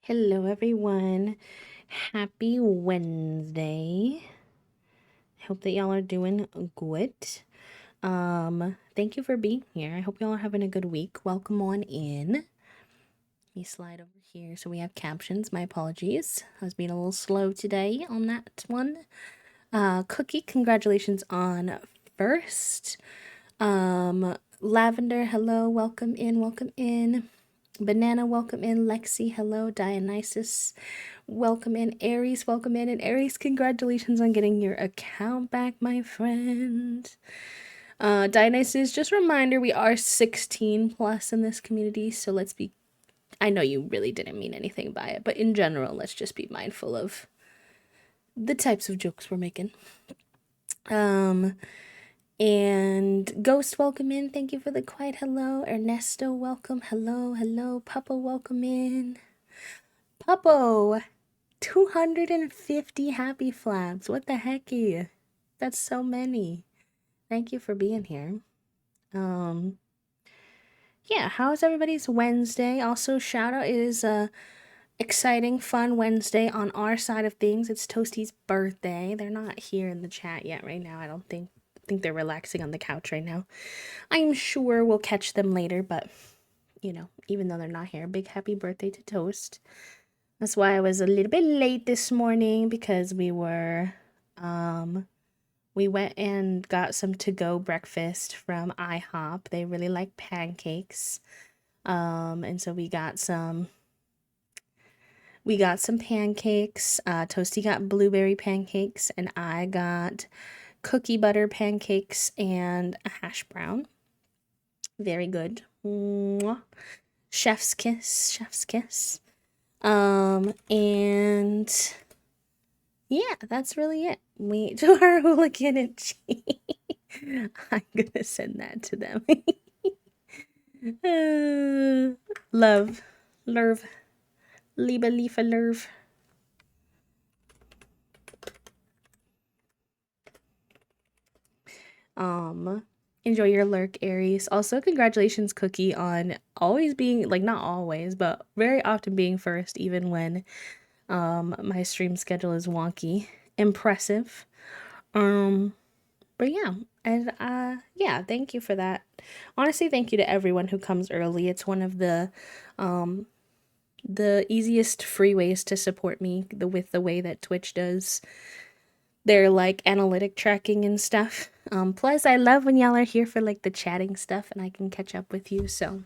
Hello, everyone. Happy Wednesday. I hope that y'all are doing good. Thank you for being here. I hope y'all are having a good week. Welcome on in. Let me slide over here so we have captions. My apologies. I was being a little slow today on that one. Cookie, congratulations on first. Lavender, hello, welcome in, welcome in. Banana, welcome in. Lexi, hello. Dionysus, welcome in. Aries, welcome in. And Aries, congratulations on getting your account back, my friend. Dionysus, just a reminder, we are 16 plus in this community, so let's be, I know you really didn't mean anything by it, but in general, let's just be mindful of the types of jokes we're making. And Ghost, welcome in. Thank you for the quiet hello. Ernesto, welcome. Hello, hello. Puppo, welcome in. Puppo, 250 happy flaps. What the hecky? That's so many. Thank you for being here. Yeah, how's everybody's Wednesday? Also, shout out, it is a exciting, fun Wednesday on our side of things. It's Toasty's birthday. They're not here in the chat yet right now. I don't think they're relaxing on the couch right now. I'm sure we'll catch them later, but you know, even though they're not here, big happy birthday to Toast. That's why I was a little bit late this morning because we went and got some to-go breakfast from IHOP. They really like pancakes. And so we got some pancakes. Toasty got blueberry pancakes and I got cookie butter pancakes and a hash brown. Very good. Mwah. Chef's kiss, chef's kiss. And yeah, that's really it. We to our hooligan and cheese. I'm gonna send that to them. Love, lerv, liebe, liefe, lerv. Enjoy your lurk, Aries. Also, congratulations, Cookie, on always being, like, not always, but very often being first, even when my stream schedule is wonky. Impressive. But yeah, and yeah, thank you for that. Honestly, thank you to everyone who comes early. It's one of the easiest free ways to support me, with the way that Twitch does their like analytic tracking and stuff. Plus I love when y'all are here for like the chatting stuff and I can catch up with you, so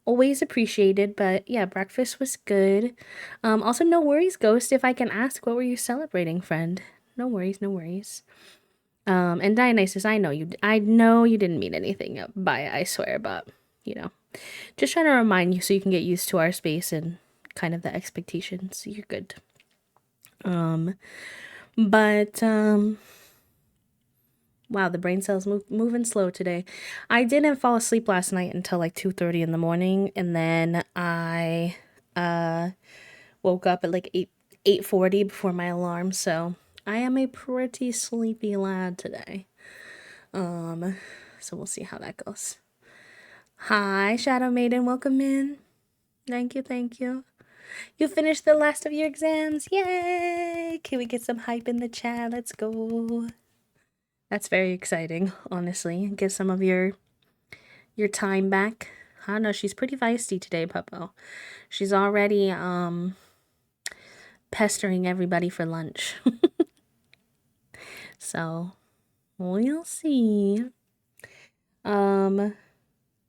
always appreciated. But yeah, breakfast was good. Also, no worries, Ghost, if I can ask, what were you celebrating, friend? No worries, no worries. And Dionysus, I know you didn't mean anything by it, I swear, but you know, just trying to remind you so you can get used to our space and kind of the expectations. You're good. But wow, the brain cells moving slow today. I didn't fall asleep last night until like 2:30 in the morning, and then I woke up at like 8:40 before my alarm, so I am a pretty sleepy lad today. So we'll see how that goes. Hi, Shadow Maiden, welcome in. Thank you, thank you. You finished the last of your exams. Yay! Can we get some hype in the chat? Let's go. That's very exciting, honestly. Get some of your time back. I don't know, she's pretty feisty today, Puppo. She's already pestering everybody for lunch. So we'll see. But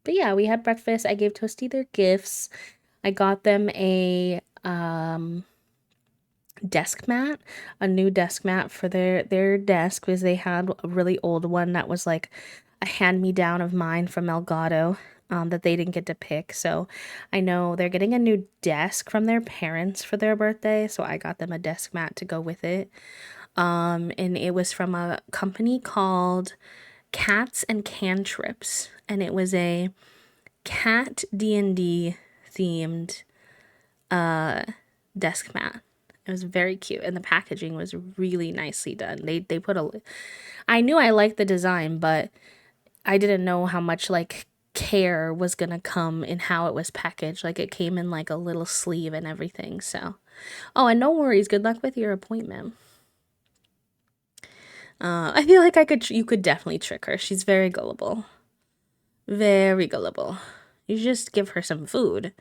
yeah, we had breakfast. I gave Toasty their gifts. I got them a desk mat, a new desk mat for their desk, because they had a really old one that was like a hand-me-down of mine from Elgato, that they didn't get to pick. So I know they're getting a new desk from their parents for their birthday, so I got them a desk mat to go with it. And it was from a company called Cats and Cantrips, and it was a cat D&D themed desk mat. It was very cute, and the packaging was really nicely done. They put I knew I liked the design, but I didn't know how much like care was gonna come in how it was packaged. Like, it came in like a little sleeve and everything. So, oh, and no worries. Good luck with your appointment. I feel like you could definitely trick her. She's very gullible. Very gullible. You just give her some food.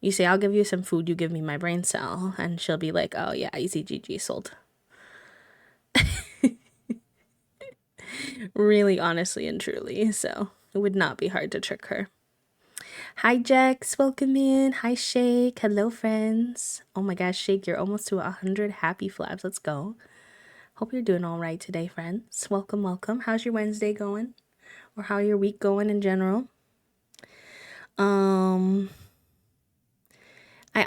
You say, I'll give you some food, you give me my brain cell. And she'll be like, oh yeah, easy GG, sold. Really, honestly and truly. So it would not be hard to trick her. Hi, Jex. Welcome in. Hi, Shake. Hello, friends. Oh my gosh, Shake, you're almost to 100 happy flaps. Let's go. Hope you're doing all right today, friends. Welcome, welcome. How's your Wednesday going? Or how your week going in general? I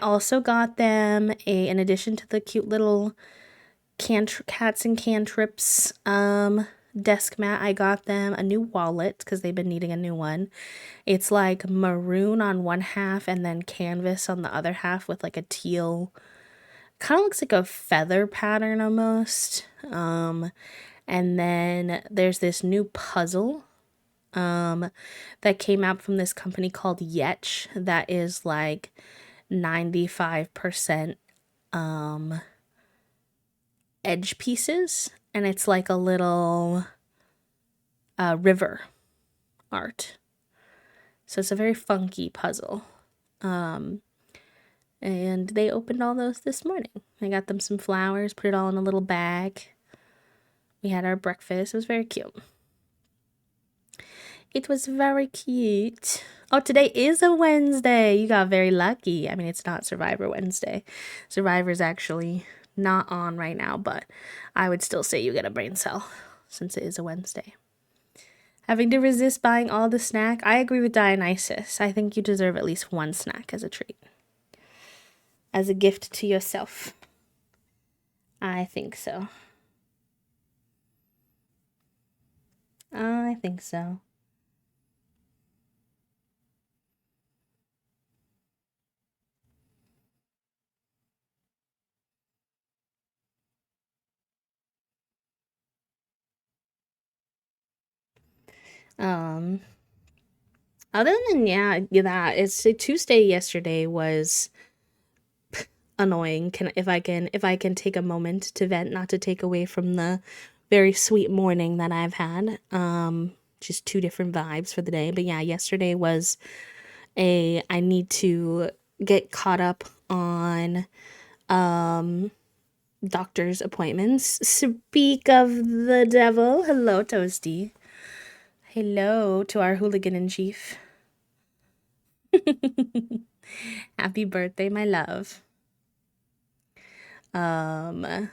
also got them in addition to the cute little cats and cantrips desk mat, I got them a new wallet because they've been needing a new one. It's like maroon on one half and then canvas on the other half with like a teal, kind of looks like a feather pattern almost. And then there's this new puzzle that came out from this company called Yetch that is like 95% edge pieces, and it's like a little river art. So it's a very funky puzzle. And they opened all those this morning. I got them some flowers, put it all in a little bag. We had our breakfast. It was very cute. It was very cute. Oh, today is a Wednesday. You got very lucky. I mean, it's not Survivor Wednesday. Survivor's actually not on right now, but I would still say you get a brain cell since it is a Wednesday. Having to resist buying all the snack. I agree with Dionysus. I think you deserve at least one snack as a treat. As a gift to yourself. I think so. I think so. Other than that, it's Tuesday yesterday was annoying. If I can take a moment to vent, not to take away from the very sweet morning that I've had. Just two different vibes for the day. But yeah, yesterday was I need to get caught up on doctor's appointments. Speak of the devil. Hello, Toasty. Hello to our hooligan in chief. Happy birthday, my love. But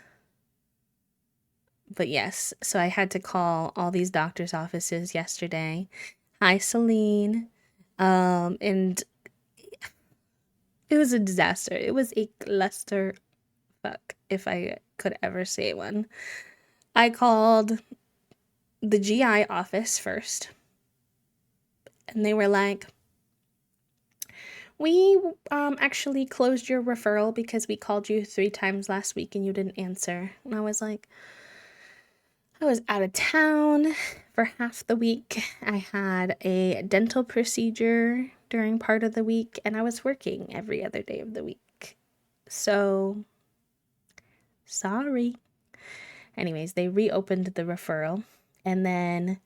yes, so I had to call all these doctor's offices yesterday. Hi, Celine. And it was a disaster. It was a cluster fuck, if I could ever say one. I called the GI office first, and they were like, we actually closed your referral because we called you 3 times last week and you didn't answer. And I was like, I was out of town for half the week. I had a dental procedure during part of the week, and I was working every other day of the week. So, sorry. Anyways, they reopened the referral, and then,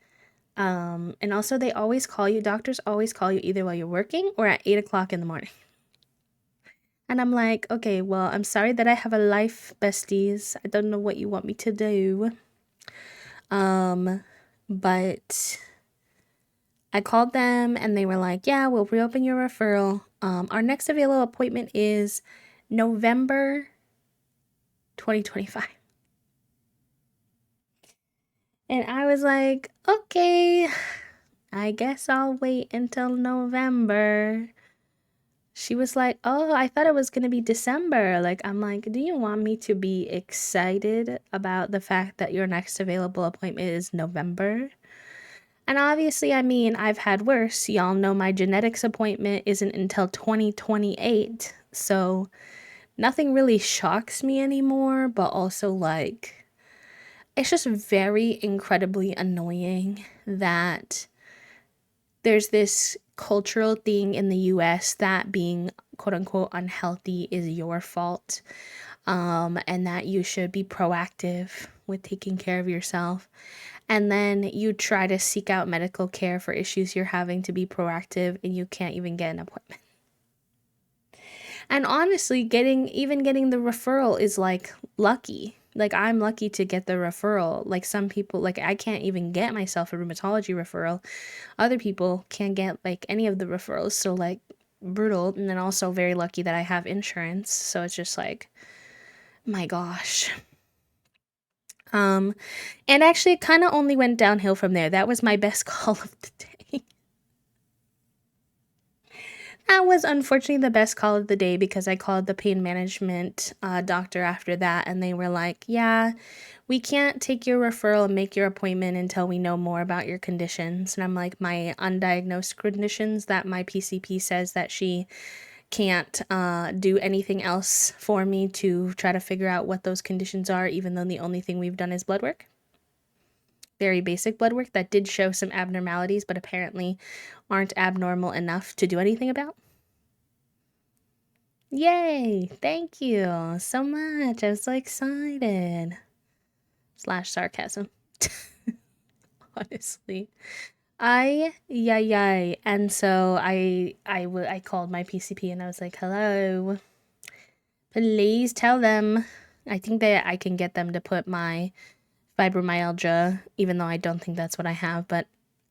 and also they always call you, doctors always call you either while you're working or at 8 o'clock in the morning. And I'm like, okay, well, I'm sorry that I have a life, besties. I don't know what you want me to do. But I called them and they were like, yeah, we'll reopen your referral. Our next available appointment is November 2025. And I was like, okay, I guess I'll wait until November. She was like, oh, I thought it was going to be December. Like, I'm like, do you want me to be excited about the fact that your next available appointment is November? And obviously, I mean, I've had worse. Y'all know my genetics appointment isn't until 2028. So nothing really shocks me anymore, but also like, it's just very incredibly annoying that there's this cultural thing in the US that being quote unquote unhealthy is your fault, and that you should be proactive with taking care of yourself. And then you try to seek out medical care for issues you're having to be proactive, and you can't even get an appointment. And honestly, getting the referral is like lucky. Like I'm lucky to get the referral. Like some people, like I can't even get myself a rheumatology referral. Other people can't get like any of the referrals. So like brutal. And then also very lucky that I have insurance. So it's just like, my gosh. And actually it kind of only went downhill from there. That was my best call of the day. That was unfortunately the best call of the day because I called the pain management doctor after that, and they were like, yeah, we can't take your referral and make your appointment until we know more about your conditions. And I'm like, my undiagnosed conditions that my PCP says that she can't do anything else for me to try to figure out what those conditions are, even though the only thing we've done is blood work. Very basic blood work that did show some abnormalities, but apparently aren't abnormal enough to do anything about. Yay! Thank you so much. I'm so excited. Slash sarcasm. Honestly. Yay. And so I called my PCP and I was like, hello. Please tell them. I think that I can get them to put my fibromyalgia, even though I don't think that's what I have, but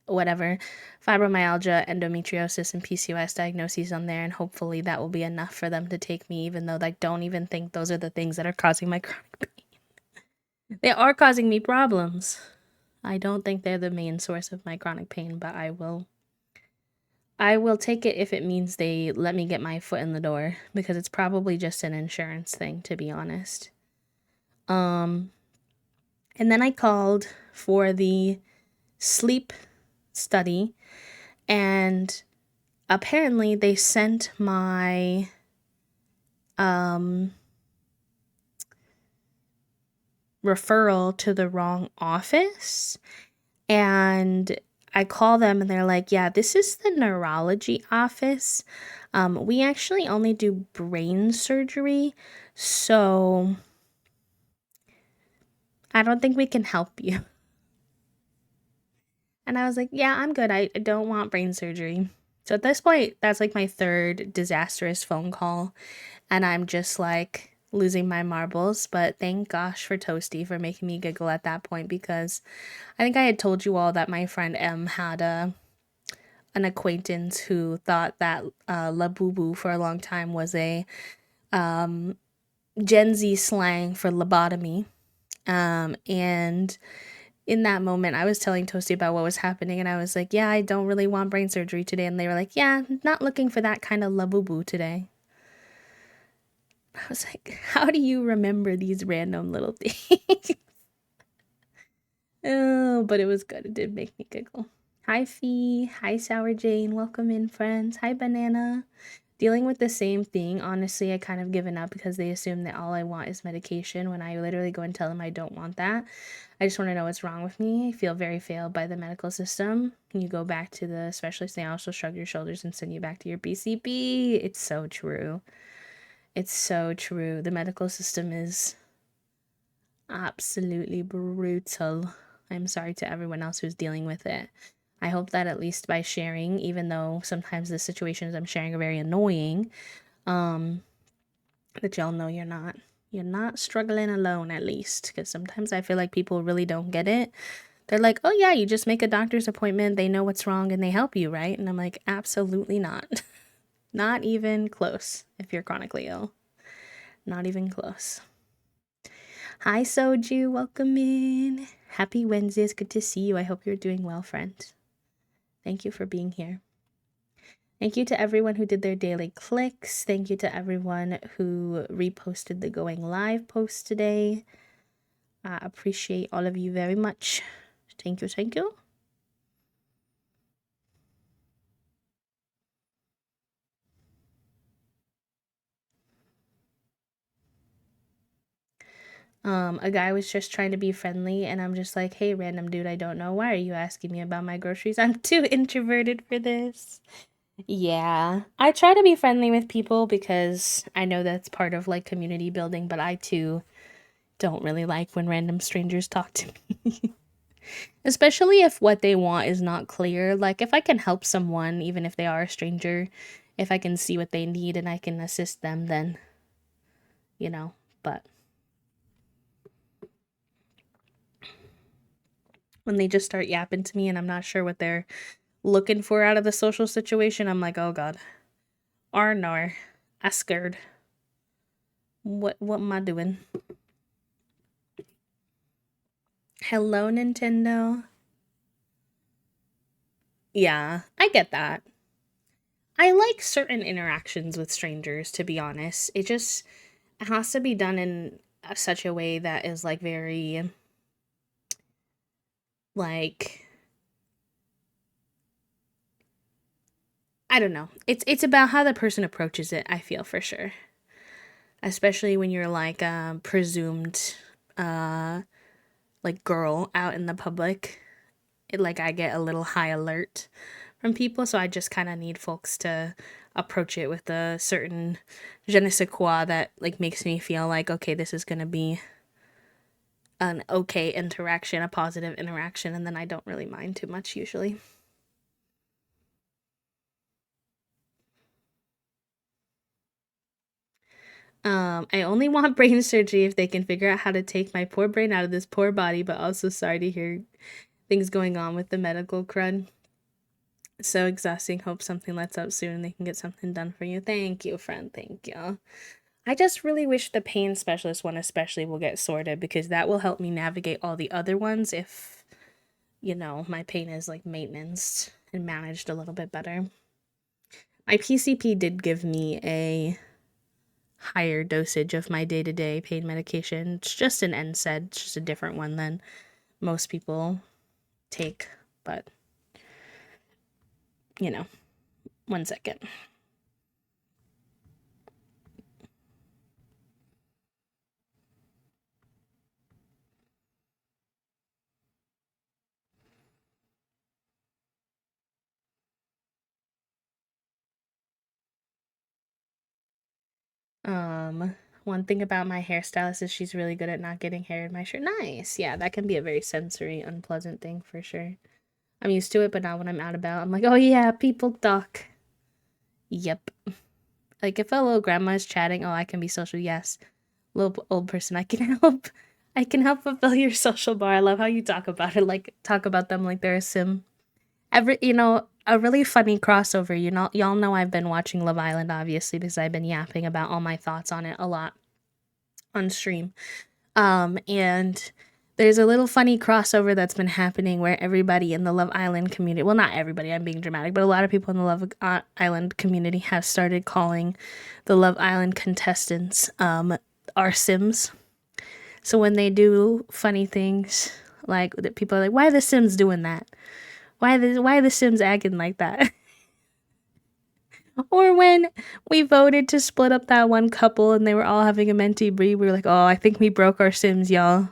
whatever, fibromyalgia, endometriosis, and PCOS diagnoses on there, and hopefully that will be enough for them to take me, even though I don't even think those are the things that are causing my chronic pain. They are causing me problems. I don't think they're the main source of my chronic pain, but I will take it if it means they let me get my foot in the door, because it's probably just an insurance thing, to be honest. And then I called for the sleep study, and apparently they sent my referral to the wrong office. And I call them and they're like, yeah, this is the neurology office. We actually only do brain surgery, so I don't think we can help you. And I was like, yeah, I'm good. I don't want brain surgery. So at this point, that's like my third disastrous phone call. And I'm just like losing my marbles. But thank gosh for Toasty for making me giggle at that point, because I think I had told you all that my friend M had an acquaintance who thought that La Boo Boo for a long time was a Gen Z slang for lobotomy. And in that moment, I was telling Toasty about what was happening, and I was like, yeah, I don't really want brain surgery today. And they were like, yeah, not looking for that kind of la-boo-boo today. I was like, how do you remember these random little things? Oh, but it was good. It did make me giggle. Hi, Fee. Hi, Sour Jane. Welcome in, friends. Hi, Banana. Dealing with the same thing, honestly, I kind of given up because they assume that all I want is medication when I literally go and tell them I don't want that. I just want to know what's wrong with me. I feel very failed by the medical system. You go back to the specialist, they also shrug your shoulders and send you back to your PCP. It's so true. It's so true. The medical system is absolutely brutal. I'm sorry to everyone else who's dealing with it. I hope that at least by sharing, even though sometimes the situations I'm sharing are very annoying, that y'all know you're not struggling alone, at least, because sometimes I feel like people really don't get it. They're like, oh yeah, you just make a doctor's appointment, they know what's wrong, and they help you, right? And I'm like, absolutely not. Not even close if you're chronically ill. Not even close. Hi, Soju. Welcome in. Happy Wednesday. It's good to see you. I hope you're doing well, friend. Thank you for being here. Thank you to everyone who did their daily clicks. Thank you to everyone who reposted the going live post today. I appreciate all of you very much. Thank you, thank you. A guy was just trying to be friendly, and I'm just like, hey, random dude, I don't know. Why are you asking me about my groceries? I'm too introverted for this. Yeah. I try to be friendly with people because I know that's part of like community building, but I too don't really like when random strangers talk to me. Especially if what they want is not clear. Like if I can help someone, even if they are a stranger, if I can see what they need and I can assist them, then, you know, but when they just start yapping to me and I'm not sure what they're looking for out of the social situation, I'm like, oh God. Or no. I scared. What am I doing? Hello, Nintendo. Yeah, I get that. I like certain interactions with strangers, to be honest. It has to be done in such a way that is like very like I don't know. It's about how the person approaches it, I feel for sure. Especially when you're like presumed uh like girl out in the public. Like I get a little high alert from people, so I just kind of need folks to approach it with a certain je ne sais quoi that like makes me feel like okay, this is going to be an okay interaction, a positive interaction, and then I don't really mind too much usually. I only want brain surgery if they can figure out how to take my poor brain out of this poor body, but also sorry to hear things going on with the medical crud. So exhausting. Hope something lets up soon and they can get something done for you. Thank you, friend. Thank you. I just really wish the pain specialist one especially will get sorted because that will help me navigate all the other ones if, my pain is like maintenance and managed a little bit better. My PCP did give me a higher dosage of my day-to-day pain medication. It's just an NSAID, it's just a different one than most people take, but you know, 1 second. One thing about my hairstylist is she's really good at not getting hair in my shirt. Nice. Yeah, that can be a very sensory, unpleasant thing for sure. I'm used to it, but now when I'm out about, I'm like, oh yeah, people talk. Yep. Like if a little grandma is chatting, oh, I can be social. Yes. Little old person, I can help. I can help fulfill your social bar. I love how you talk about it, like talk about them like they're a sim. A really funny crossover. Y'all know I've been watching Love Island, obviously, because I've been yapping about all my thoughts on it a lot on stream. And there's a little funny crossover that's been happening where everybody in the Love Island community, well, not everybody, I'm being dramatic, but a lot of people in the Love Island community have started calling the Love Island contestants our Sims. So when they do funny things, like people are like, "Why are the Sims doing that? Why are the Sims acting like that?" Or when we voted to split up that one couple and they were all having a mentee brie, we were like, "Oh, I think we broke our Sims, y'all.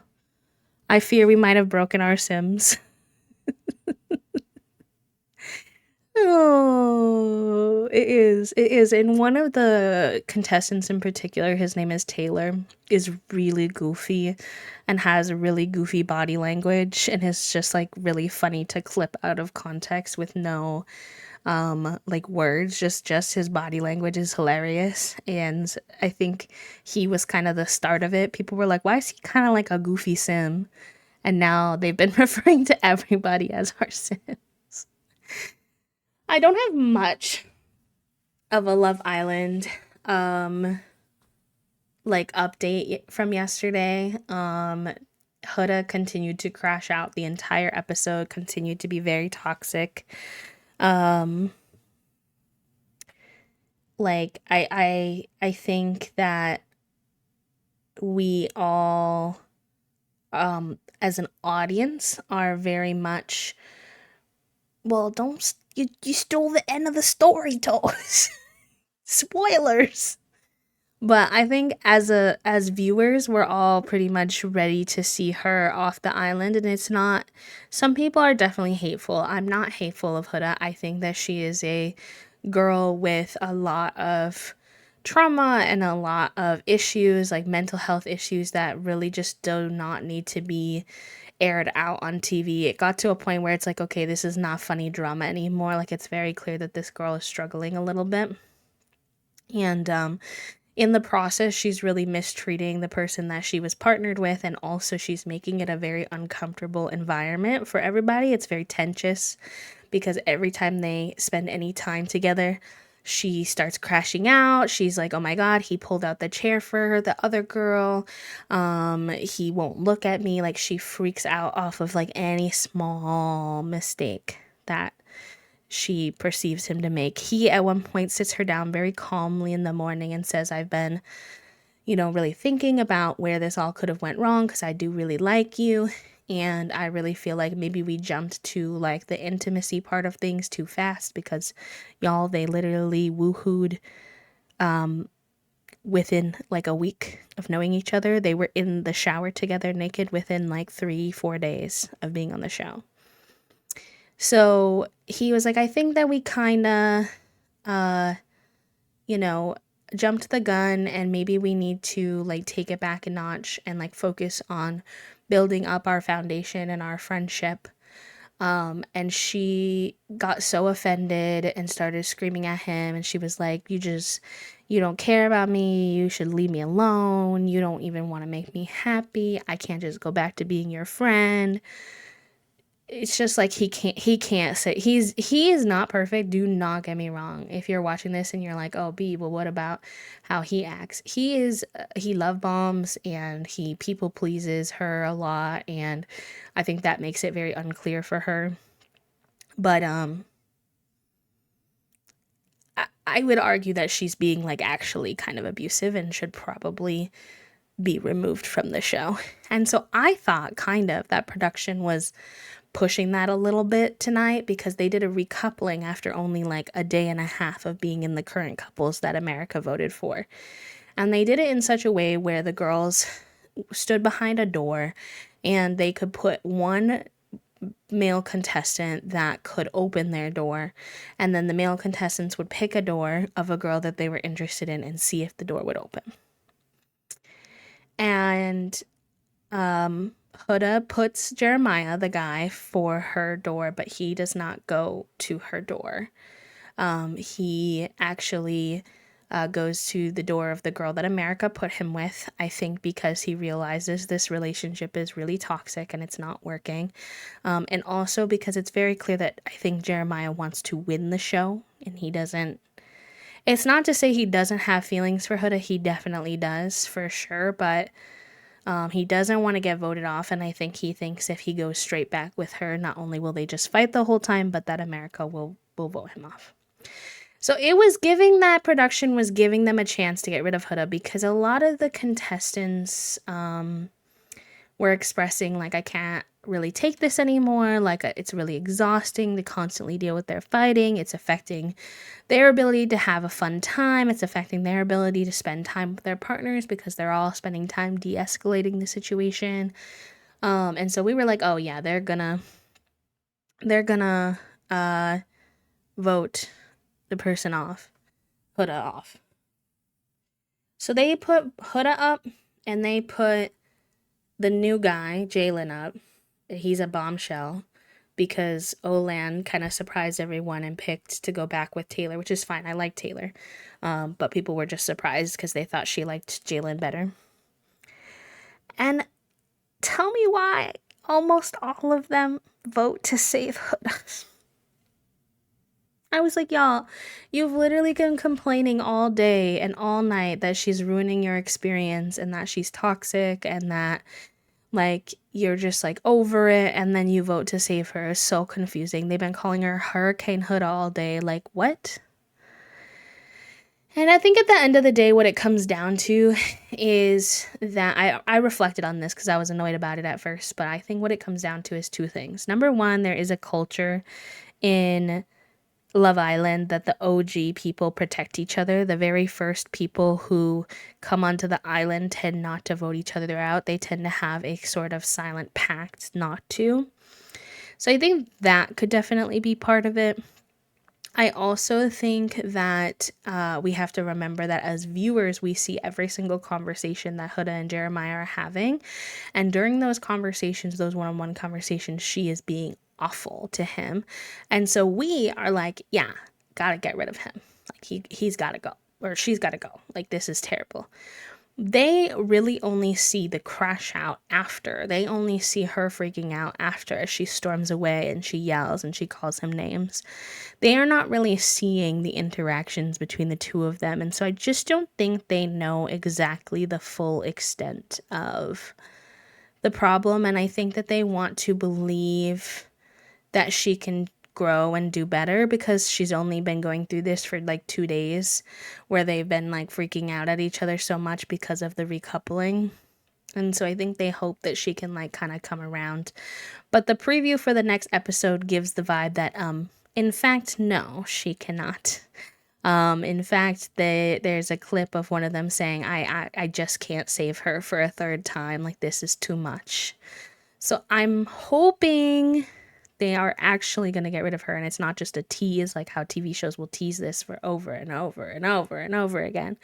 I fear we might have broken our Sims." Oh, it is. It is. And one of the contestants in particular, his name is Taylor, is really goofy and has a really goofy body language and is just like really funny to clip out of context with no like words. Just his body language is hilarious. And I think he was kind of the start of it. People were like, "Why is he kind of like a goofy sim?" And now they've been referring to everybody as our sim. I don't have much of a Love Island um like update from yesterday. Huda continued to crash out the entire episode, continued to be very toxic. Um like I think that we all as an audience are very much well, you stole the end of the story, Toes. Spoilers. But I think as viewers, we're all pretty much ready to see her off the island, and it's not. Some people are definitely hateful. I'm not hateful of Huda. I think that she is a girl with a lot of trauma and a lot of issues, like mental health issues that really just do not need to be aired out on TV. It got to a point where it's like, okay, this is not funny drama anymore. Like, it's very clear that this girl is struggling a little bit. And in the process, she's really mistreating the person that she was partnered with, and also she's making it a very uncomfortable environment for everybody. It's very tense because every time they spend any time together, she starts crashing out. She's like, oh my God, he pulled out the chair for the other girl. He won't look at me. Like, she freaks out off of like any small mistake that she perceives him to make. He at one point sits her down very calmly in the morning and says, I've been, really thinking about where this all could have went wrong, because I do really like you. And I really feel like maybe we jumped to like the intimacy part of things too fast, because y'all, they literally woohooed within like a week of knowing each other. They were in the shower together naked within like 3-4 days of being on the show. So he was like, I think that we kind of, jumped the gun, and maybe we need to like take it back a notch and like focus on building up our foundation and our friendship. And she got so offended and started screaming at him. And she was like, you don't care about me. You should leave me alone. You don't even want to make me happy. I can't just go back to being your friend. It's just like he can't say he is not perfect. Do not get me wrong. If you're watching this and you're like, oh B, well, what about how he acts? He love bombs, and he people pleases her a lot, and I think that makes it very unclear for her. But I would argue that she's being like actually kind of abusive and should probably be removed from the show. And so I thought kind of that production was pushing that a little bit tonight, because they did a recoupling after only like a day and a half of being in the current couples that America voted for. And they did it in such a way where the girls stood behind a door, and they could put one male contestant that could open their door, and then the male contestants would pick a door of a girl that they were interested in and see if the door would open. And Huda puts Jeremiah, the guy, for her door, but he does not go to her door. He actually goes to the door of the girl that America put him with, I think because he realizes this relationship is really toxic and it's not working. And also because it's very clear that I think Jeremiah wants to win the show, and he doesn't. It's not to say he doesn't have feelings for Huda. He definitely does, for sure, but he doesn't want to get voted off, and I think he thinks if he goes straight back with her, not only will they just fight the whole time, but that America will vote him off. So that production was giving them a chance to get rid of Huda, because a lot of the contestants were expressing like, I can't really take this anymore. Like, it's really exhausting to constantly deal with their fighting. It's affecting their ability to have a fun time. It's affecting their ability to spend time with their partners, because they're all spending time de-escalating the situation. And so we were like, oh yeah, they're gonna vote the person off, Huda off. So they put Huda up, and they put the new guy, Jalen, up. He's a bombshell, because Olan kind of surprised everyone and picked to go back with Taylor, which is fine. I like Taylor. But people were just surprised because they thought she liked Jalen better. And tell me why almost all of them vote to save Huda. I was like, y'all, you've literally been complaining all day and all night that she's ruining your experience and that she's toxic and that, like, you're just, like, over it, and then you vote to save her. It's so confusing. They've been calling her Hurricane Huda all day. Like, what? And I think at the end of the day, what it comes down to is that I reflected on this because I was annoyed about it at first, but I think what it comes down to is two things. Number one, there is a culture in Love Island that the OG people protect each other. The very first people who come onto the island tend not to vote each other out. They tend to have a sort of silent pact not to. So I think that could definitely be part of it. I also think that we have to remember that as viewers, we see every single conversation that Huda and Jeremiah are having. And during those conversations, those one on one conversations, she is being awful to him. And so we are like, yeah, gotta get rid of him. Like, he's gotta go, or she's gotta go. Like, this is terrible. They really only see the crash out after. They only see her freaking out after, as she storms away and she yells and she calls him names. They are not really seeing the interactions between the two of them. And so I just don't think they know exactly the full extent of the problem. And I think that they want to believe that she can grow and do better because she's only been going through this for like 2 days where they've been like freaking out at each other so much because of the recoupling. And so I think they hope that she can like kind of come around. But the preview for the next episode gives the vibe that in fact no, she cannot. In fact, there's a clip of one of them saying, I just can't save her for a third time. Like, this is too much. So I'm hoping they are actually going to get rid of her and it's not just a tease, like how TV shows will tease this for over and over and over and over again.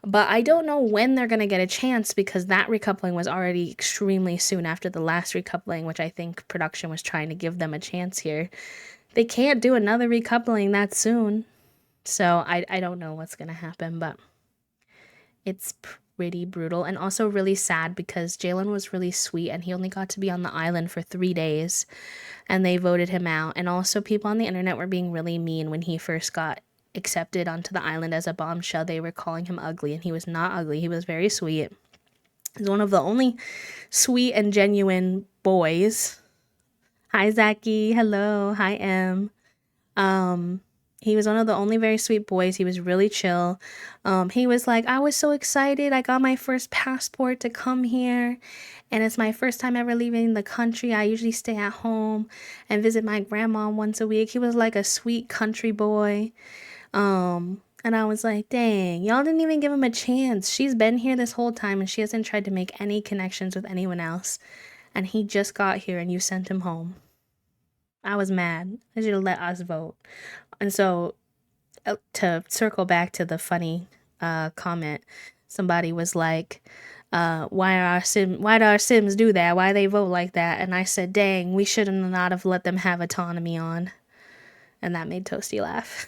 But I don't know when they're going to get a chance because that recoupling was already extremely soon after the last recoupling, which I think production was trying to give them a chance here. They can't do another recoupling that soon. So I don't know what's going to happen, but it's pretty brutal and also really sad because Jalen was really sweet and he only got to be on the island for 3 days and they voted him out. And also people on the internet were being really mean when he first got accepted onto the island as a bombshell. They were calling him ugly and he was not ugly. He was very sweet. He's one of the only sweet and genuine boys. Hi, Zachy. Hello. Hi, Em. He was one of the only very sweet boys. He was really chill. He was like, I was so excited. I got my first passport to come here. And it's my first time ever leaving the country. I usually stay at home and visit my grandma once a week. He was like a sweet country boy. And I was like, dang, y'all didn't even give him a chance. She's been here this whole time and she hasn't tried to make any connections with anyone else. And he just got here and you sent him home. I was mad. I should have let us vote. And so to circle back to the funny comment, somebody was like, why do our Sims do that? Why they vote like that? And I said, dang, we should not have let them have autonomy on. And that made Toasty laugh.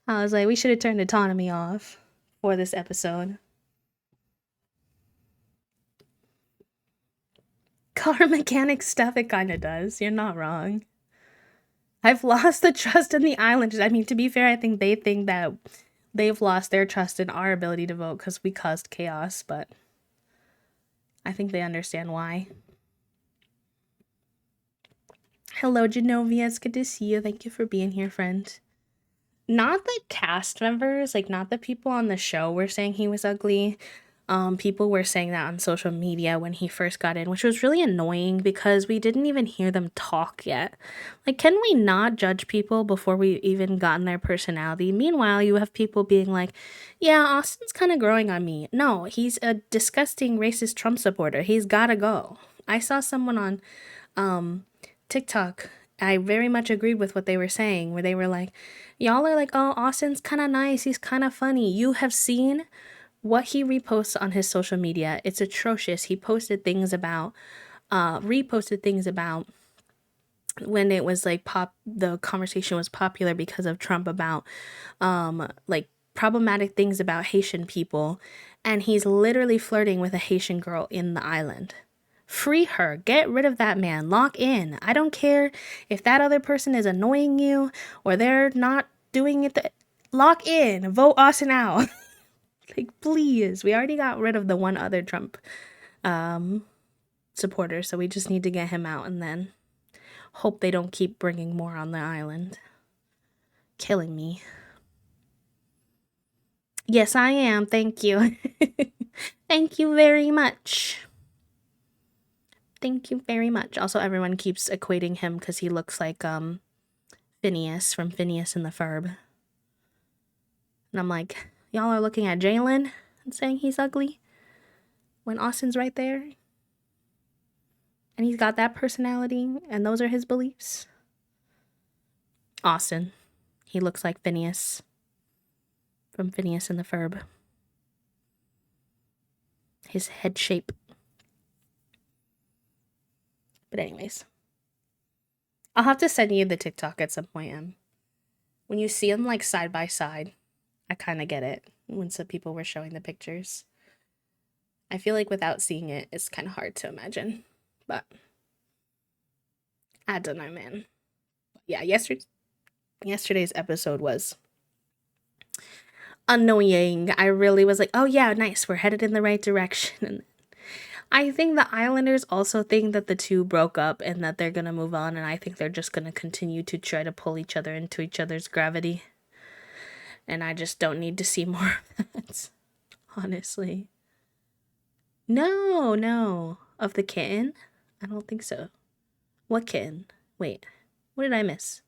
I was like, we should have turned autonomy off for this episode. Car mechanic stuff, it kind of does. You're not wrong. I've lost the trust in the Islanders. I mean, to be fair, I think they think that they've lost their trust in our ability to vote because we caused chaos, but I think they understand why. Hello, Genovia. It's good to see you. Thank you for being here, friend. Not the cast members, like not the people on the show were saying he was ugly. People were saying that on social media when he first got in, which was really annoying because we didn't even hear them talk yet. Like, can we not judge people before we even gotten their personality? Meanwhile, you have people being like, yeah, Austin's kind of growing on me. No, he's a disgusting racist Trump supporter. He's gotta go. I saw someone on TikTok. I very much agreed with what they were saying, where they were like, y'all are like, oh, Austin's kind of nice. He's kind of funny. You have seen what he reposts on his social media. It's atrocious. He posted things about, reposted things about when it was like the conversation was popular because of Trump about, like problematic things about Haitian people. And he's literally flirting with a Haitian girl in the island. Free her. Get rid of that man. Lock in. I don't care if that other person is annoying you or they're not doing it. Lock in. Vote Austin out. Like, please. We already got rid of the one other Trump supporter, so we just need to get him out and then hope they don't keep bringing more on the island. Killing me. Yes, I am. Thank you. Thank you very much. Thank you very much. Also, everyone keeps equating him because he looks like Phineas from Phineas and the Ferb. And I'm like, y'all are looking at Jalen and saying he's ugly when Austin's right there. And he's got that personality and those are his beliefs. Austin. He looks like Phineas from Phineas and the Ferb. His head shape. But anyways, I'll have to send you the TikTok at some point. When you see them like side by side, I kind of get it. When some people were showing the pictures, I feel like without seeing it, it's kind of hard to imagine. But I don't know, man. Yeah, yesterday's episode was annoying. I really was like, oh yeah, nice, we're headed in the right direction. And I think the Islanders also think that the two broke up and that they're gonna move on, and I think they're just gonna continue to try to pull each other into each other's gravity. And I just don't need to see more of that, honestly. No. Of the kitten? I don't think so. What kitten? Wait, what did I miss?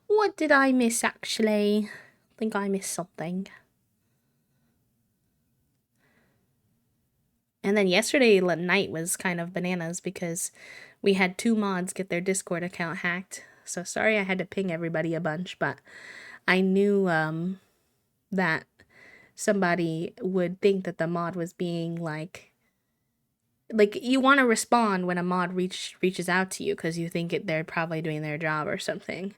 What did I miss, actually? I think I missed something. And then yesterday night was kind of bananas because we had 2 mods get their Discord account hacked. So sorry I had to ping everybody a bunch, but I knew that somebody would think that the mod was being like you want to respond when a mod reaches out to you because you think they're probably doing their job or something.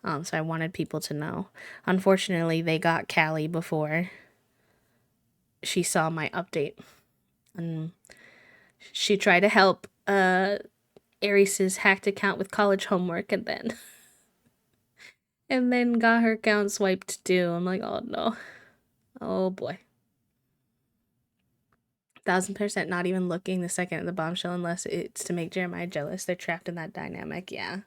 So I wanted people to know. Unfortunately, they got Callie before she saw my update. And she tried to help Aries' hacked account with college homework and then got her account swiped too. I'm like, oh no. Oh boy. 1000% not even looking the second at the bombshell unless it's to make Jeremiah jealous. They're trapped in that dynamic, yeah.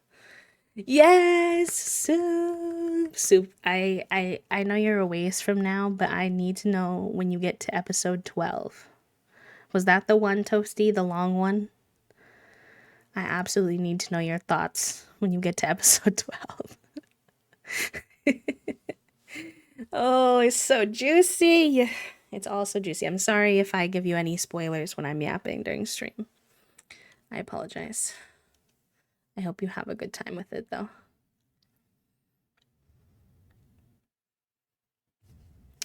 Yes, soup. I know you're a ways from now, but I need to know when you get to episode 12. Was that the one, Toasty, the long one? I absolutely need to know your thoughts when you get to episode 12. Oh, it's so juicy. It's all so juicy. I'm sorry if I give you any spoilers when I'm yapping during stream. I apologize. I hope you have a good time with it, though.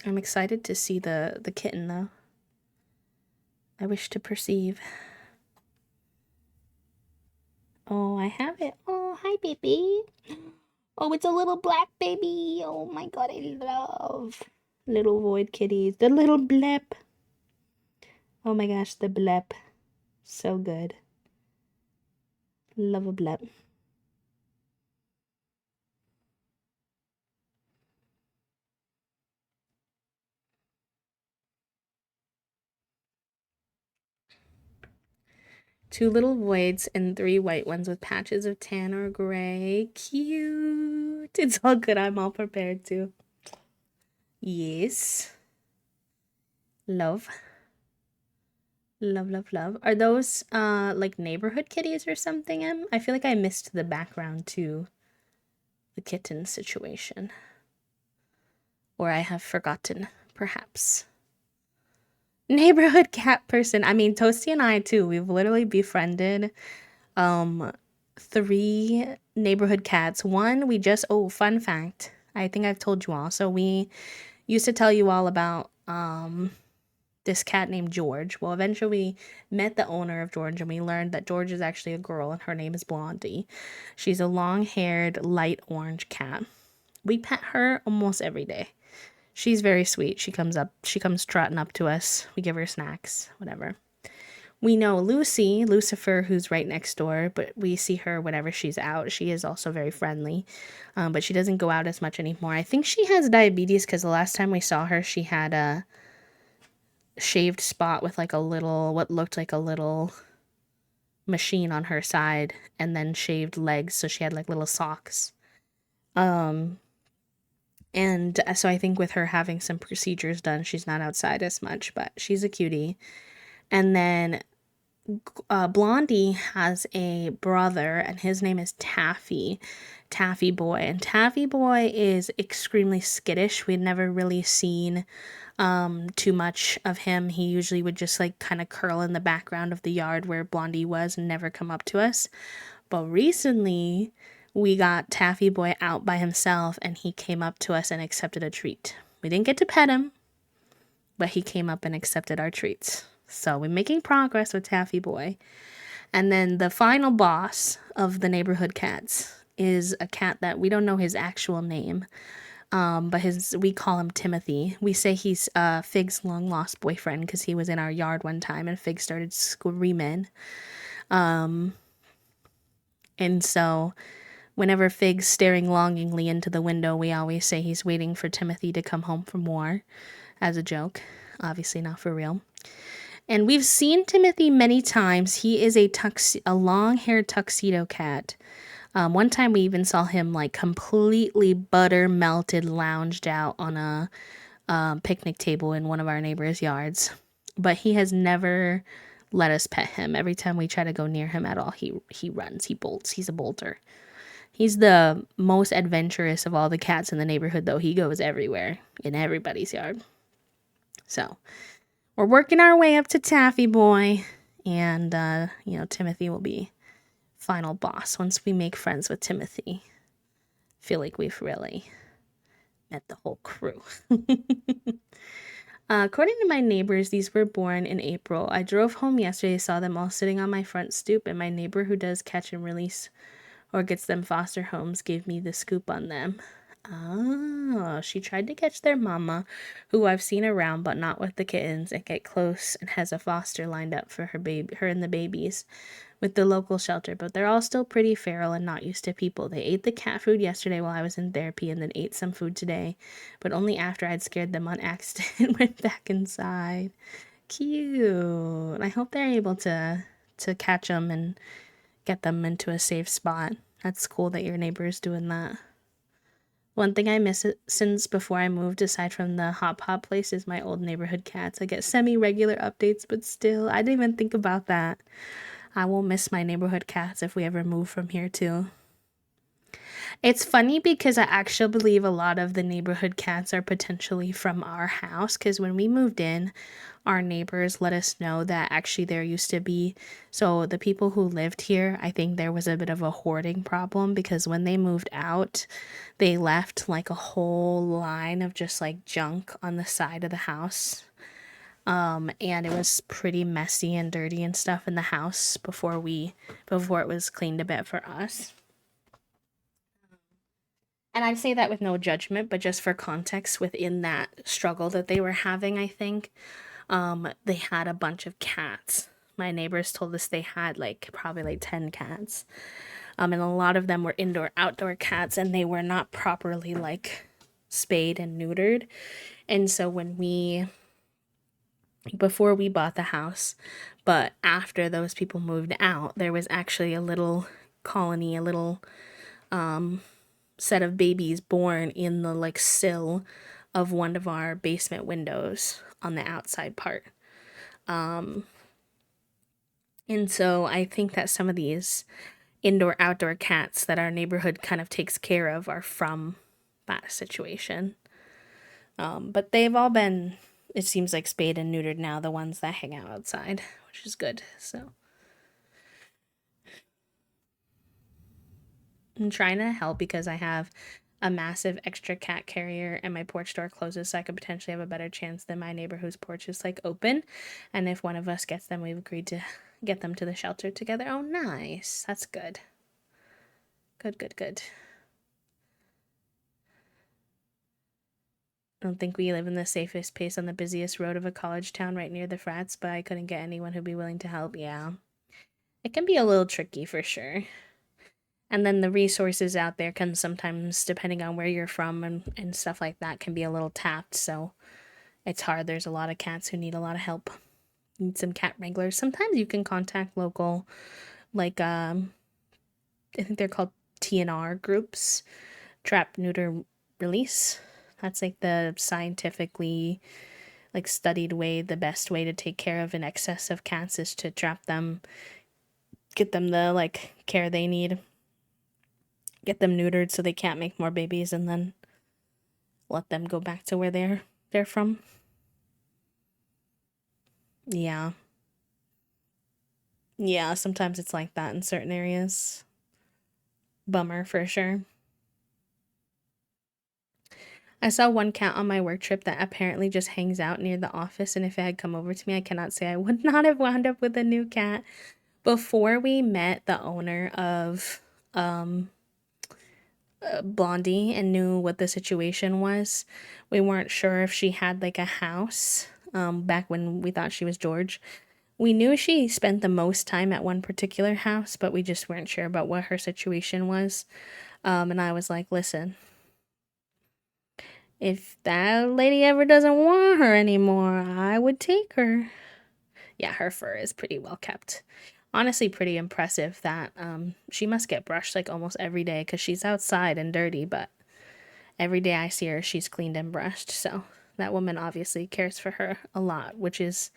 I'm excited to see the kitten, though. I wish to perceive. Oh, I have it. Oh, hi, baby. Oh, it's a little black baby. Oh my god, I love little void kitties. The little blep. Oh my gosh, the blep. So good. Love a blep. Two little voids and 3 white ones with patches of tan or gray. Cute. It's all good. I'm all prepared too. Yes. Love. Love. Are those like neighborhood kitties or something? I feel like I missed the background to the kitten situation. Or I have forgotten, perhaps. Neighborhood cat person. I mean, Toasty and I too. We've literally befriended 3 neighborhood cats. One, fun fact. I think I've told you all. So we used to tell you all about this cat named George. Well, eventually we met the owner of George and we learned that George is actually a girl and her name is Blondie. She's a long-haired, light orange cat. We pet her almost every day. She's very sweet. She comes trotting up to us. We give her snacks, whatever. We know Lucifer, who's right next door, but we see her whenever she's out. She is also very friendly, but she doesn't go out as much anymore. I think she has diabetes because the last time we saw her, she had a shaved spot with like what looked like a little machine on her side, and then shaved legs, so she had like little socks. And so I think with her having some procedures done, she's not outside as much, but she's a cutie. And then Blondie has a brother, and his name is Taffy Boy. And Taffy Boy is extremely skittish. We'd never really seen too much of him. He usually would just like kind of curl in the background of the yard where Blondie was and never come up to us. But recently, we got Taffy Boy out by himself, and he came up to us and accepted a treat. We didn't get to pet him, but he came up and accepted our treats. So we're making progress with Taffy Boy. And then the final boss of the neighborhood cats is a cat that we don't know his actual name, but we call him Timothy. We say he's Fig's long lost boyfriend because he was in our yard one time and Fig started screaming. And so whenever Fig's staring longingly into the window, we always say he's waiting for Timothy to come home from war, as a joke. Obviously not for real. And we've seen Timothy many times. He is a long-haired tuxedo cat. One time we even saw him like completely butter melted lounged out on a picnic table in one of our neighbors' yards. But he has never let us pet him. Every time we try to go near him at all, he runs, he bolts. He's a bolter. He's the most adventurous of all the cats in the neighborhood, though. He goes everywhere in everybody's yard. So we're working our way up to Taffy Boy, and Timothy will be final boss once we make friends with Timothy. Feel like we've really met the whole crew. According to my neighbors, these were born in April. I drove home yesterday, saw them all sitting on my front stoop, and my neighbor who does catch and release or gets them foster homes gave me the scoop on them. Oh, she tried to catch their mama, who I've seen around but not with the kittens, and get close and has a foster lined up for her and the babies with the local shelter, but they're all still pretty feral and not used to people. They ate the cat food yesterday while I was in therapy and then ate some food today, but only after I'd scared them on accident and went back inside. Cute. I hope they're able to catch them and get them into a safe spot. That's cool that your neighbor is doing that. One thing I miss since before I moved, aside from the hot pot place, is my old neighborhood cats. I get semi-regular updates, but still, I didn't even think about that. I will miss my neighborhood cats if we ever move from here too. It's funny because I actually believe a lot of the neighborhood cats are potentially from our house, because when we moved in, our neighbors let us know that actually there used to be, so the people who lived here, I think there was a bit of a hoarding problem, because when they moved out, they left like a whole line of just like junk on the side of the house. And it was pretty messy and dirty and stuff in the house before it was cleaned a bit for us. And I say that with no judgment, but just for context within that struggle that they were having, I think, they had a bunch of cats. My neighbors told us they had probably 10 cats. And a lot of them were indoor-outdoor cats, and they were not properly spayed and neutered. And so before we bought the house, but after those people moved out, there was actually a little colony, a little set of babies born in the sill of one of our basement windows on the outside part. And so I think that some of these indoor-outdoor cats that our neighborhood kind of takes care of are from that situation. But they've all been, it seems like, spayed and neutered now, the ones that hang out outside, which is good. So I'm trying to help because I have a massive extra cat carrier and my porch door closes, so I could potentially have a better chance than my neighbor whose porch is open. And if one of us gets them, we've agreed to get them to the shelter together. Oh, nice. That's good. Good. I don't think we live in the safest place on the busiest road of a college town right near the frats, but I couldn't get anyone who'd be willing to help. Yeah. It can be a little tricky for sure. And then the resources out there can sometimes, depending on where you're from and stuff like that, can be a little tapped. So it's hard. There's a lot of cats who need a lot of help. Need some cat wranglers. Sometimes you can contact local, I think they're called TNR groups, trap, neuter, release. That's the scientifically studied way, the best way to take care of an excess of cats is to trap them, get them the care they need, get them neutered so they can't make more babies, and then let them go back to where they're from. Yeah, sometimes it's like that in certain areas. Bummer for sure. I saw one cat on my work trip that apparently just hangs out near the office, and if it had come over to me, I cannot say I would not have wound up with a new cat. Before we met the owner of um Blondie and knew what the situation was, we weren't sure if she had like a house back when we thought she was George. We knew she spent the most time at one particular house, but we just weren't sure about what her situation was. And I was like, listen, if that lady ever doesn't want her anymore, I would take her. Yeah, her fur is pretty well kept. Honestly, pretty impressive that she must get brushed like almost every day because she's outside and dirty, but every day I see her, she's cleaned and brushed. So that woman obviously cares for her a lot, which is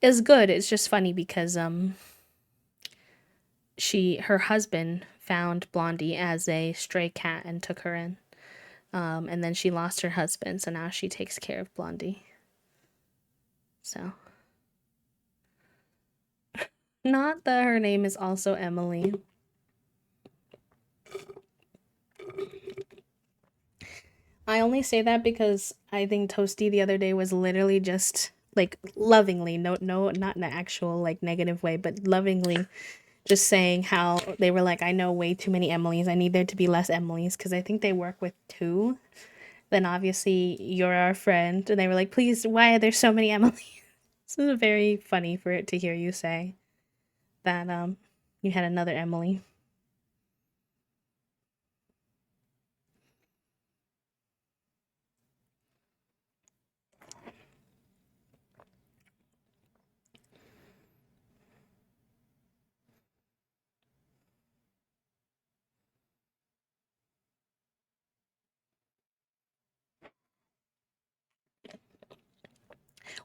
good. It's just funny because her husband found Blondie as a stray cat and took her in. And then she lost her husband, so now she takes care of Blondie. So not that her name is also Emily. I only say that because I think Toasty the other day was literally just like lovingly, no, not in an actual like negative way, but lovingly just saying how they were like, I know way too many Emilys. I need there to be less Emilys because I think they work with two. Then obviously you're our friend, and they were like, please, why are there so many Emilys? This is very funny for it to hear you say that you had another Emily.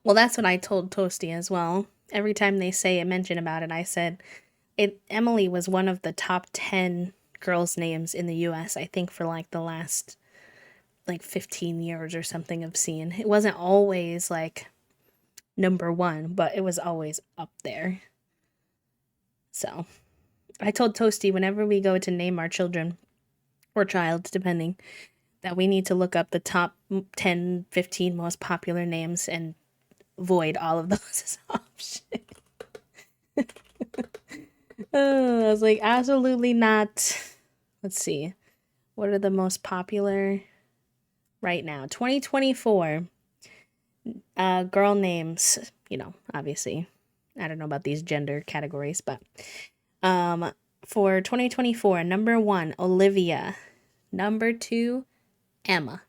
Well, that's what I told Toasty as well. Every time they say a mention about it, I said Emily was one of the top 10 girls' names in the US, I think, for like the last like 15 years or something of seeing. It wasn't always like number one, but it was always up there. So I told Toasty whenever we go to name our children or child, depending, that we need to look up the top 10, 15 most popular names and void all of those as options. I was like, absolutely not. Let's see. What are the most popular right now? 2024. Girl names, obviously. I don't know about these gender categories, but for 2024, number 1, Olivia. Number 2, Emma.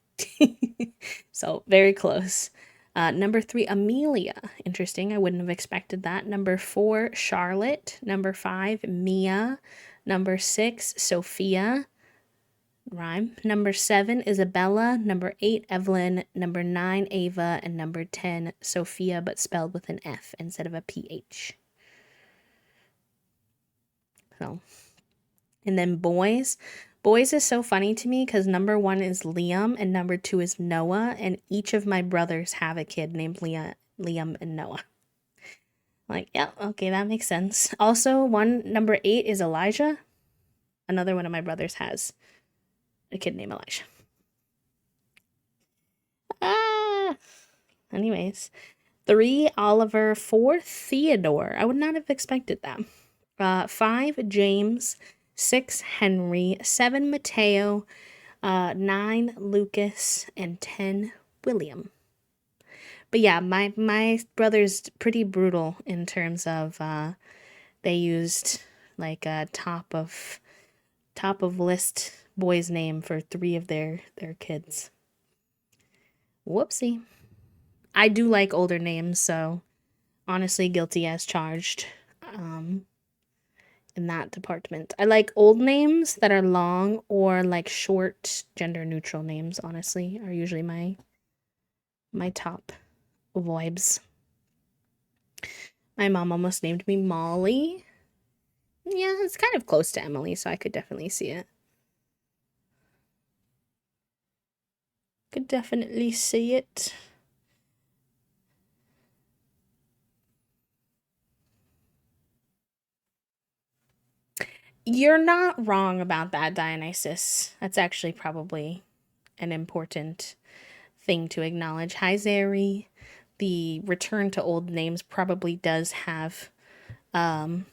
So very close. Number 3, Amelia. Interesting. I wouldn't have expected that. Number 4, Charlotte. Number 5, Mia. Number 6, Sophia. Rhyme. Number 7, Isabella. Number 8, Evelyn. Number 9, Ava. And number 10, Sophia, but spelled with an F instead of a PH. So, and then boys. Boys is so funny to me because number 1 is Liam and number 2 is Noah, and each of my brothers have a kid named Liam and Noah. Like, yeah, okay, that makes sense. Also, number 8 is Elijah. Another one of my brothers has a kid named Elijah. Ah! Anyways, 3, Oliver. 4, Theodore. I would not have expected that. 5, James. 6, Henry. 7, Mateo. 9, Lucas. And 10, William. But yeah, my brother's pretty brutal in terms of they used like a top of list boy's name for 3 of their kids. Whoopsie. I do like older names, so honestly guilty as charged in that department. I like old names that are long or like short gender neutral names, honestly, are usually my top vibes. My mom almost named me Molly. Yeah, it's kind of close to Emily, so I could definitely see it. Could definitely see it. You're not wrong about that, Dionysus. That's actually probably an important thing to acknowledge. Hi, Zeri. The return to old names probably does have um,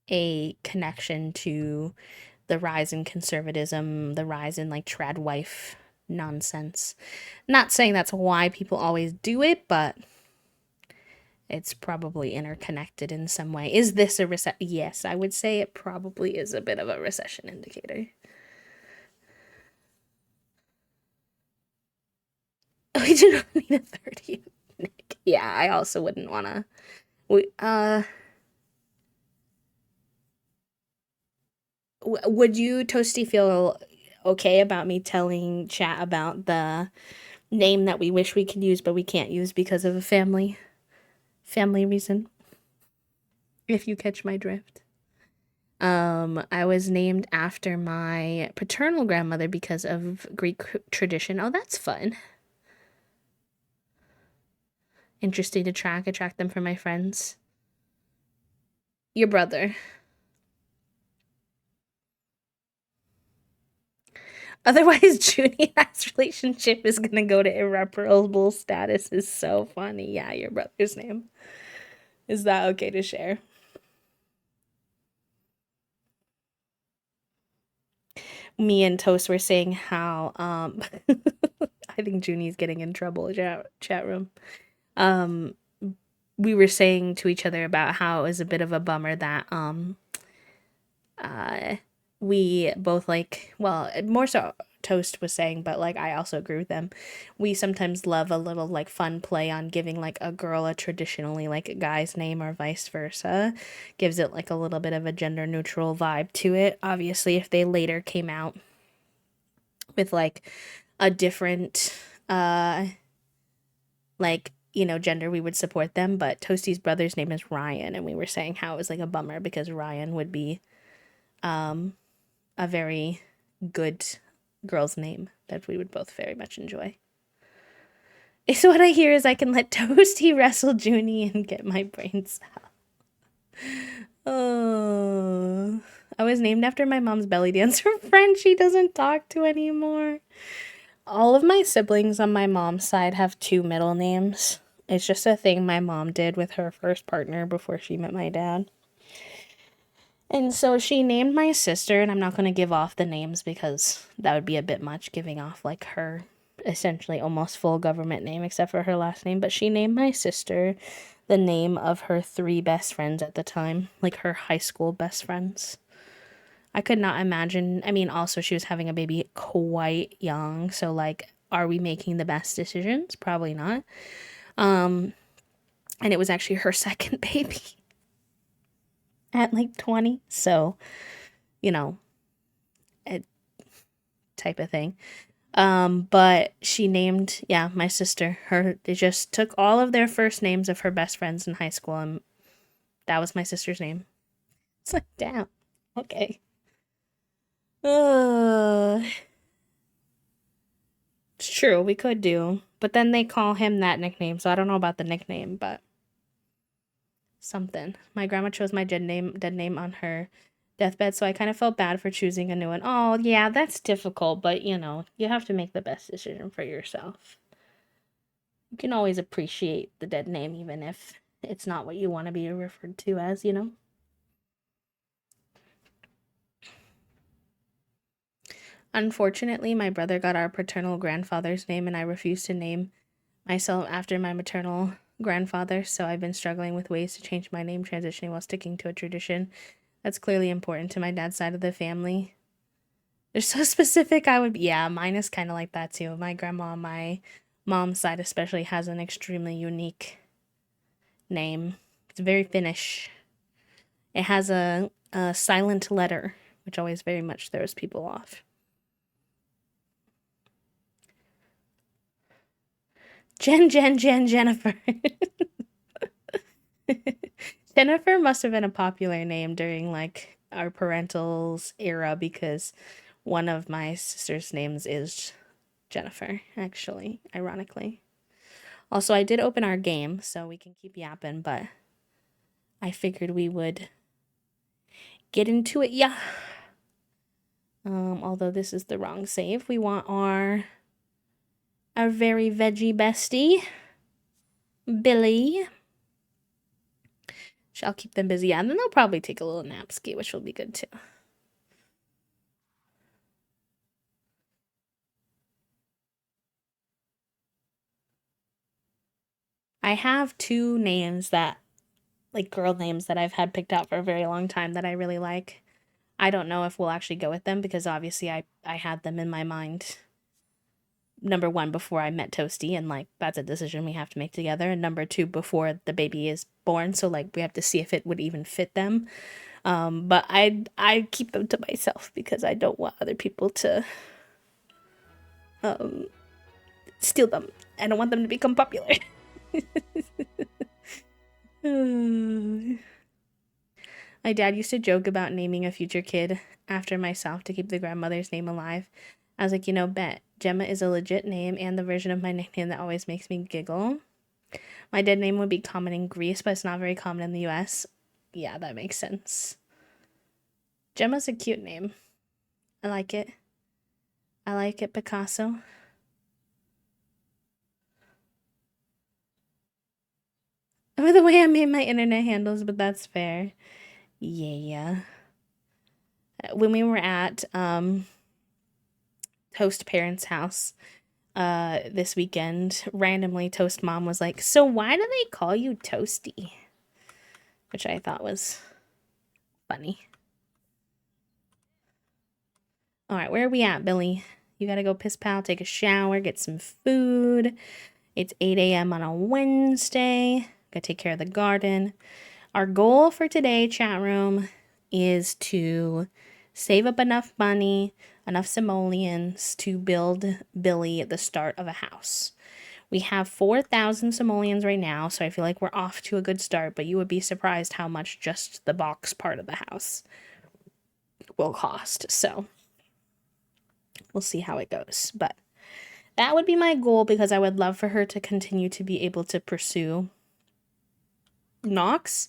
a connection to the rise in conservatism, the rise in like trad wife nonsense. Not saying that's why people always do it, but it's probably interconnected in some way. Is this a recession? Yes, I would say it probably is a bit of a recession indicator. We do not need a 30th Nick. Yeah, I also wouldn't want to. We, would you, Toasty, feel okay about me telling chat about the name that we wish we could use but we can't use because of a family reason? If you catch my drift. I was named after my paternal grandmother because of Greek tradition. Oh, that's fun. Interesting to track. I track them for my friends. Your brother. Otherwise, Junie That's relationship is gonna go to irreparable status is so funny. Yeah, your brother's name. Is that okay to share? Me and Toast were saying how I think Junie's getting in trouble chat room. Um we were saying to each other about how it was a bit of a bummer that uh we both like, well, more so Toast was saying, but like I also agree with them. We sometimes love a little like fun play on giving like a girl a traditionally like a guy's name or vice versa. Gives it like a little bit of a gender neutral vibe to it. Obviously, if they later came out with like a different like, you know, gender, we would support them. But Toasty's brother's name is Ryan, and we were saying how it was like a bummer because Ryan would be um a very good girl's name that we would both very much enjoy. So what I hear is I can let Toasty wrestle Junie and get my brains out. Oh, I was named after my mom's belly dancer friend she doesn't talk to anymore. All of my siblings on my mom's side have two middle names. It's just a thing my mom did with her first partner before she met my dad. And so she named my sister, and I'm not going to give off the names because that would be a bit much, giving off like her essentially almost full government name except for her last name. But she named my sister the name of her three best friends at the time, like her high school best friends. I could not imagine. I mean, also, she was having a baby quite young. So, like, are we making the best decisions? Probably not. And it was actually her second baby at like 20. So, you know, it type of thing. But she named, yeah, my sister. They just took all of their first names of her best friends in high school, and that was my sister's name. It's like, damn. Okay. Uh, it's true, we could do. But then they call him that nickname, so I don't know about the nickname, but something. My grandma chose my dead name on her deathbed, so I kind of felt bad for choosing a new one. Oh, yeah, that's difficult, but you know, you have to make the best decision for yourself. You can always appreciate the dead name even if it's not what you want to be referred to as, you know? Unfortunately, my brother got our paternal grandfather's name, and I refused to name myself after my maternal grandfather, so I've been struggling with ways to change my name, transitioning while sticking to a tradition that's clearly important to my dad's side of the family. They're so specific, yeah, mine is kind of like that too. My grandma on my mom's side especially has an extremely unique name. It's very Finnish. It has a silent letter, which always very much throws people off. Jennifer. Jennifer must have been a popular name during like our parentals era because one of my sister's names is Jennifer, actually, ironically. Also, I did open our game, so we can keep yapping, but I figured we would get into it, yeah. Although this is the wrong save. We want our very veggie bestie, Billy. I'll keep them busy. Yeah, and then they'll probably take a little nap ski, which will be good too. I have two names that, like girl names that I've had picked out for a very long time that I really like. I don't know if we'll actually go with them because obviously I had them in my mind. Number one, before I met Toasty, and like that's a decision we have to make together. And number two, before the baby is born, so like we have to see if it would even fit them. But I keep them to myself because I don't want other people to steal them. I don't want them to become popular. My dad used to joke about naming a future kid after myself to keep the grandmother's name alive. I was like, bet Gemma is a legit name and the version of my nickname that always makes me giggle. My dead name would be common in Greece, but it's not very common in the US. Yeah, that makes sense. Gemma's a cute name. I like it. I like it, Picasso. By the way, I made my internet handles, but that's fair. Yeah. When we were at Toast Parents' house this weekend, randomly Toast Mom was like, "So why do they call you Toasty?" Which I thought was funny. All right, where are we at, Billy? You gotta go piss pal, take a shower, get some food. It's 8 a.m. on a Wednesday. Gotta take care of the garden. Our goal for today, chat room, is to save up enough money, enough simoleons to build Billy at the start of a house. We have 4,000 simoleons right now, so I feel like we're off to a good start, but you would be surprised how much just the box part of the house will cost. So we'll see how it goes. But that would be my goal because I would love for her to continue to be able to pursue Knox.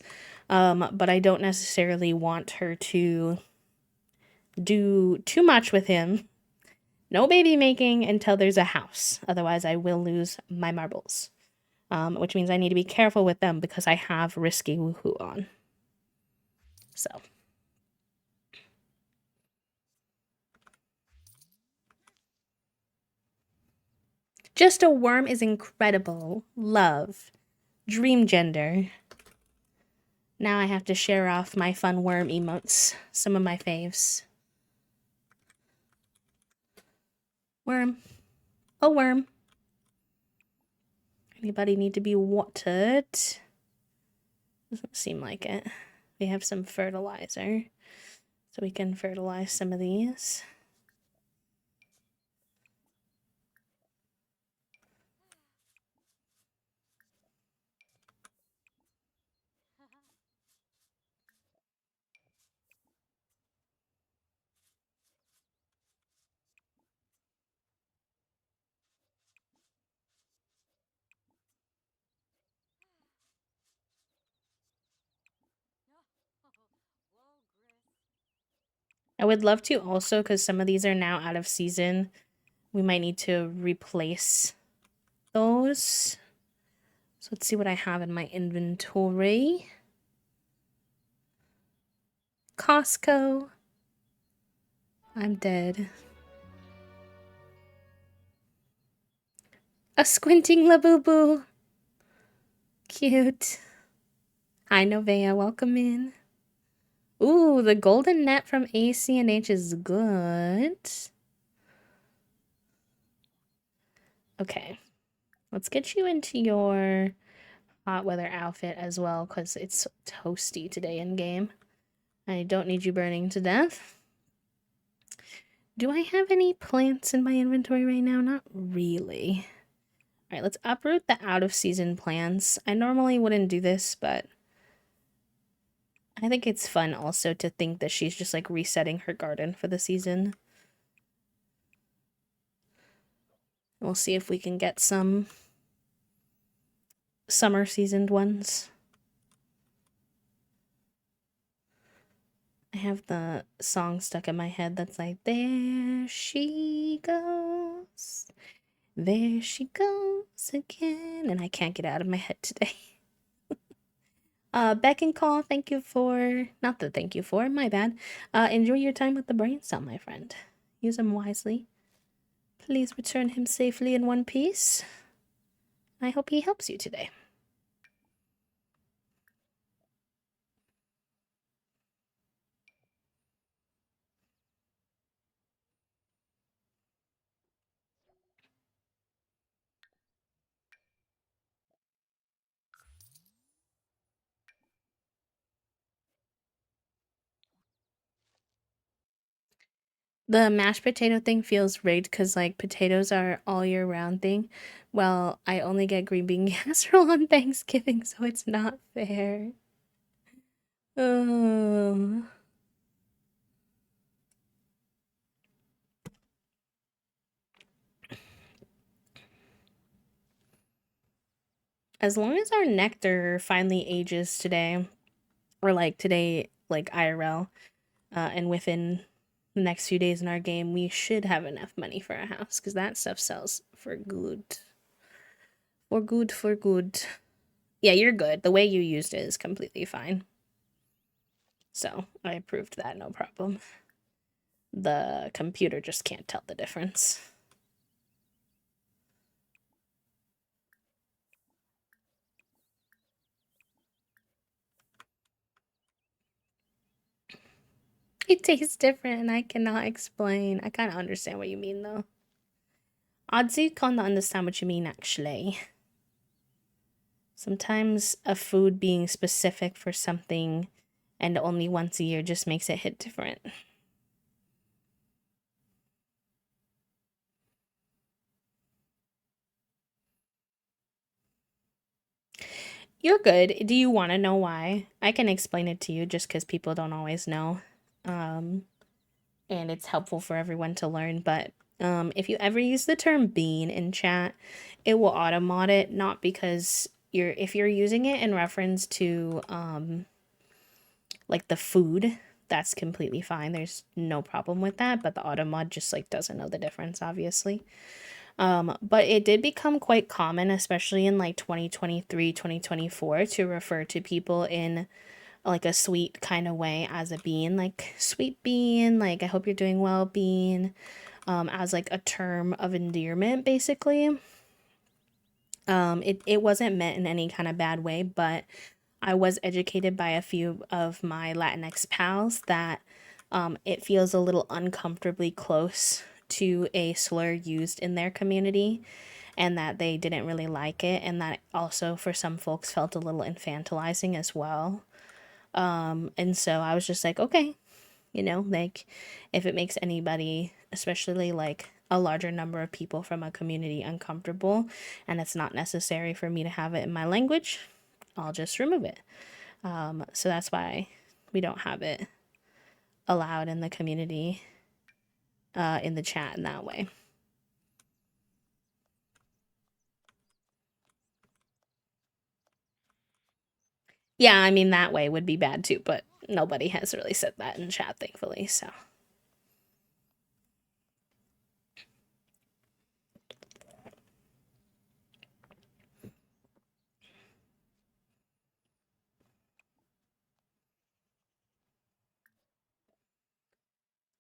But I don't necessarily want her to do too much with him. No baby making until there's a house. Otherwise, I will lose my marbles. Which means I need to be careful with them because I have risky woohoo on. So. Just a worm is incredible. Love. Dream gender. Now I have to share off my fun worm emotes. Some of my faves. Worm. A worm. Anybody need to be watered? Doesn't seem like it. We have some fertilizer. So we can fertilize some of these. I would love to also, because some of these are now out of season, we might need to replace those. So let's see what I have in my inventory. Costco. I'm dead. A squinting Labubu. Cute. Hi, Novea. Welcome in. Ooh, the golden net from ACNH is good. Okay. Let's get you into your hot weather outfit as well, because it's toasty today in game. I don't need you burning to death. Do I have any plants in my inventory right now? Not really. All right, let's uproot the out-of-season plants. I normally wouldn't do this, but I think it's fun also to think that she's just like resetting her garden for the season. We'll see if we can get some summer seasoned ones. I have the song stuck in my head that's like, there she goes. There she goes again. And I can't get it out of my head today. Beck and Call, thank you for, not the thank you for, my bad. Enjoy your time with the brain cell, my friend. Use them wisely. Please return him safely in one piece. I hope he helps you today. The mashed potato thing feels rigged because, like, potatoes are all year round thing. Well, I only get green bean casserole on Thanksgiving, so it's not fair. Oh. As long as our nectar finally ages today, or like today, like IRL, and within the next few days in our game, we should have enough money for a house because that stuff sells for good. For good, for good. Yeah, you're good. The way you used it is completely fine. So I approved that, no problem. The computer just can't tell the difference. It tastes different and I cannot explain. I kind of understand what you mean though. Oddsy kind of understand what you mean actually. Sometimes a food being specific for something and only once a year just makes it hit different. You're good. Do you want to know why? I can explain it to you just because people don't always know. Um, and it's helpful for everyone to learn. But if you ever use the term bean in chat, it will automate it, not because if you're using it in reference to like the food, that's completely fine. There's no problem with that, but the automod just like doesn't know the difference, obviously. But it did become quite common, especially in like 2023, 2024, to refer to people in like a sweet kind of way as a bean, like sweet bean, like I hope you're doing well, bean, as like a term of endearment, basically. It wasn't meant in any kind of bad way, but I was educated by a few of my Latinx pals that it feels a little uncomfortably close to a slur used in their community and that they didn't really like it, and that also for some folks felt a little infantilizing as well. And so I was just like, okay, like if it makes anybody, especially like a larger number of people from a community, uncomfortable and it's not necessary for me to have it in my language, I'll just remove it. So that's why we don't have it allowed in the community, in the chat in that way. Yeah, I mean, that way would be bad too, but nobody has really said that in chat, thankfully, so.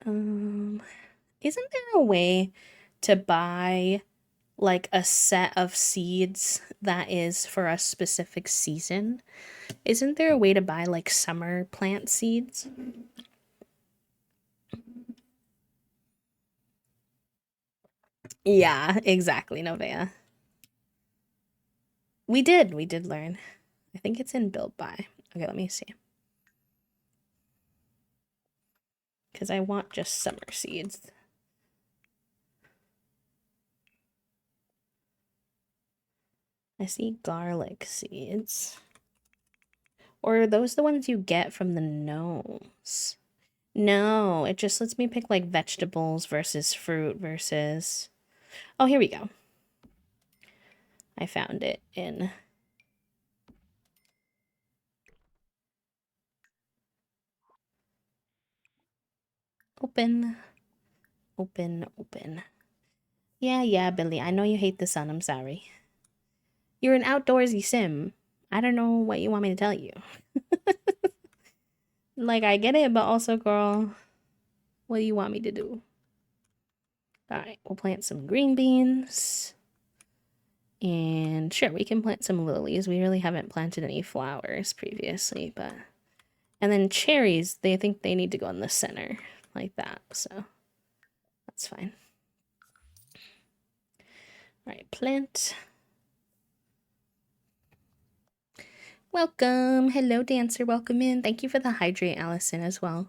Isn't there a way to buy like a set of seeds that is for a specific season? Isn't there a way to buy like summer plant seeds? Yeah, exactly, Novea. We did learn. I think it's in Build By. Okay, let me see. Because I want just summer seeds. I see garlic seeds. Or are those the ones you get from the gnomes? No, it just lets me pick like vegetables versus fruit versus. Oh, here we go. I found it in. Open, open, open. Yeah, Billy, I know you hate the sun, I'm sorry. You're an outdoorsy sim. I don't know what you want me to tell you. Like, I get it, but also, girl, what do you want me to do? Alright, we'll plant some green beans. And sure, we can plant some lilies. We really haven't planted any flowers previously, but... And then cherries, they think they need to go in the center, like that, so... That's fine. Alright, plant. Welcome! Hello, Dancer. Welcome in. Thank you for the hydrate, Allison, as well.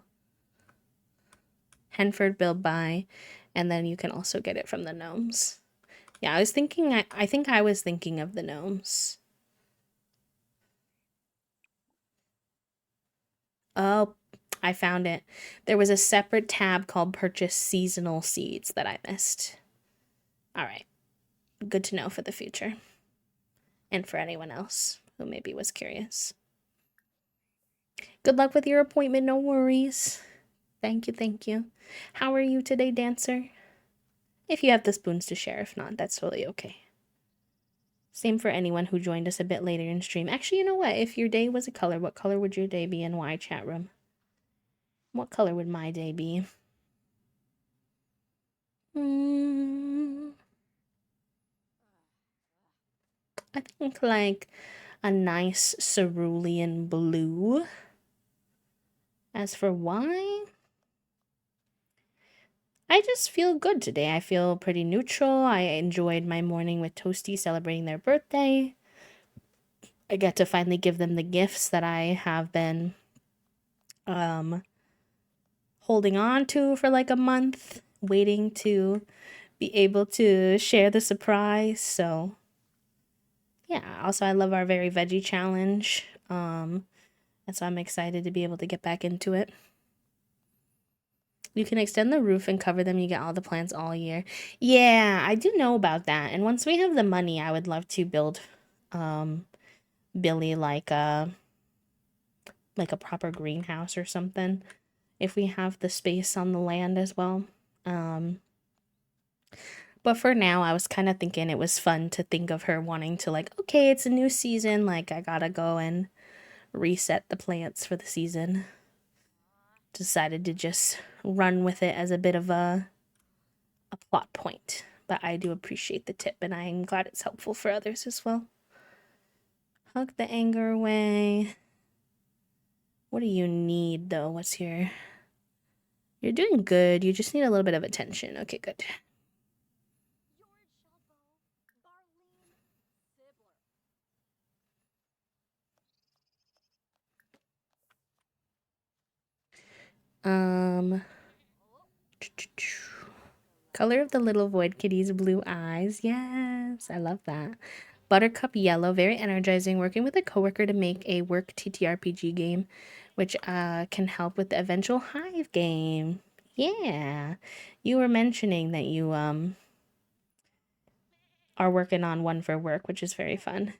Henford Build Buy. And then you can also get it from the gnomes. Yeah, I was thinking... I think I was thinking of the gnomes. Oh, I found it. There was a separate tab called Purchase Seasonal Seeds that I missed. Alright. Good to know for the future. And for anyone else who maybe was curious. Good luck with your appointment, no worries. Thank you, thank you. How are you today, Dancer? If you have the spoons to share, if not, that's totally okay. Same for anyone who joined us a bit later in stream. Actually, you know what? If your day was a color, what color would your day be and why, chat room? What color would my day be? I think like a nice cerulean blue. As for why, I just feel good today. I feel pretty neutral. I enjoyed my morning with Toasty celebrating their birthday. I get to finally give them the gifts that I have been holding on to for like a month, waiting to be able to share the surprise. So yeah, also I love our very veggie challenge. And so I'm excited to be able to get back into it. You can extend the roof and cover them. You get all the plants all year. Yeah, I do know about that. And once we have the money, I would love to build Billy like a proper greenhouse or something. If we have the space on the land as well. But for now, I was kind of thinking it was fun to think of her wanting to like, okay, it's a new season. Like, I gotta go and reset the plants for the season. Decided to just run with it as a bit of a plot point. But I do appreciate the tip, and I'm glad it's helpful for others as well. Hug the anger away. What do you need, though? What's your... You're doing good. You just need a little bit of attention. Okay, good. Color of the little void kitty's blue eyes. Yes, I love that. Buttercup yellow, very energizing. Working with a coworker to make a work TTRPG game, which can help with the eventual Hive game. Yeah, you were mentioning that you are working on one for work, which is very fun.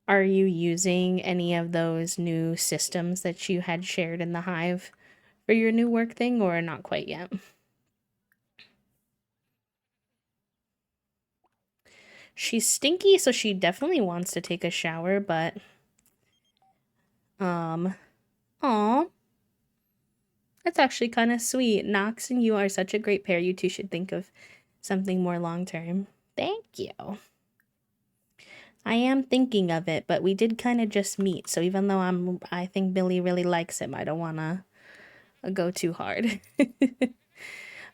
Are you using any of those new systems that you had shared in the Hive for your new work thing, or not quite yet? She's stinky, so she definitely wants to take a shower, but aw, that's actually kind of sweet. Nox and you are such a great pair. You two should think of something more long-term. Thank you. I am thinking of it, but we did kind of just meet, so even though I think Billy really likes him, I don't want to go too hard.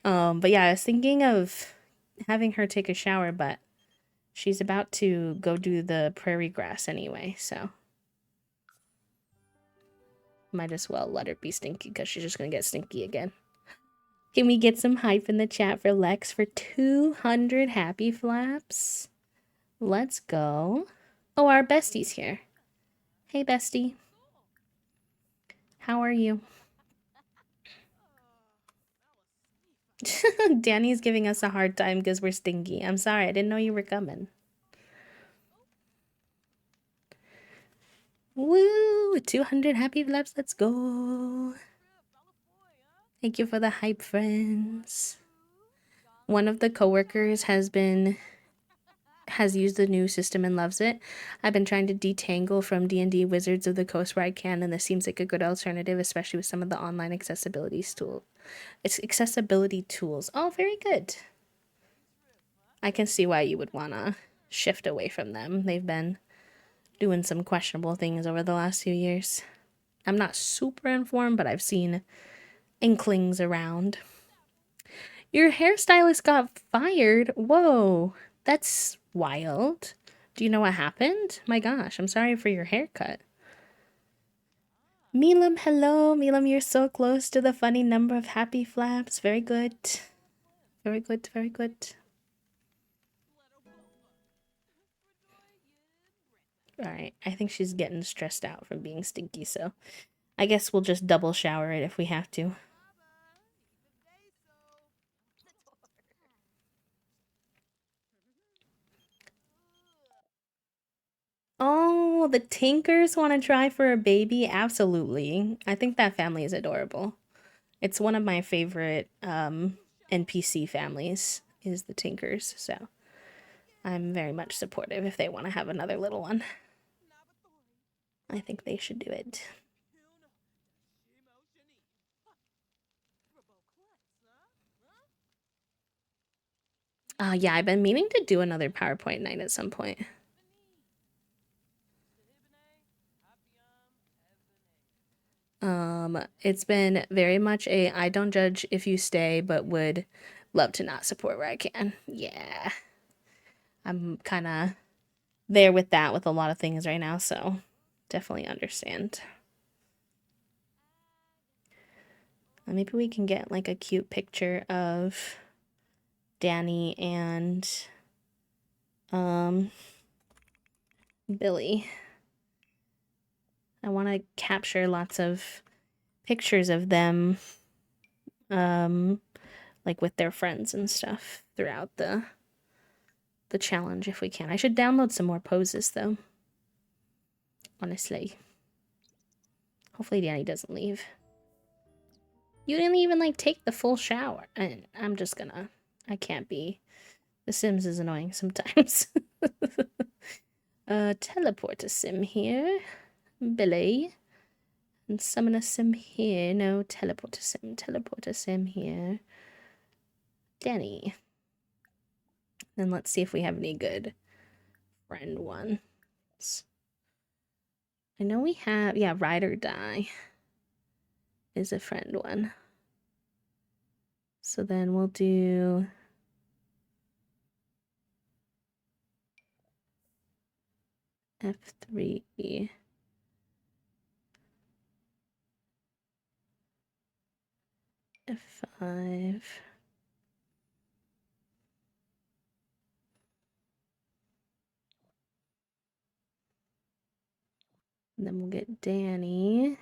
But yeah, I was thinking of having her take a shower, but she's about to go do the prairie grass anyway, so might as well let her be stinky because she's just gonna get stinky again. Can we get some hype in the chat for Lex for 200 happy flaps? Let's go. Oh, our bestie's here. Hey, bestie. How are you? Danny's giving us a hard time because we're stinky. I'm sorry, I didn't know you were coming. Woo! 200 happy flaps, let's go. Thank you for the hype, friends. One of the coworkers has used the new system and loves it. I've been trying to detangle from D&D Wizards of the Coast where I can, and this seems like a good alternative, especially with some of the online accessibility tools. Oh, very good. I can see why you would want to shift away from them. They've been doing some questionable things over the last few years. I'm not super informed, but I've seen inklings around. Your hairstylist got fired? Whoa, that's wild. Do you know what happened? My gosh, I'm sorry for your haircut. Milam, hello. Milam, you're so close to the funny number of happy flaps. Very good. Very good, very good. Alright, I think she's getting stressed out from being stinky, so I guess we'll just double shower it if we have to. Oh, the Tinkers want to try for a baby? Absolutely. I think that family is adorable. It's one of my favorite NPC families is the Tinkers, so I'm very much supportive if they want to have another little one. I think they should do it. Yeah, I've been meaning to do another PowerPoint night at some point. It's been very much a I don't judge if you stay, but would love to not support where I can. Yeah. I'm kind of there with that with a lot of things right now, so definitely understand. Maybe we can get like a cute picture of Danny and Billy. I want to capture lots of pictures of them like with their friends and stuff throughout the challenge if we can. I should download some more poses though. Honestly. Hopefully Danny doesn't leave. You didn't even like take the full shower. And I'm just gonna I can't be. The Sims is annoying sometimes. Teleport a sim here. Billy. And summon a sim here. No, teleport a sim. Teleport a sim here. Danny. Then let's see if we have any good friend ones. I know we have, yeah, Ride or Die is a friend one. So then we'll do F3. F5. And then we'll get Danny.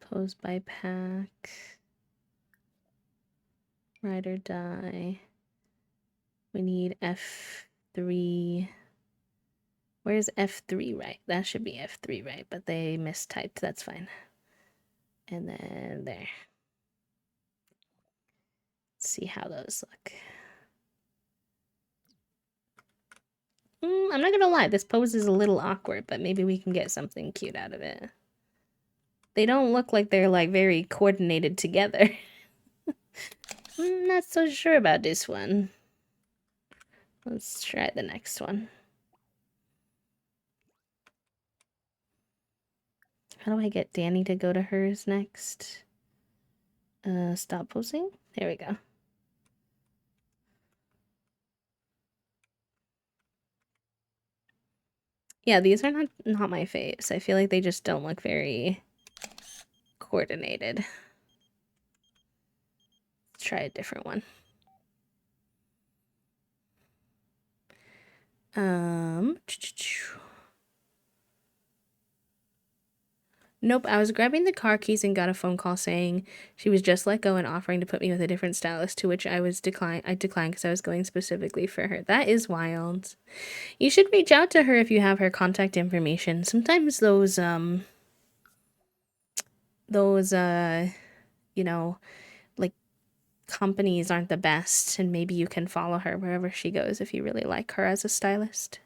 Pose by pack. Ride or Die. We need F3. Where's F3 right? That should be F3 right, but they mistyped. That's fine. And then there. Let's see how those look. I'm not gonna lie, this pose is a little awkward, but maybe we can get something cute out of it. They don't look like they're like very coordinated together. I'm not so sure about this one. Let's try the next one. How do I get Danny to go to hers next? Stop posing? There we go. Yeah, these are not my faves. I feel like they just don't look very coordinated. Let's try a different one. Nope, I was grabbing the car keys and got a phone call saying she was just let go and offering to put me with a different stylist, to which I declined because I was going specifically for her. That is wild. You should reach out to her if you have her contact information. Sometimes those those you know, like companies aren't the best, and maybe you can follow her wherever she goes if you really like her as a stylist.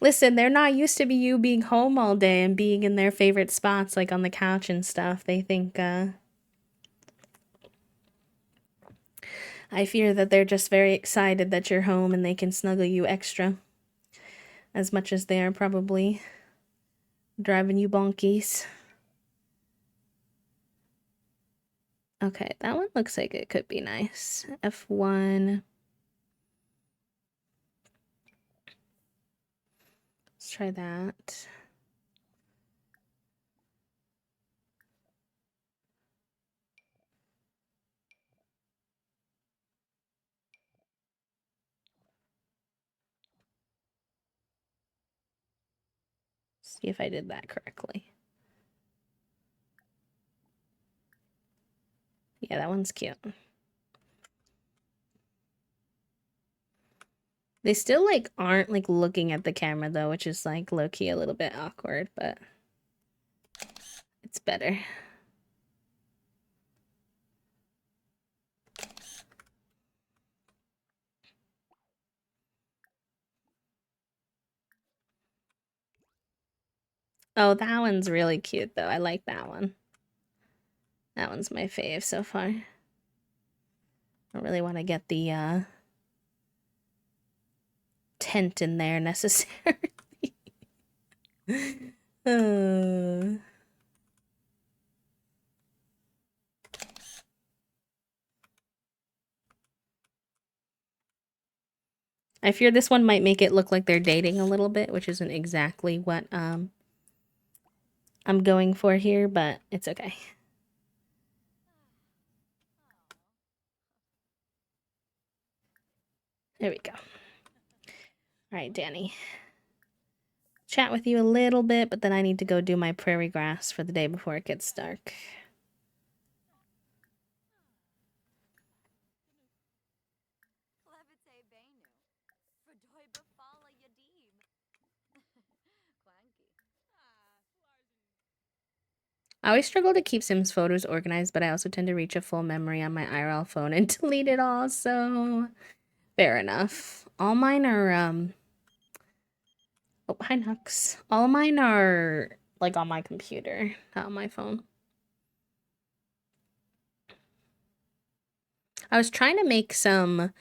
Listen, they're not used to be you being home all day and being in their favorite spots like on the couch and stuff. They think I fear that they're just very excited that you're home and they can snuggle you extra as much as they are probably driving you bonkies. Okay, that one looks like it could be nice. F1. Let's try that. See if I did that correctly. Yeah, that one's cute. They still like aren't like looking at the camera though, which is like low-key a little bit awkward, but it's better. Oh, that one's really cute though. I like that one. That one's my fave so far. I don't really want to get the tent in there necessarily. uh... I fear this one might make it look like they're dating a little bit, which isn't exactly what I'm going for here, but it's okay. There we go. All right, Danny. Chat with you a little bit, but then I need to go do my prairie grass for the day before it gets dark. I always struggle to keep Sims photos organized, but I also tend to reach a full memory on my IRL phone and delete it all, so fair enough. All mine are, oh, hi, Nux. All mine are, like, on my computer, not on my phone. I was trying to make some,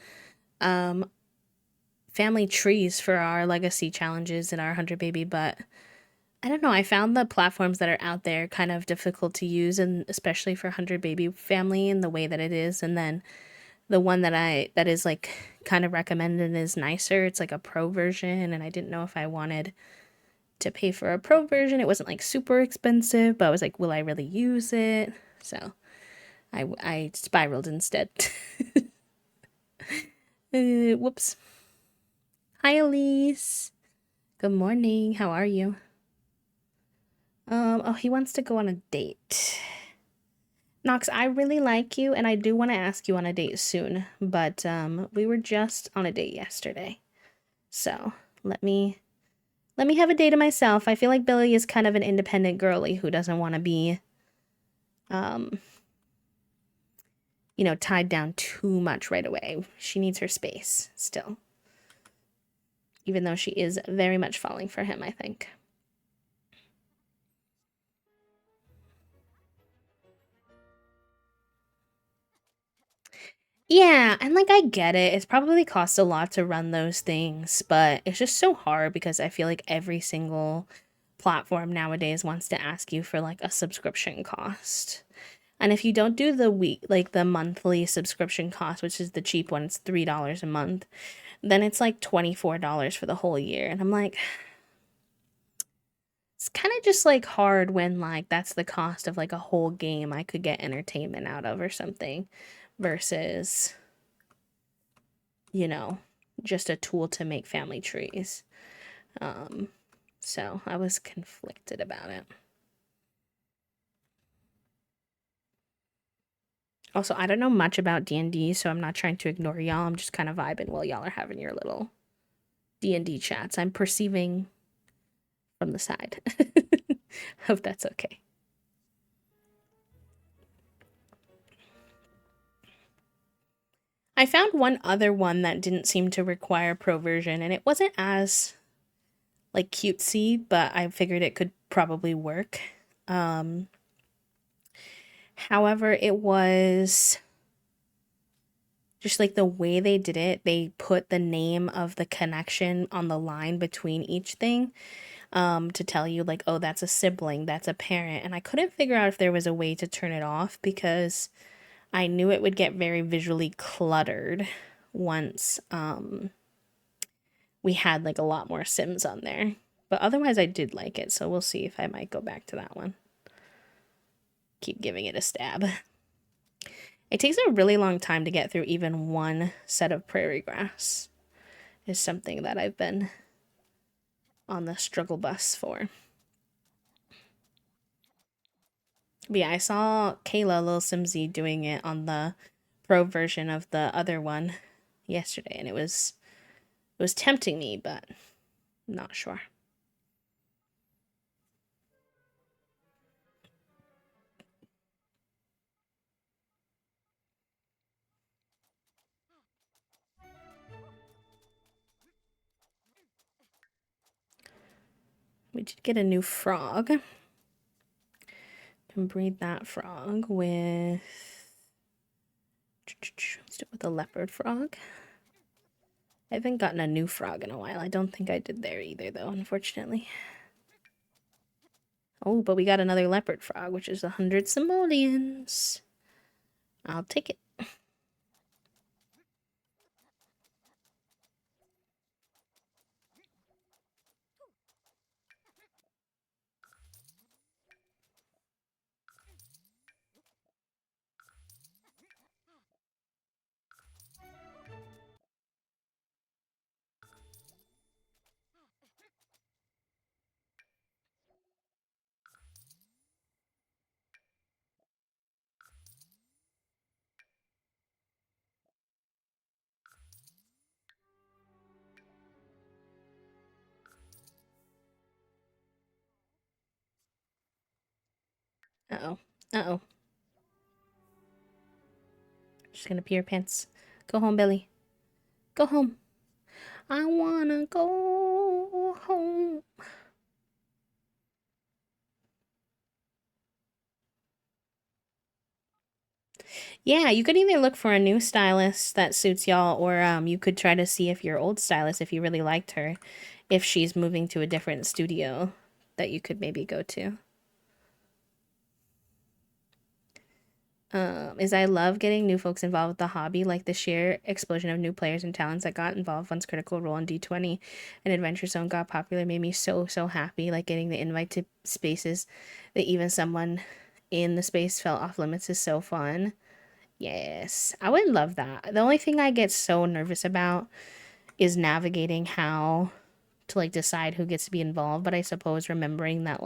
family trees for our legacy challenges and our 100 baby, but I don't know. I found the platforms that are out there kind of difficult to use, and especially for 100 baby family and the way that it is. And then the one that is like kind of recommended is nicer. It's like a pro version, and I didn't know if I wanted to pay for a pro version. It wasn't like super expensive, but I was like, will I really use it? So I spiraled instead. Whoops. Hi, Elise. Good morning. How are you? Oh, he wants to go on a date. Knox, I really like you, and I do want to ask you on a date soon, but we were just on a date yesterday. So let me have a date of myself. I feel like Billy is kind of an independent girly who doesn't want to be, um, you know, tied down too much right away. She needs her space still, even though she is very much falling for him, I think. Yeah, and like I get it. It's probably costs a lot to run those things, but it's just so hard because I feel like every single platform nowadays wants to ask you for like a subscription cost. And if you don't do the week, like the monthly subscription cost, which is the cheap one, it's $3 a month, then it's like $24 for the whole year. And I'm like, it's kind of just like hard when like that's the cost of like a whole game I could get entertainment out of or something versus, you know, just a tool to make family trees. Um, so I was conflicted about it. Also, I don't know much about D&D, so I'm not trying to ignore y'all. I'm just kind of vibing while y'all are having your little D&D chats. I'm perceiving from the side. Hope that's okay. I found one other one that didn't seem to require pro version, and it wasn't as like cutesy, but I figured it could probably work. However, it was just like the way they did it. They put the name of the connection on the line between each thing, to tell you like, oh, that's a sibling, that's a parent. And I couldn't figure out if there was a way to turn it off because I knew it would get very visually cluttered once we had like a lot more Sims on there. But otherwise I did like it, so we'll see if I might go back to that one. Keep giving it a stab. It takes a really long time to get through even one set of prairie grass. Is something that I've been on the struggle bus for. But yeah, I saw Kayla, Lil Simsy, doing it on the pro version of the other one yesterday, and it was tempting me, but not sure. We did get a new frog. Can breed that frog with... Let's do it with a leopard frog. I haven't gotten a new frog in a while. I don't think I did there either, though, unfortunately. Oh, but we got another leopard frog, which is 100 simoleons. I'll take it. Uh-oh. Uh-oh. She's gonna pee her pants. Go home, Billy. Go home. I wanna go home. Yeah, you could either look for a new stylist that suits y'all, or you could try to see if your old stylist, if you really liked her, if she's moving to a different studio that you could maybe go to. Is I love getting new folks involved with the hobby, like the sheer explosion of new players and talents that got involved once Critical Role and D20 and Adventure Zone got popular made me so, so happy. Like getting the invite to spaces that even someone in the space felt off limits is so fun. Yes, I would love that. The only thing I get so nervous about is navigating how to like decide who gets to be involved, but I suppose remembering that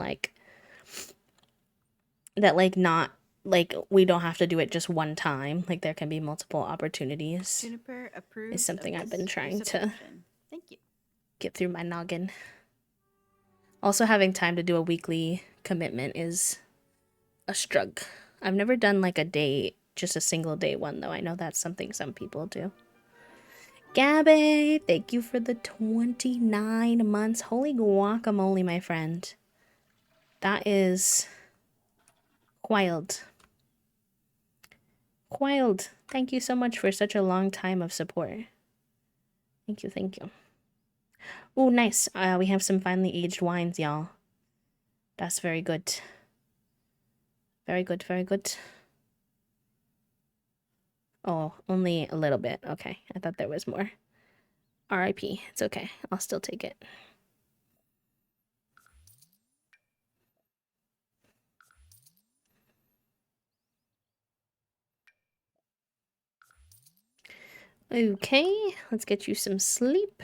not like we don't have to do it just one time. Like there can be multiple opportunities. Juniper approves is something of I've been this trying to subscription. Thank you. get through my noggin. Also having time to do a weekly commitment is a struggle. I've never done like a day, just a single day one though. I know that's something some people do. Gabby, thank you for the 29 months. Holy guacamole, my friend. That is wild. Wild. Thank you so much for such a long time of support. Thank you, thank you. Oh, nice. We have some finely aged wines, y'all. That's very good. Very good, very good. Oh, only a little bit. Okay, I thought there was more. R.I.P. It's okay. I'll still take it. Okay, let's get you some sleep.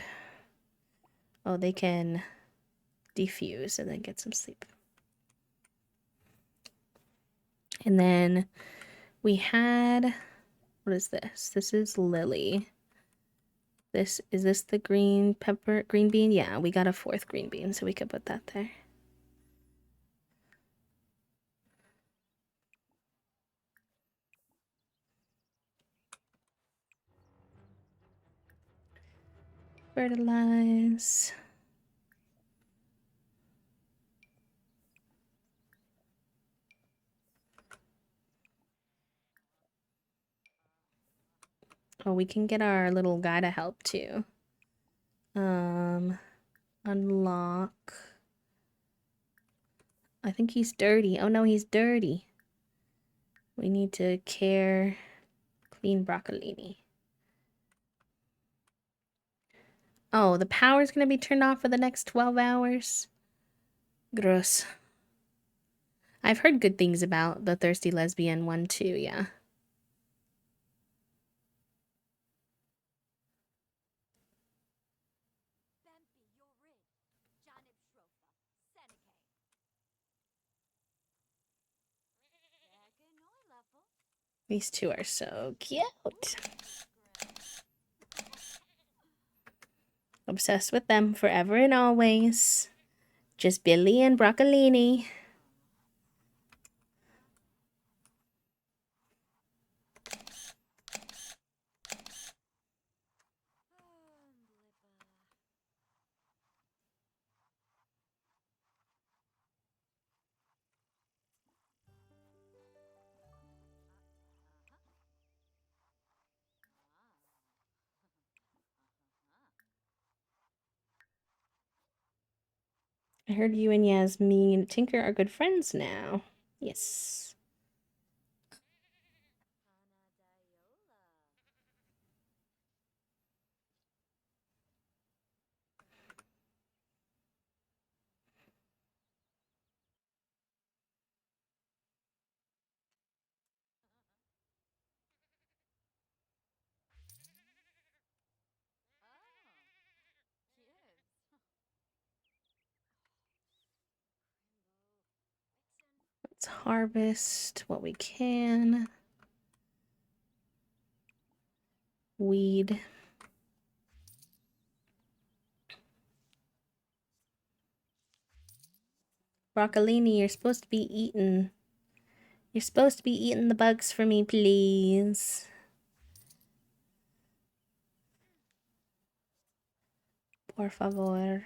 Oh, they can defuse and then get some sleep. And then we had, what is this? This is Lily. Is this the green bean? Yeah, we got a 4th green bean, so we could put that there. Fertilize. Oh, we can get our little guy to help too. Unlock. I think he's dirty. Oh no, he's dirty. We need to care. Clean broccolini. Oh, the power's gonna be turned off for the next 12 hours? Gross. I've heard good things about the Thirsty Lesbian one too, yeah. These two are so cute. Obsessed with them forever and always. Just Billy and broccolini. I heard you and Yasmin and Tinker are good friends now. Yes. Let's harvest what we can. Weed. Broccolini, you're supposed to be eating. You're supposed to be eating the bugs for me, please. Por favor.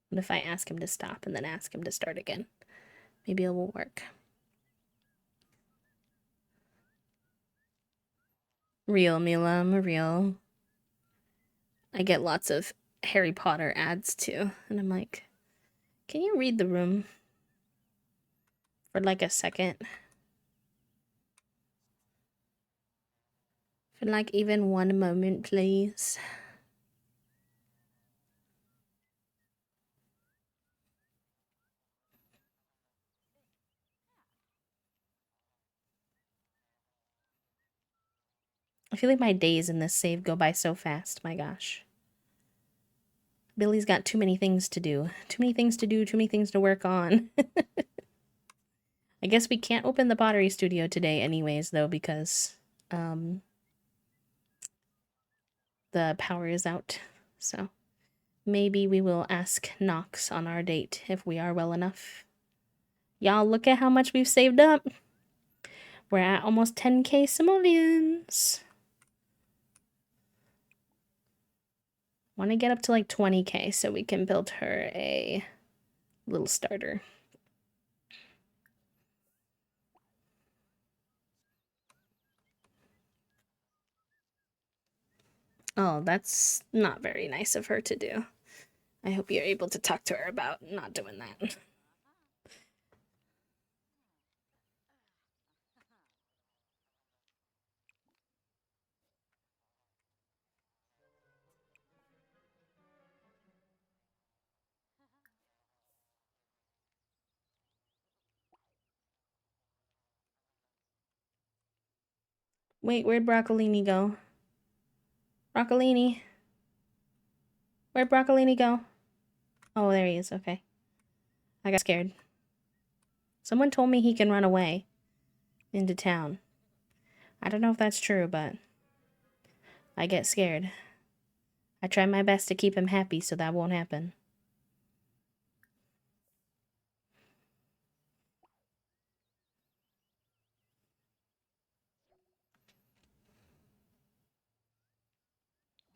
What if I ask him to stop and then ask him to start again? Maybe it will work. Real, Mila, I'm real. I get lots of Harry Potter ads too, and I'm like, can you read the room for like a second? For like even one moment, please. I feel like my days in this save go by so fast, my gosh. Billy's got too many things to do. Too many things to do, too many things to work on. I guess we can't open the pottery studio today anyways, though, because the power is out. So maybe we will ask Knox on our date if we are well enough. Y'all, look at how much we've saved up. We're at almost 10k simoleons. Want to get up to like 20k so we can build her a little starter. Oh, that's not very nice of her to do. I hope you're able to talk to her about not doing that. Wait, where'd Broccolini go? Broccolini? Where'd Broccolini go? Oh, there he is. Okay. I got scared. Someone told me he can run away. into town. I don't know if that's true, but I get scared. I try my best to keep him happy so that won't happen.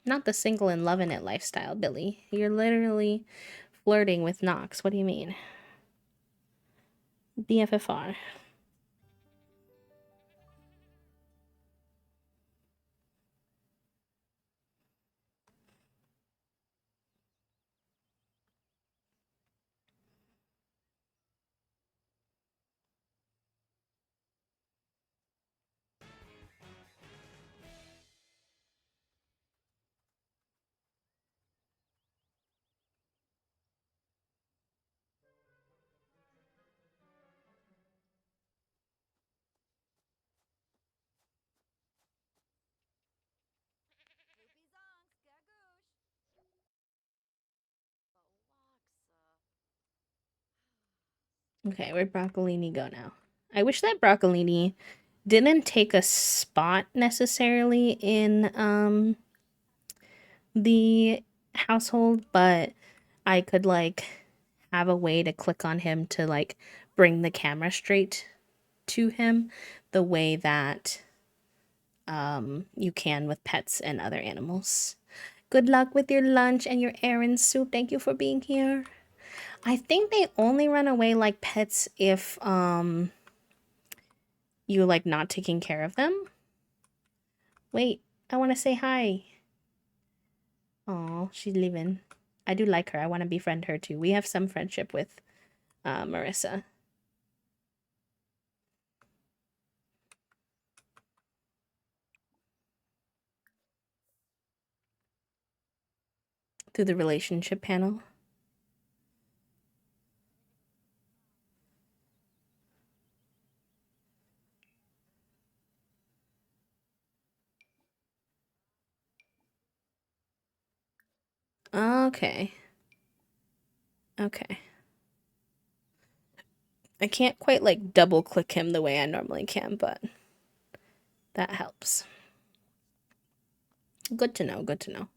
Not the single and loving it lifestyle, Billy. You're literally flirting with Knox. What do you mean? BFFR. Okay, where'd Broccolini go now? I wish that Broccolini didn't take a spot necessarily in the household, but I could like have a way to click on him to like bring the camera straight to him the way that you can with pets and other animals. Good luck with your lunch and your errands, Soup. Thank you for being here. I think they only run away like pets if you like not taking care of them. Wait, I want to say hi. Oh, she's leaving. I do like her. I want to befriend her too. We have some friendship with Marissa through the relationship panel. Okay. Okay. I can't quite like double click him the way I normally can, but that helps. Good to know. Good to know.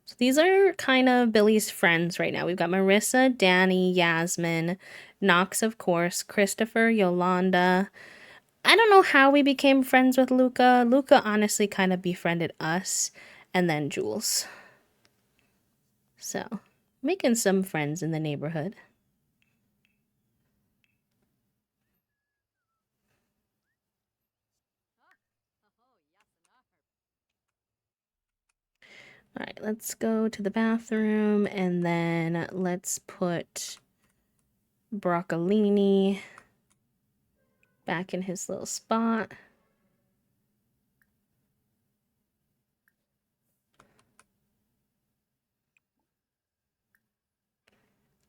So these are kind of Billy's friends right now. We've got Marissa, Danny, Yasmin, Knox, of course, Christopher, Yolanda. I don't know how we became friends with Luca. Luca honestly kind of befriended us, and then Jules. So, making some friends in the neighborhood. All right, let's go to the bathroom and then let's put Broccolini back in his little spot.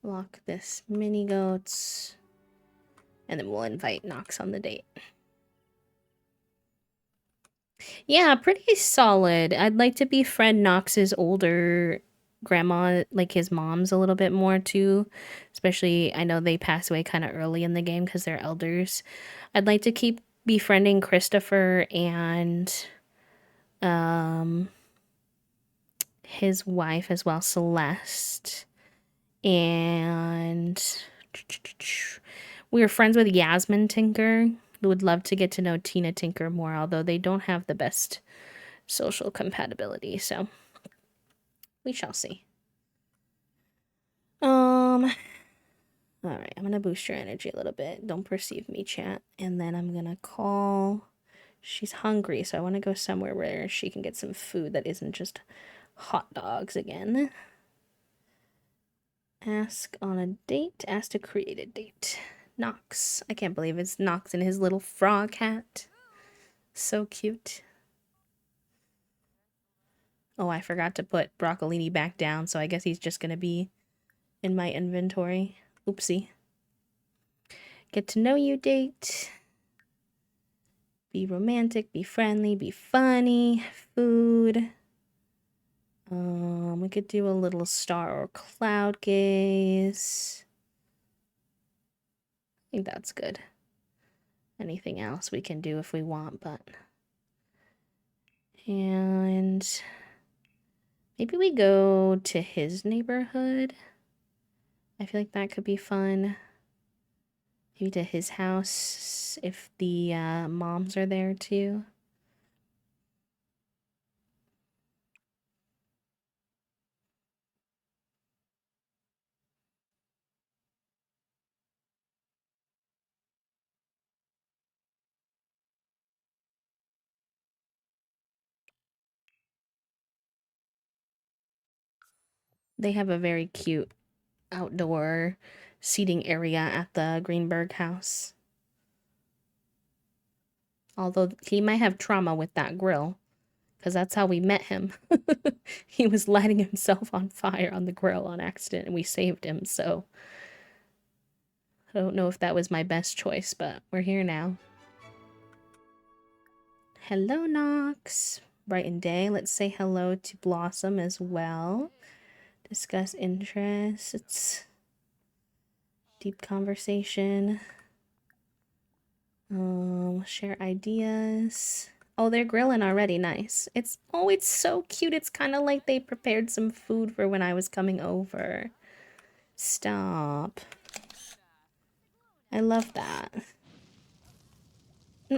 Lock this mini goats. And then we'll invite Knox on the date. Yeah, pretty solid. I'd like to befriend Knox's older grandma, like his mom's a little bit more too. Especially, I know they pass away kind of early in the game because they're elders. I'd like to keep befriending Christopher and his wife as well, Celeste. And we were friends with Yasmin Tinker. We would love to get to know Tina Tinker more, although they don't have the best social compatibility, so we shall see. All right, I'm gonna boost your energy a little bit. Don't perceive me, chat. And then I'm gonna call. She's hungry, so I want to go somewhere where she can get some food that isn't just hot dogs again. Ask on a date. Ask to create a date. Knox. I can't believe it's Knox in his little frog hat. So cute. Oh, I forgot to put Broccolini back down, so I guess he's just gonna be in my inventory. Oopsie. Get to know you date. Be romantic, be friendly, be funny. Food. We could do a little star or cloud gaze. think that's good. Anything else we can do if we want, but... And... maybe we go to his neighborhood. I feel like that could be fun. Maybe to his house if the moms are there too. They have a very cute outdoor seating area at the Greenberg house. Although he might have trauma with that grill, because that's how we met him. He was lighting himself on fire on the grill on accident, and we saved him, so... I don't know if that was my best choice, but we're here now. Hello, Nox. Brighten day. Let's say hello to Blossom as well. Discuss interests. Deep conversation. Share ideas. Oh, they're grilling already. Nice. It's so cute. It's kind of like they prepared some food for when I was coming over. Stop. I love that.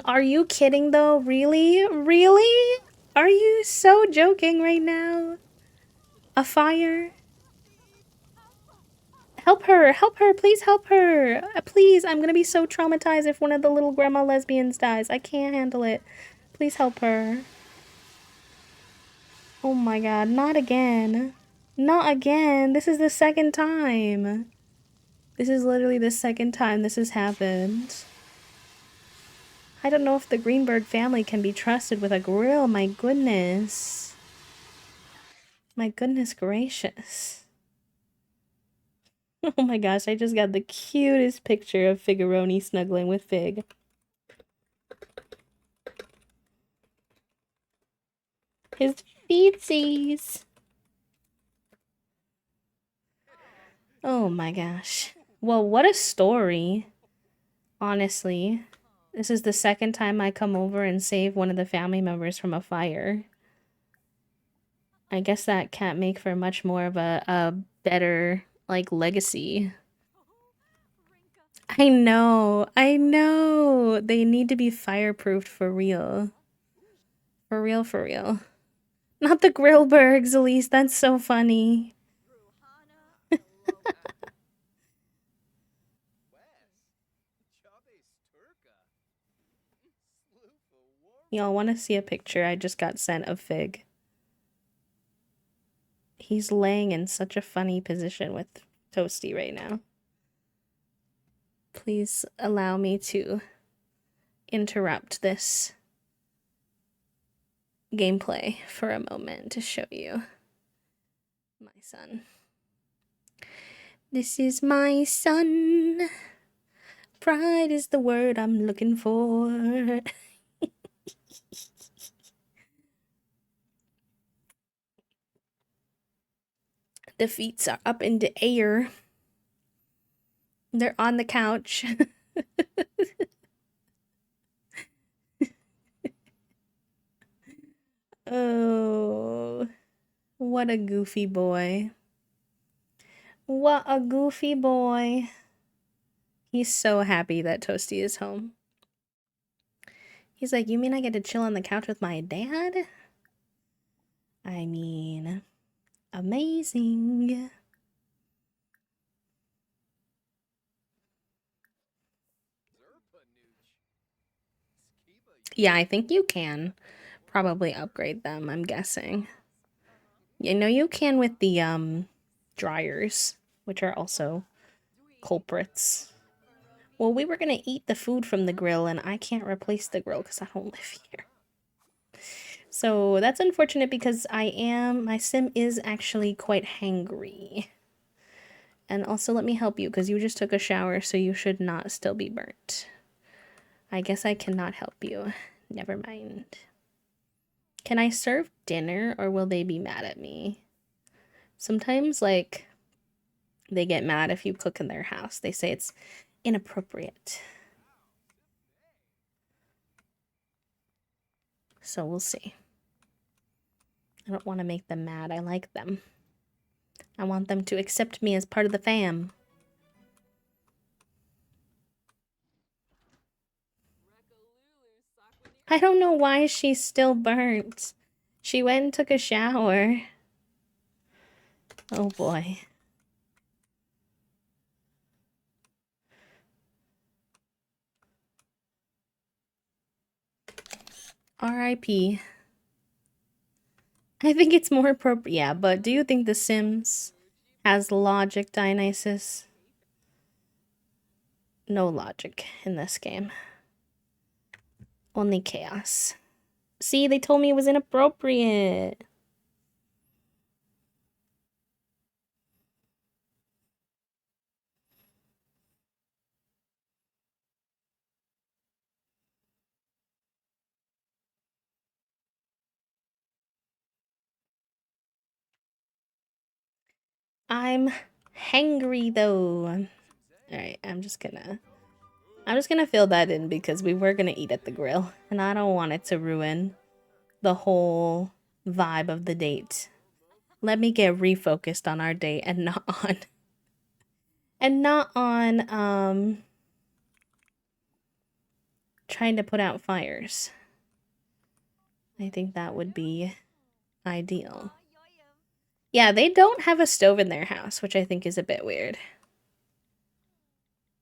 Are you kidding though? Really? Really? Are you so joking right now? A fire? Help her, please help her. Please, I'm gonna be so traumatized if one of the little grandma lesbians dies. I can't handle it. Please help her. Oh my god, not again. Not again. This is the second time. This is literally the second time this has happened. I don't know if the Greenberg family can be trusted with a grill. My goodness. My goodness gracious. Oh my gosh, I just got the cutest picture of Figaroni snuggling with Fig. His feetsies. Oh my gosh. Well, what a story. Honestly. This is the second time I come over and save one of the family members from a fire. I guess that can't make for much more of a better, like, legacy. I know. They need to be fireproofed for real. For real, for real. Not the Grillbergs, Elise. That's so funny. Y'all want to see a picture I just got sent of Fig? He's laying in such a funny position with Toasty right now. Please allow me to interrupt this gameplay for a moment to show you my son. This is my son. Pride is the word I'm looking for. The feet are up in the air. They're on the couch. Oh, what a goofy boy. What a goofy boy. He's so happy that Toasty is home. He's like, you mean I get to chill on the couch with my dad? I mean, amazing. Yeah, I think you can probably upgrade them, I'm guessing. You know, you can with the dryers, which are also culprits. Well, we were gonna eat the food from the grill, and I can't replace the grill because I don't live here. So that's unfortunate because my sim is actually quite hangry. And also let me help you because you just took a shower, so you should not still be burnt. I guess I cannot help you. Never mind. Can I serve dinner or will they be mad at me? Sometimes, like, they get mad if you cook in their house. They say inappropriate. So we'll see. I don't want to make them mad. I like them. I want them to accept me as part of the fam. I don't know why she's still burnt. She went and took a shower. Oh boy. R.I.P. I think it's more appropriate. Yeah, but do you think The Sims has logic, Dionysus? No logic in this game. Only chaos. See, they told me it was inappropriate. I'm hangry though. Alright, I'm just gonna fill that in because we were gonna eat at the grill. And I don't want it to ruin the whole vibe of the date. Let me get refocused on our date and not on trying to put out fires. I think that would be ideal. Yeah, they don't have a stove in their house, which I think is a bit weird.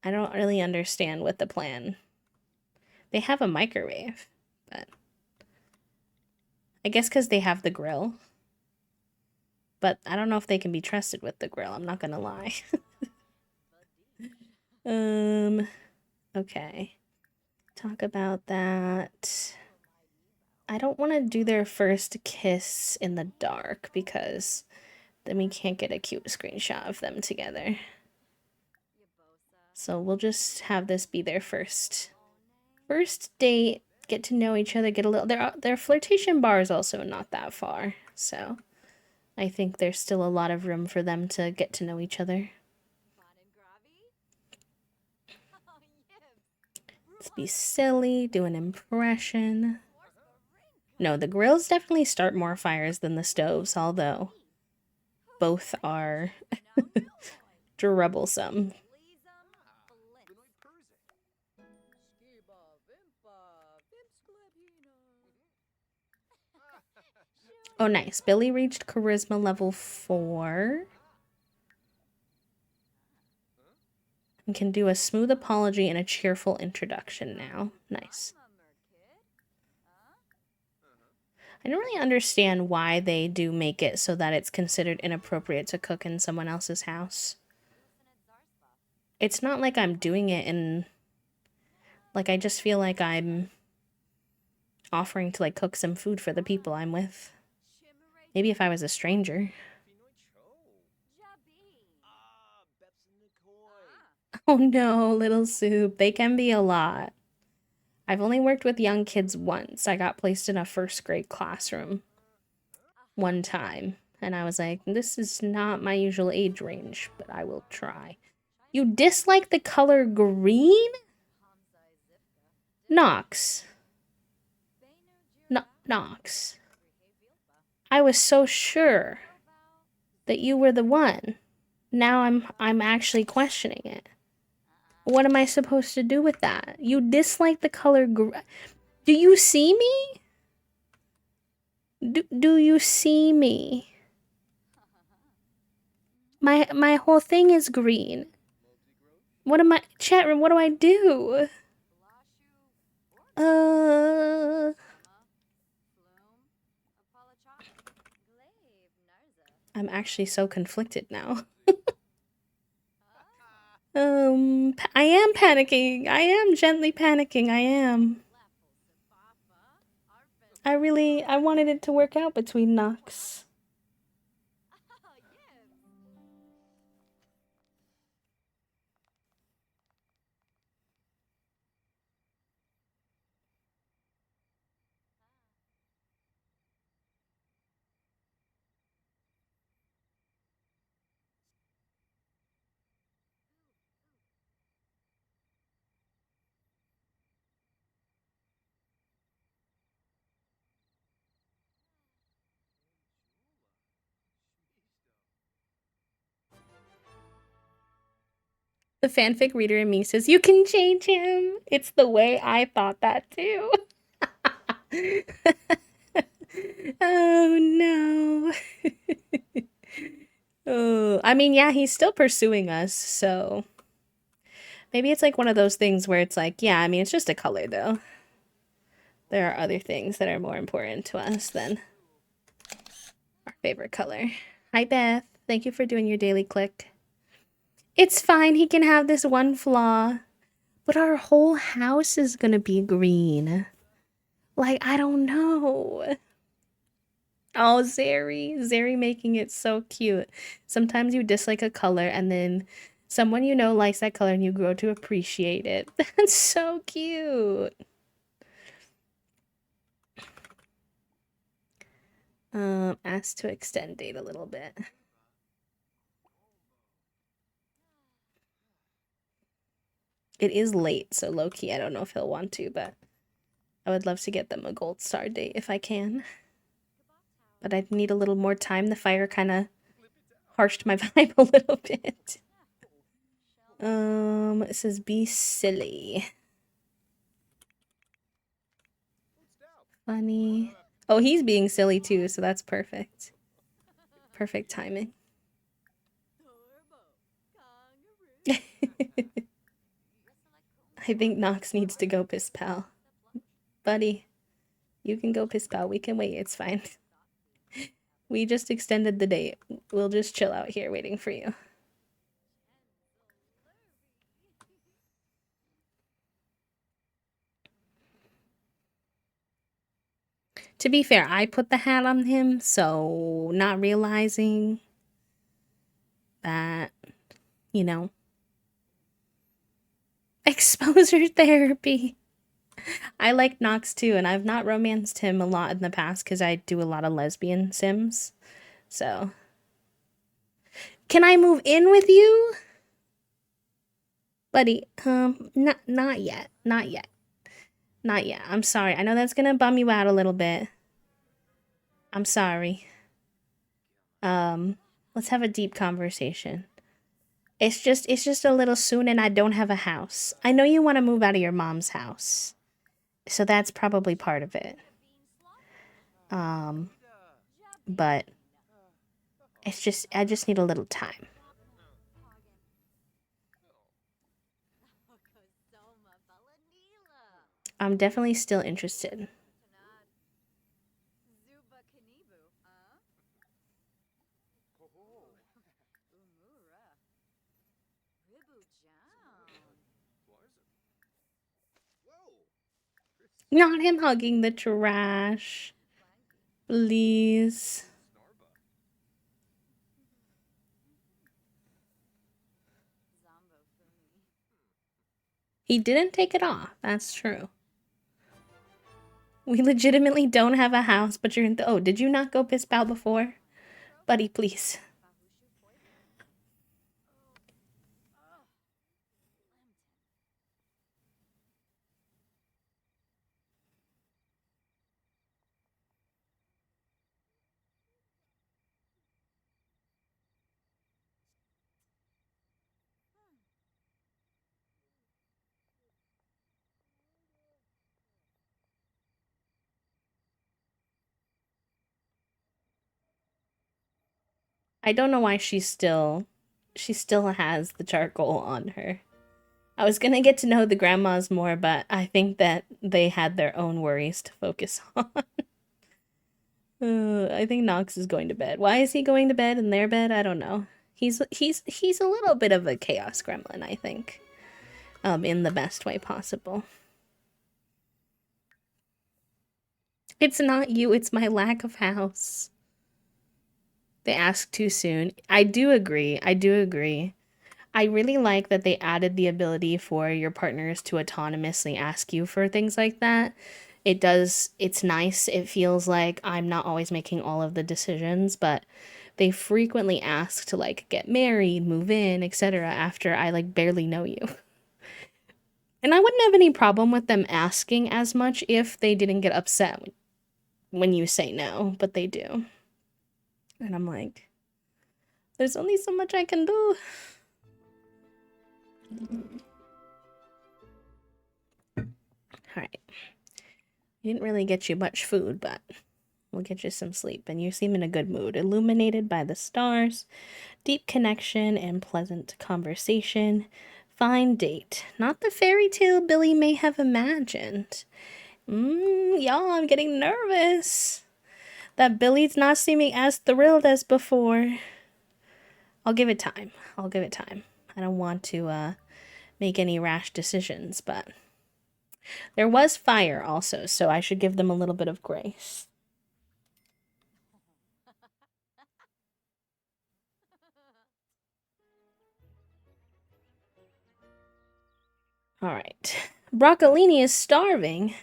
I don't really understand what the plan. They have a microwave, but I guess because they have the grill. But I don't know if they can be trusted with the grill, I'm not gonna lie. Okay. Talk about that. I don't want to do their first kiss in the dark because then we can't get a cute screenshot of them together. So we'll just have this be their first date, get to know each other, get a little their flirtation bar is also not that far. So I think there's still a lot of room for them to get to know each other. Let's be silly, do an impression. No, the grills definitely start more fires than the stoves, although both are troublesome. Oh, nice. Billy reached charisma level 4. And can do a smooth apology and a cheerful introduction now. Nice. I don't really understand why they do make it so that it's considered inappropriate to cook in someone else's house. It's not like I'm doing it in... Like, I just feel like I'm offering to, like, cook some food for the people I'm with. Maybe if I was a stranger. Oh no, little soup. They can be a lot. I've only worked with young kids once. I got placed in a first grade classroom one time. And I was like, this is not my usual age range, but I will try. You dislike the color green? Nox. Nox. I was so sure that you were the one. Now I'm actually questioning it. What am I supposed to do with that? You dislike the color green. Do you see me? Do you see me? My whole thing is green. What am I... Chat room, what do I do? I'm actually so conflicted now. I am panicking. I am gently panicking. I am. I wanted it to work out between Nox. The fanfic reader in me says, you can change him. It's the way I thought that too. Oh no. Oh, I mean, yeah, he's still pursuing us, so maybe it's like one of those things where it's like, yeah, I mean, it's just a color though. There are other things that are more important to us than our favorite color. Hi, Beth. Thank you for doing your daily click. It's fine. He can have this one flaw. But our whole house is gonna be green. Like, I don't know. Oh, Zeri. Zeri making it so cute. Sometimes you dislike a color and then someone you know likes that color and you grow to appreciate it. That's so cute. Ask to extend date a little bit. It is late, so low-key, I don't know if he'll want to, but I would love to get them a gold star date if I can. But I'd need a little more time. The fire kind of harshed my vibe a little bit. It says be silly. Funny. Oh, he's being silly too, so that's perfect. Perfect timing. I think Nox needs to go piss pal. Buddy, you can go piss pal. We can wait. It's fine. We just extended the date. We'll just chill out here waiting for you. To be fair, I put the hat on him, so not realizing that, you know, exposure therapy. I like Nox too, and I've not romanced him a lot in the past because I do a lot of lesbian sims. So, can I move in with you, buddy? Not yet, not yet, not yet. I'm sorry. I know that's gonna bum you out a little bit. I'm sorry. Let's have a deep conversation. It's just a little soon, and I don't have a house. I know you want to move out of your mom's house, so that's probably part of it. But it's just I just need a little time. I'm definitely still interested. Not him hugging the trash. Please. He didn't take it off. That's true. We legitimately don't have a house, but you're in the. Oh, did you not go piss pal before? Buddy, please. I don't know why she still has the charcoal on her. I was gonna get to know the grandmas more, but I think that they had their own worries to focus on. I think Nox is going to bed. Why is he going to bed in their bed? I don't know. He's a little bit of a chaos gremlin, I think. In the best way possible. It's not you, it's my lack of house. They ask too soon. I do agree. I do agree. I really like that they added the ability for your partners to autonomously ask you for things like that. It's nice. It feels like I'm not always making all of the decisions, but they frequently ask to like get married, move in, etc. after I like barely know you. And I wouldn't have any problem with them asking as much if they didn't get upset when you say no, but they do. And I'm like, there's only so much I can do. Alright. Didn't really get you much food, but we'll get you some sleep. And you seem in a good mood, illuminated by the stars, deep connection, and pleasant conversation. Fine date. Not the fairy tale Billy may have imagined. Y'all, I'm getting nervous. That Billy's not seeming as thrilled as before. I'll give it time. I'll give it time. I don't want to make any rash decisions, but there was fire also, so I should give them a little bit of grace. All right. Broccolini is starving.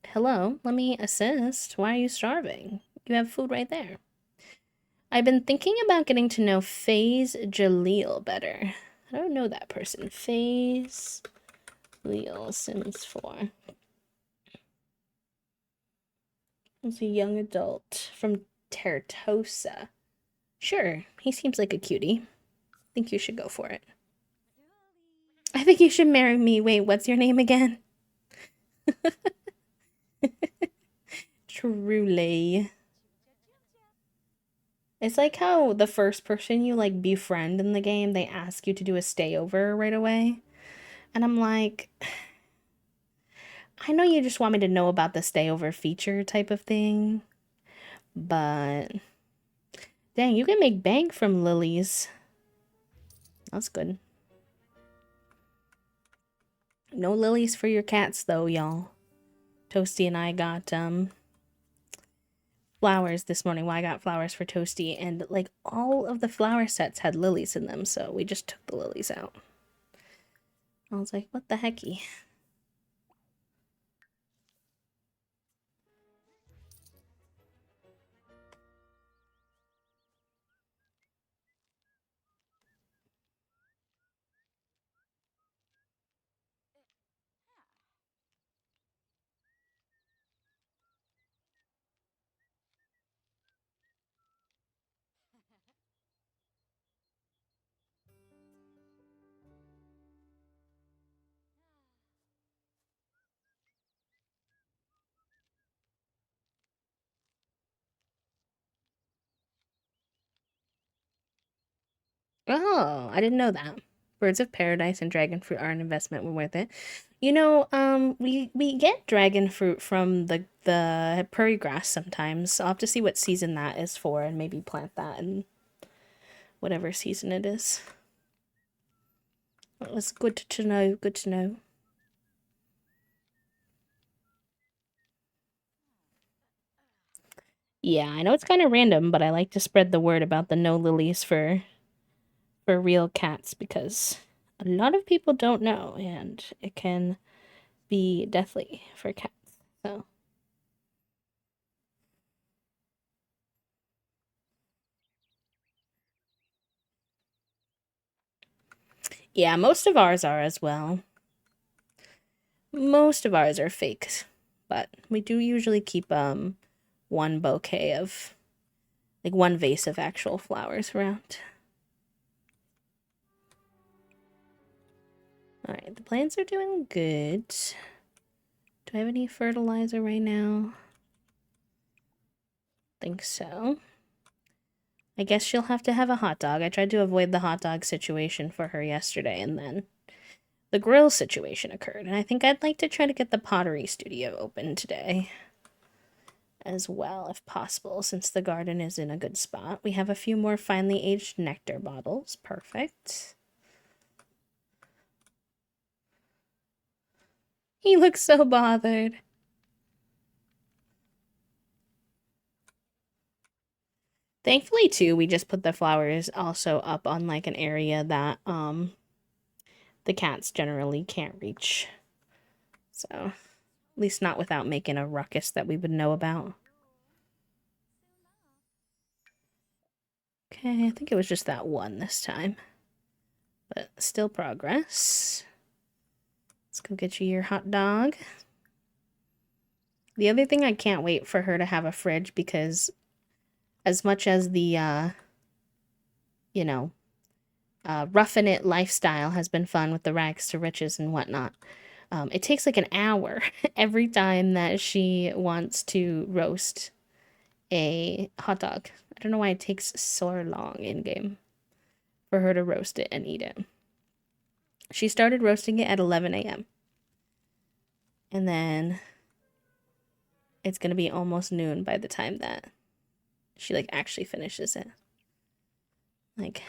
Hello, let me assist. Why are you starving? You have food right there. I've been thinking about getting to know FaZe Jaleel better. I don't know that person. FaZe Jaleel Sims 4. He's a young adult from Tertosa. Sure, he seems like a cutie. I think you should go for it. I think you should marry me. Wait, what's your name again? Truly. It's like how the first person you like befriend in the game, they ask you to do a stayover right away. And I'm like, I know you just want me to know about the stayover feature type of thing, but dang, you can make bank from lilies. That's good. No lilies for your cats though, y'all. Toasty and I got flowers this morning. Well, I got flowers for Toasty, and like all of the flower sets had lilies in them, so we just took the lilies out. I was like, what the hecky? Oh, I didn't know that. Birds of Paradise and dragon fruit are an investment. We're worth it. You know, we get dragon fruit from the prairie grass sometimes. I'll have to see what season that is for and maybe plant that in whatever season it is. It was good to know. Good to know. Yeah, I know it's kind of random, but I like to spread the word about the no lilies for real cats because a lot of people don't know, and it can be deathly for cats. So, yeah, most of ours are as well. Most of ours are fake, but we do usually keep one bouquet of like one vase of actual flowers around. All right, the plants are doing good. Do I have any fertilizer right now? Think so. I guess she'll have to have a hot dog. I tried to avoid the hot dog situation for her yesterday, and then the grill situation occurred. And I think I'd like to try to get the pottery studio open today as well, if possible, since the garden is in a good spot. We have a few more finely aged nectar bottles. Perfect. He looks so bothered. Thankfully, too, we just put the flowers also up on like an area that the cats generally can't reach. So, at least not without making a ruckus that we would know about. Okay, I think it was just that one this time. But still progress. Let's go get you your hot dog. The other thing, I can't wait for her to have a fridge because as much as the, you know, roughing it lifestyle has been fun with the rags to riches and whatnot. It takes like an hour every time that she wants to roast a hot dog. I don't know why it takes so long in game for her to roast it and eat it. She started roasting it at 11 a.m. And then it's going to be almost noon by the time that she like actually finishes it. Like,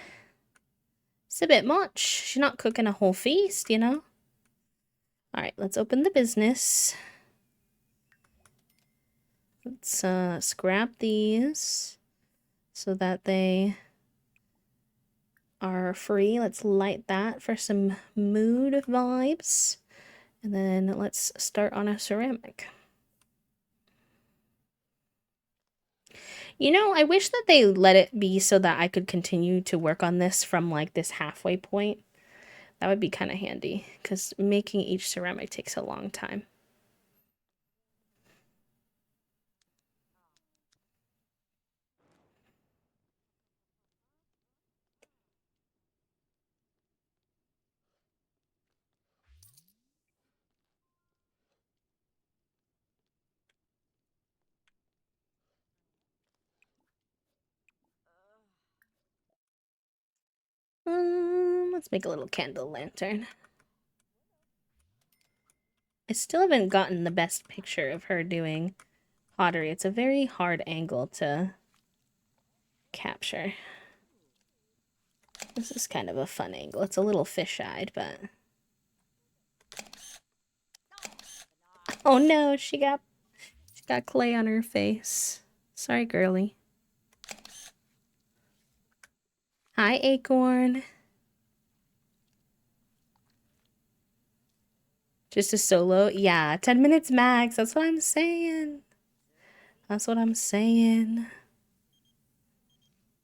it's a bit much. She's not cooking a whole feast, you know? All right, let's open the business. Let's scrap these so that they are free. Let's light that for some mood vibes. And then let's start on a ceramic. You know, I wish that they let it be so that I could continue to work on this from like this halfway point. That would be kind of handy because making each ceramic takes a long time. Let's make a little candle lantern. I still haven't gotten the best picture of her doing pottery. It's a very hard angle to capture. This is kind of a fun angle. It's a little fish-eyed, but... Oh no, she got clay on her face. Sorry, girly. Hi, Acorn. Just a solo? Yeah, 10 minutes max. That's what I'm saying. That's what I'm saying.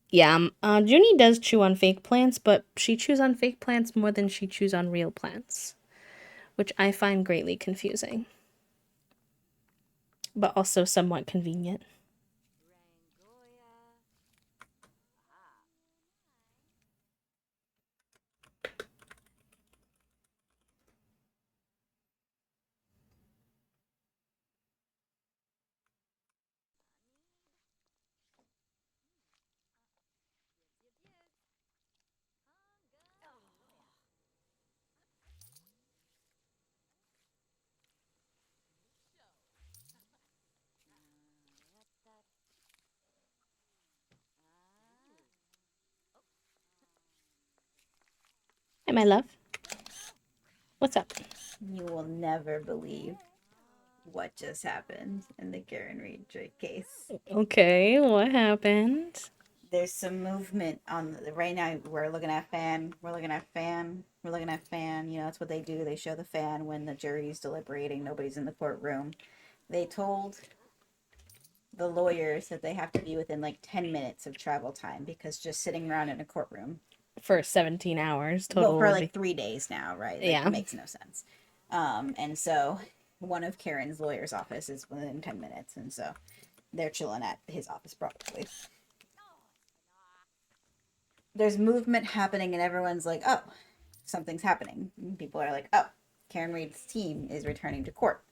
Yeah, Junie does chew on fake plants, but she chews on fake plants more than she chews on real plants, which I find greatly confusing, but also somewhat convenient. Hey, my love. What's up? You will never believe what just happened in the Karen Reed Drake case. Okay, what happened? There's some movement on the right now. We're looking at fan. We're looking at fan. We're looking at fan. You know, that's what they do. They show the fan when the jury's deliberating. Nobody's in the courtroom. They told the lawyers that they have to be within like 10 minutes of travel time because just sitting around in a courtroom For 17 hours total. well, for like 3 days now, right? Like, yeah. It makes no sense. And so one of Karen's lawyer's office is within 10 minutes. And so they're chilling at his office probably. There's movement happening and everyone's like, oh, something's happening. And people are like, oh, Karen Reed's team is returning to court.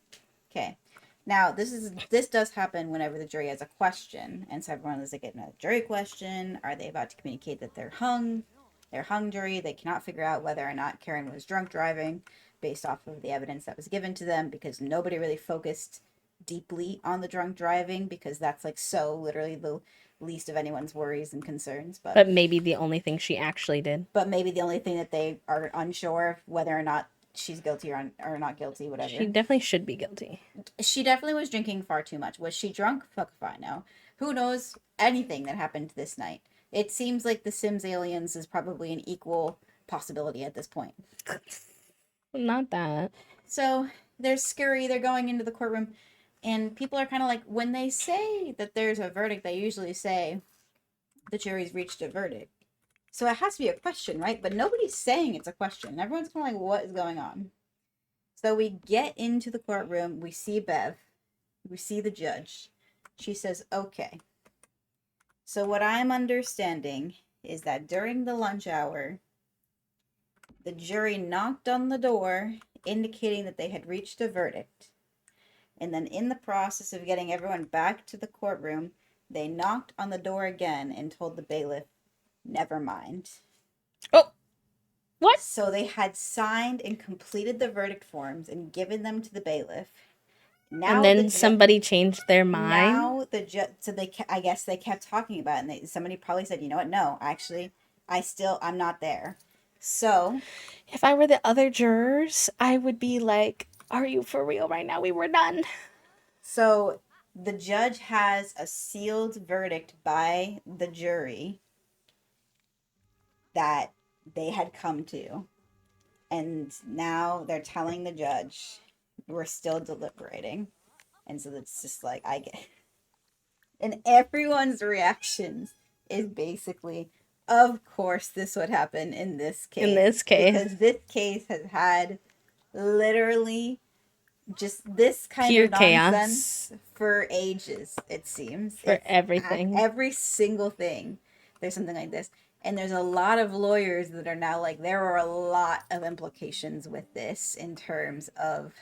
Okay. Now this does happen whenever the jury has a question, and so everyone is like getting a jury question. Are they about to communicate that they're hung? They're hung jury. They cannot figure out whether or not Karen was drunk driving based off of the evidence that was given to them because nobody really focused deeply on the drunk driving because that's like so literally the least of anyone's worries and concerns. But maybe the only thing she actually did. But maybe the only thing that they are unsure of whether or not she's guilty or not guilty, whatever. She definitely should be guilty. She definitely was drinking far too much. Was she drunk? Fuck if I know. Who knows anything that happened this night? It seems like the Sims aliens is probably an equal possibility at this point. Not that. So they're scurry. They're going into the courtroom, and people are kind of like, when they say that there's a verdict, they usually say the jury's reached a verdict. So it has to be a question, right? But nobody's saying it's a question. Everyone's kind of like, what is going on? So we get into the courtroom. We see Bev. We see the judge. She says, okay. So what I'm understanding is that during the lunch hour, the jury knocked on the door, indicating that they had reached a verdict. And then, in the process of getting everyone back to the courtroom, they knocked on the door again and told the bailiff, never mind. Oh, what? So they had signed and completed the verdict forms and given them to the bailiff. And Now then somebody changed their mind? so I guess they kept talking about it, and somebody probably said, you know what, no, actually, I'm not there. So If I were the other jurors, I would be like, are you for real right now? We were done. so the judge has a sealed verdict by the jury that they had come to, and now they're telling the judge we're still deliberating. And so it's just like I get, and everyone's reactions is basically, of course, this would happen in this In case, this case, because this case has had literally just this kind pure of chaos nonsense for ages. It seems for everything. every single thing there's something like this, and there's a lot of lawyers that are now like, there are a lot of implications with this in terms of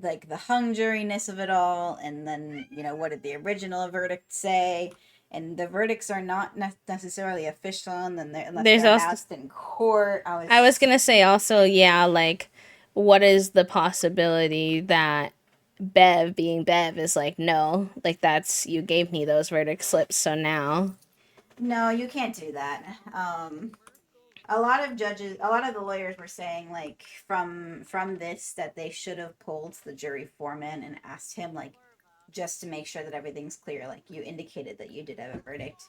like the hung juriness of it all, and then, you know, what did the original verdict say? And the verdicts are not necessarily official, and then unless There's they're also, announced in court. I was gonna say also, yeah, like, what is the possibility that Bev, being Bev, is like, no, like, that's, you gave me those verdict slips, so now. No, you can't do that. A lot of judges, a lot of the lawyers were saying, like, from this, that they should have pulled the jury foreman and asked him, like, just to make sure that everything's clear, like, you indicated that you did have a verdict,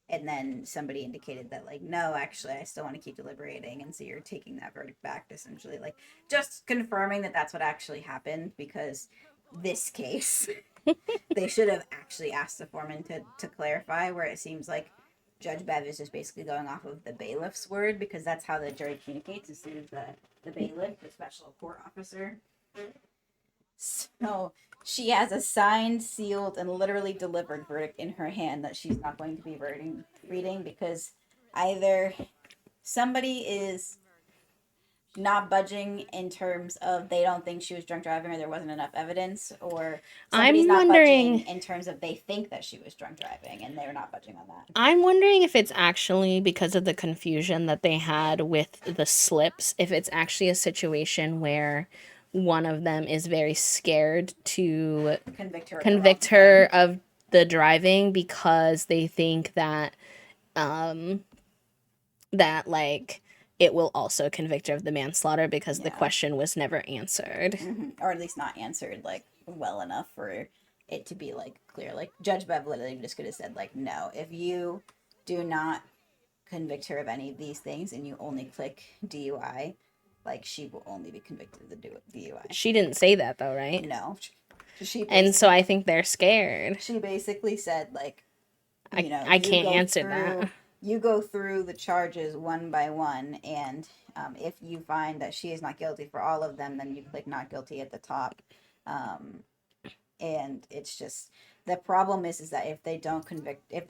and then somebody indicated that, like, no, actually, I still want to keep deliberating, and so you're taking that verdict back, essentially, like, just confirming that that's what actually happened. Because this case, they should have actually asked the foreman to clarify, where it seems like Judge Bev is just basically going off of the bailiff's word, because that's how the jury communicates, as soon as the bailiff, the special court officer. So she has a signed, sealed, and literally delivered verdict in her hand that she's not going to be reading, because either somebody is not budging in terms of they don't think she was drunk driving or there wasn't enough evidence, or somebody's I'm not budging wondering in terms of they think that she was drunk driving and they're not budging on that. I'm wondering if it's actually because of the confusion that they had with the slips, if it's actually a situation where one of them is very scared to convict her of the driving because they think that um like it will also convict her of the manslaughter because the Yeah. question was never answered. Or at least not answered like well enough for it to be like clear. Like Judge Bev literally just could have said, like, no, if you do not convict her of any of these things and you only click DUI, like, she will only be convicted of the DUI. She didn't say that though, right? No. And so I think they're scared. She basically said, like, you know, I can't answer that. You go through the charges one by one, and if you find that she is not guilty for all of them, then you click not guilty at the top. And it's just, the problem is that if they don't convict, if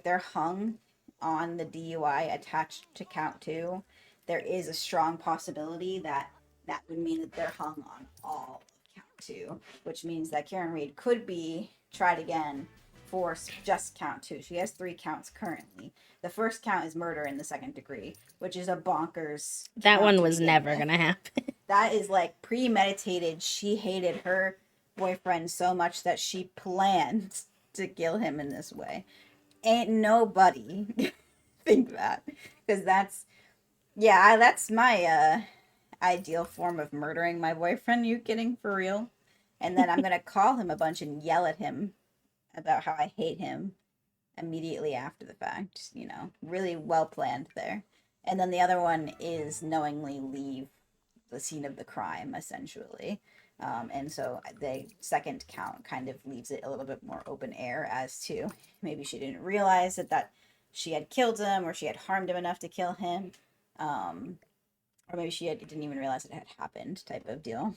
they're hung on the DUI attached to count two, there is a strong possibility that that would mean that they're hung on all of count two, which means that Karen Reed could be tried again for just count two. She has 3 counts currently. The first count is murder in the second degree, which is a bonkers. That one was never going to happen. That is like premeditated. She hated her boyfriend so much that she planned to kill him in this way. Ain't nobody think that, because that's, yeah, that's my ideal form of murdering my boyfriend. You kidding, for real? And then I'm gonna call him a bunch and yell at him about how I hate him immediately after the fact. You know, really well planned there. And then the other one is knowingly leave the scene of the crime, essentially. And so the second count kind of leaves it a little bit more open air as to maybe she didn't realize that she had killed him, or she had harmed him enough to kill him, or maybe didn't even realize it had happened, type of deal.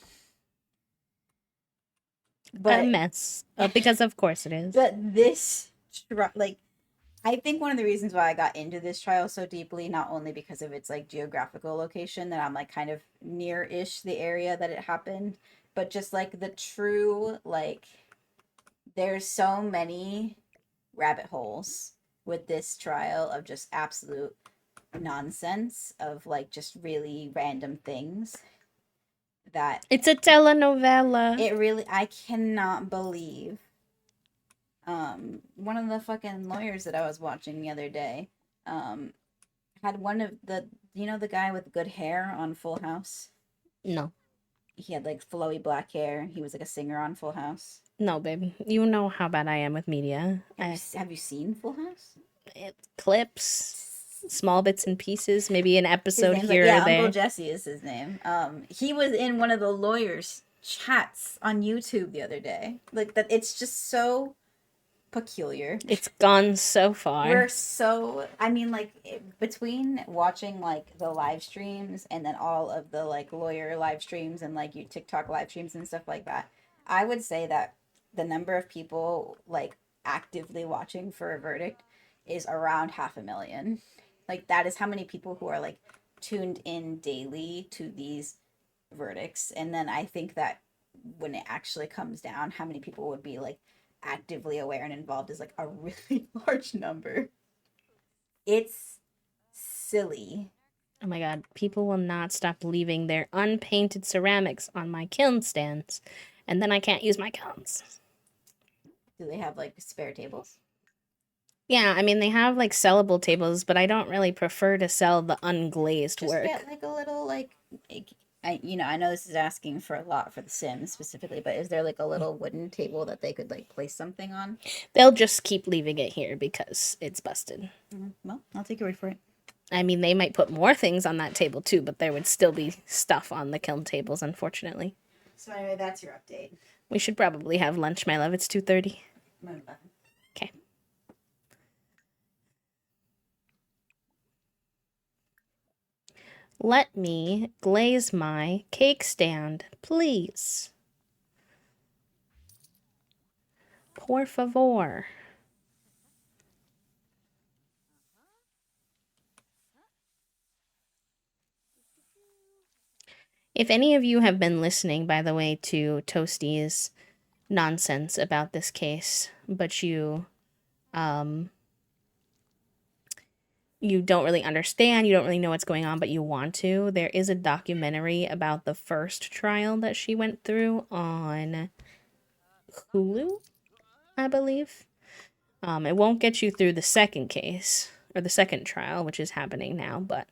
But a mess, because of course it is. But this, like, I think one of the reasons why I got into this trial so deeply, not only because of its like geographical location, that I'm like kind of near-ish the area that it happened, but just like the true like there's so many rabbit holes with this trial of just absolute nonsense of like just really random things that It's a telenovela. it really I cannot believe one of the fucking lawyers that I was watching the other day um had one of the you know the guy with good hair on Full House. No. He had like flowy black hair. He was like a singer on Full House. No, babe. You know how bad I am with media. Have you seen Full House? Clips, small bits and pieces, maybe an His episode name's like here or yeah, Uncle there. Jesse is his name. He was in one of the lawyers' chats on YouTube the other day. Like that, it's just so peculiar. It's gone so far. We're so I mean like between watching like the live streams and then all of the like lawyer live streams and like your TikTok live streams and stuff like that, I would say that the number of people like actively watching for a verdict is around 500,000. Like that is how many people who are like tuned in daily to these verdicts. And then I think that when it actually comes down, how many people would be like actively aware and involved is like a really large number. It's silly. Oh my god, people will not stop leaving their unpainted ceramics on my kiln stands, and then I can't use my kilns. Do they have like spare tables? Yeah, I mean, they have like sellable tables, but I don't really prefer to sell the unglazed Just work. get like a little like I know this is asking for a lot for the Sims specifically, but is there like a little wooden table that they could like place something on? They'll just keep leaving it here because it's busted. Well, I'll take your word for it. I mean, they might put more things on that table too, but there would still be stuff on the kiln tables, unfortunately. So anyway, that's your update. We should probably have lunch, my love. It's 2:30. Okay. Let me glaze my cake stand, please. Por favor. If any of you have been listening, by the way, to Toasty's nonsense about this case, but you don't really understand, you don't really know what's going on, but you want to, there is a documentary about the first trial that she went through on Hulu, I believe. It won't get you through the second case, or the second trial, which is happening now, but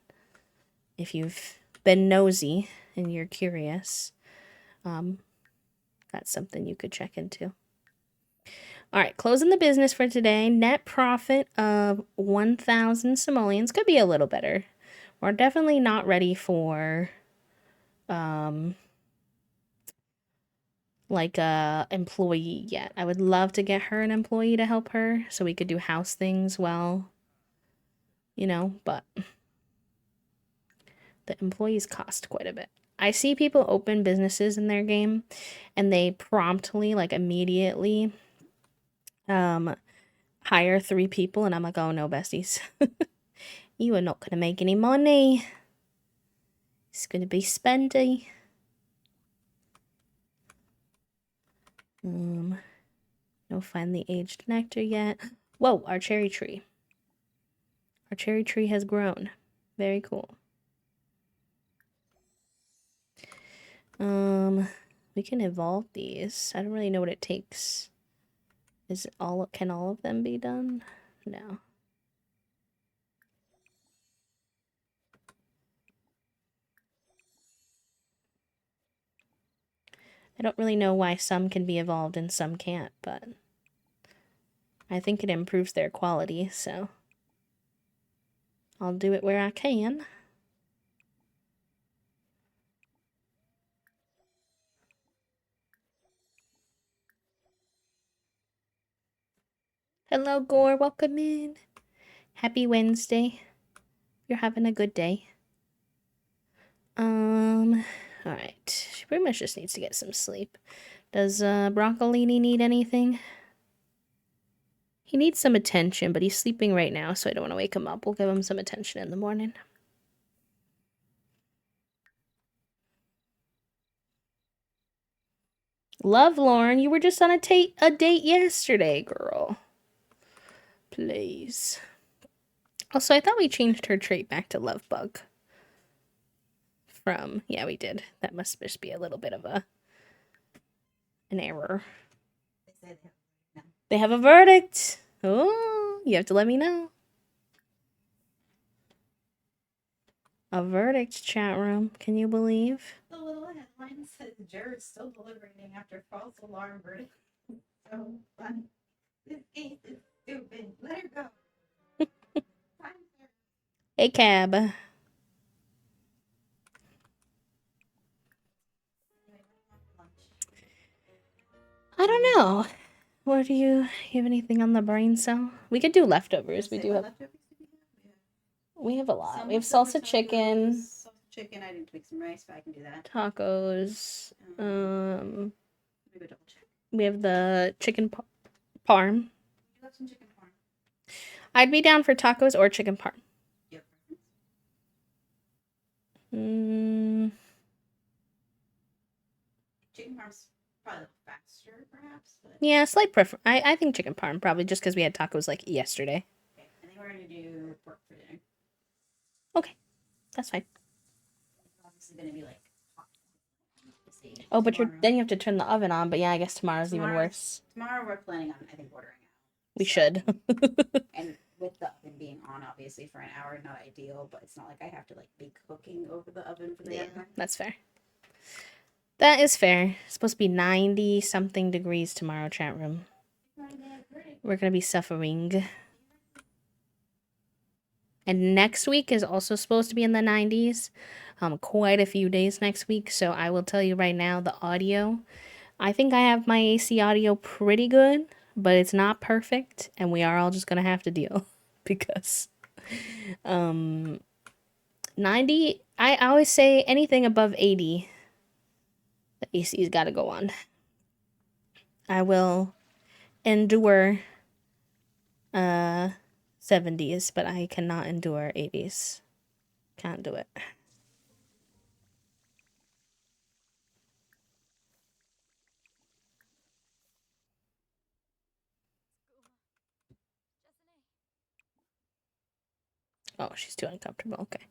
if you've been nosy and you're curious, that's something you could check into. All right, closing the business for today. Net profit of 1,000 simoleons. Could be a little better. We're definitely not ready for like a employee yet. I would love to get her an employee to help her so we could do house things well, but the employees cost quite a bit. I see people open businesses in their game and they promptly, like immediately, hire 3 people, and I'm like, oh no, besties. You are not going to make any money. It's going to be spendy. No finely aged nectar yet. Whoa, our cherry tree. Our cherry tree has grown. Very cool. We can evolve these. I don't really know what it takes. Can all of them be done? No. I don't really know why some can be evolved and some can't, but I think it improves their quality, so I'll do it where I can. Hello, Gore. Welcome in. Happy Wednesday. You're having a good day. Alright. She pretty much just needs to get some sleep. Does Broccolini need anything? He needs some attention, but he's sleeping right now, so I don't want to wake him up. We'll give him some attention in the morning. Love, Lauren, you were just on a date yesterday, girl. Please. Also, I thought we changed her trait back to love bug. Yeah, we did. That must just be a little bit of an error. They have a verdict. Oh, you have to let me know. A verdict, chat room. Can you believe? The little headline says Jared's still deliberating after false alarm verdict. So fun. This case is stupid. Let her go. Hey, cab. I don't know. What do you have anything on the brain cell? We could do leftovers. We do have. We have a lot. We have salsa chicken. Salsa chicken. I didn't make some rice, but I can do that. Tacos. Maybe double check. We have the chicken parm. You love some chicken parm. I'd be down for tacos or chicken parm. Yep. Chicken parm's probably faster, perhaps. But... Yeah, slight preference. I think chicken parm, probably just because we had tacos like yesterday. Okay, I think we're going to do pork for dinner. Okay, that's fine. It's obviously going to be like hot. Oh, but then you have to turn the oven on. But yeah, I guess tomorrow's even worse. Tomorrow we're planning on, I think, ordering out. We should. And with the oven being on, obviously, for an hour, not ideal, but it's not like I have to like be cooking over the oven for the hour. That's fair. That is fair. It's supposed to be 90 something degrees tomorrow, chat room. We're gonna be suffering. And next week is also supposed to be in the 90s. Quite a few days next week. So I will tell you right now, the audio. I think I have my AC audio pretty good, but it's not perfect, and we are all just gonna have to deal because 90. I always say anything above 80. The AC's got to go on. I will endure 70s, but I cannot endure 80s. Can't do it. Oh, she's too uncomfortable. Okay.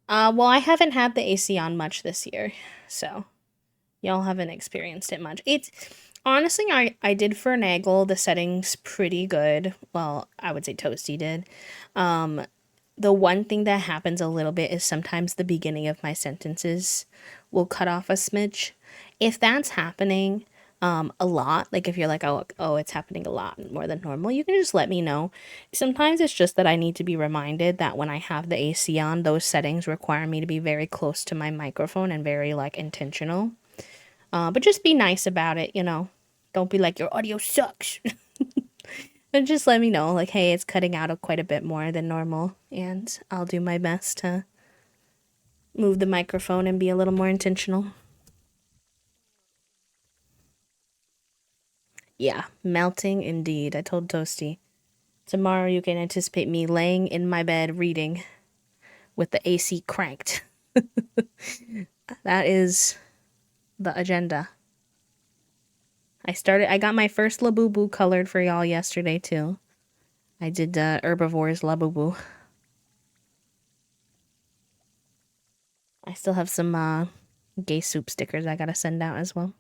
Well, I haven't had the AC on much this year, so y'all haven't experienced it much. It's honestly, I did finagle the settings pretty good. Well, I would say Toasty did. The one thing that happens a little bit is sometimes the beginning of my sentences will cut off a smidge. If that's happening a lot, like if you're like, oh, it's happening a lot more than normal, you can just let me know. Sometimes it's just that I need to be reminded that when I have the AC on, those settings require me to be very close to my microphone and very like intentional. But just be nice about it, you know. Don't be like, your audio sucks. And just let me know, like, hey, it's cutting out quite a bit more than normal, and I'll do my best to move the microphone and be a little more intentional. Yeah, melting indeed. I told Toasty. Tomorrow you can anticipate me laying in my bed reading with the AC cranked. That is the agenda. I got my first Labubu colored for y'all yesterday too. I did Herbivore's Labubu. I still have some gay soup stickers I gotta send out as well.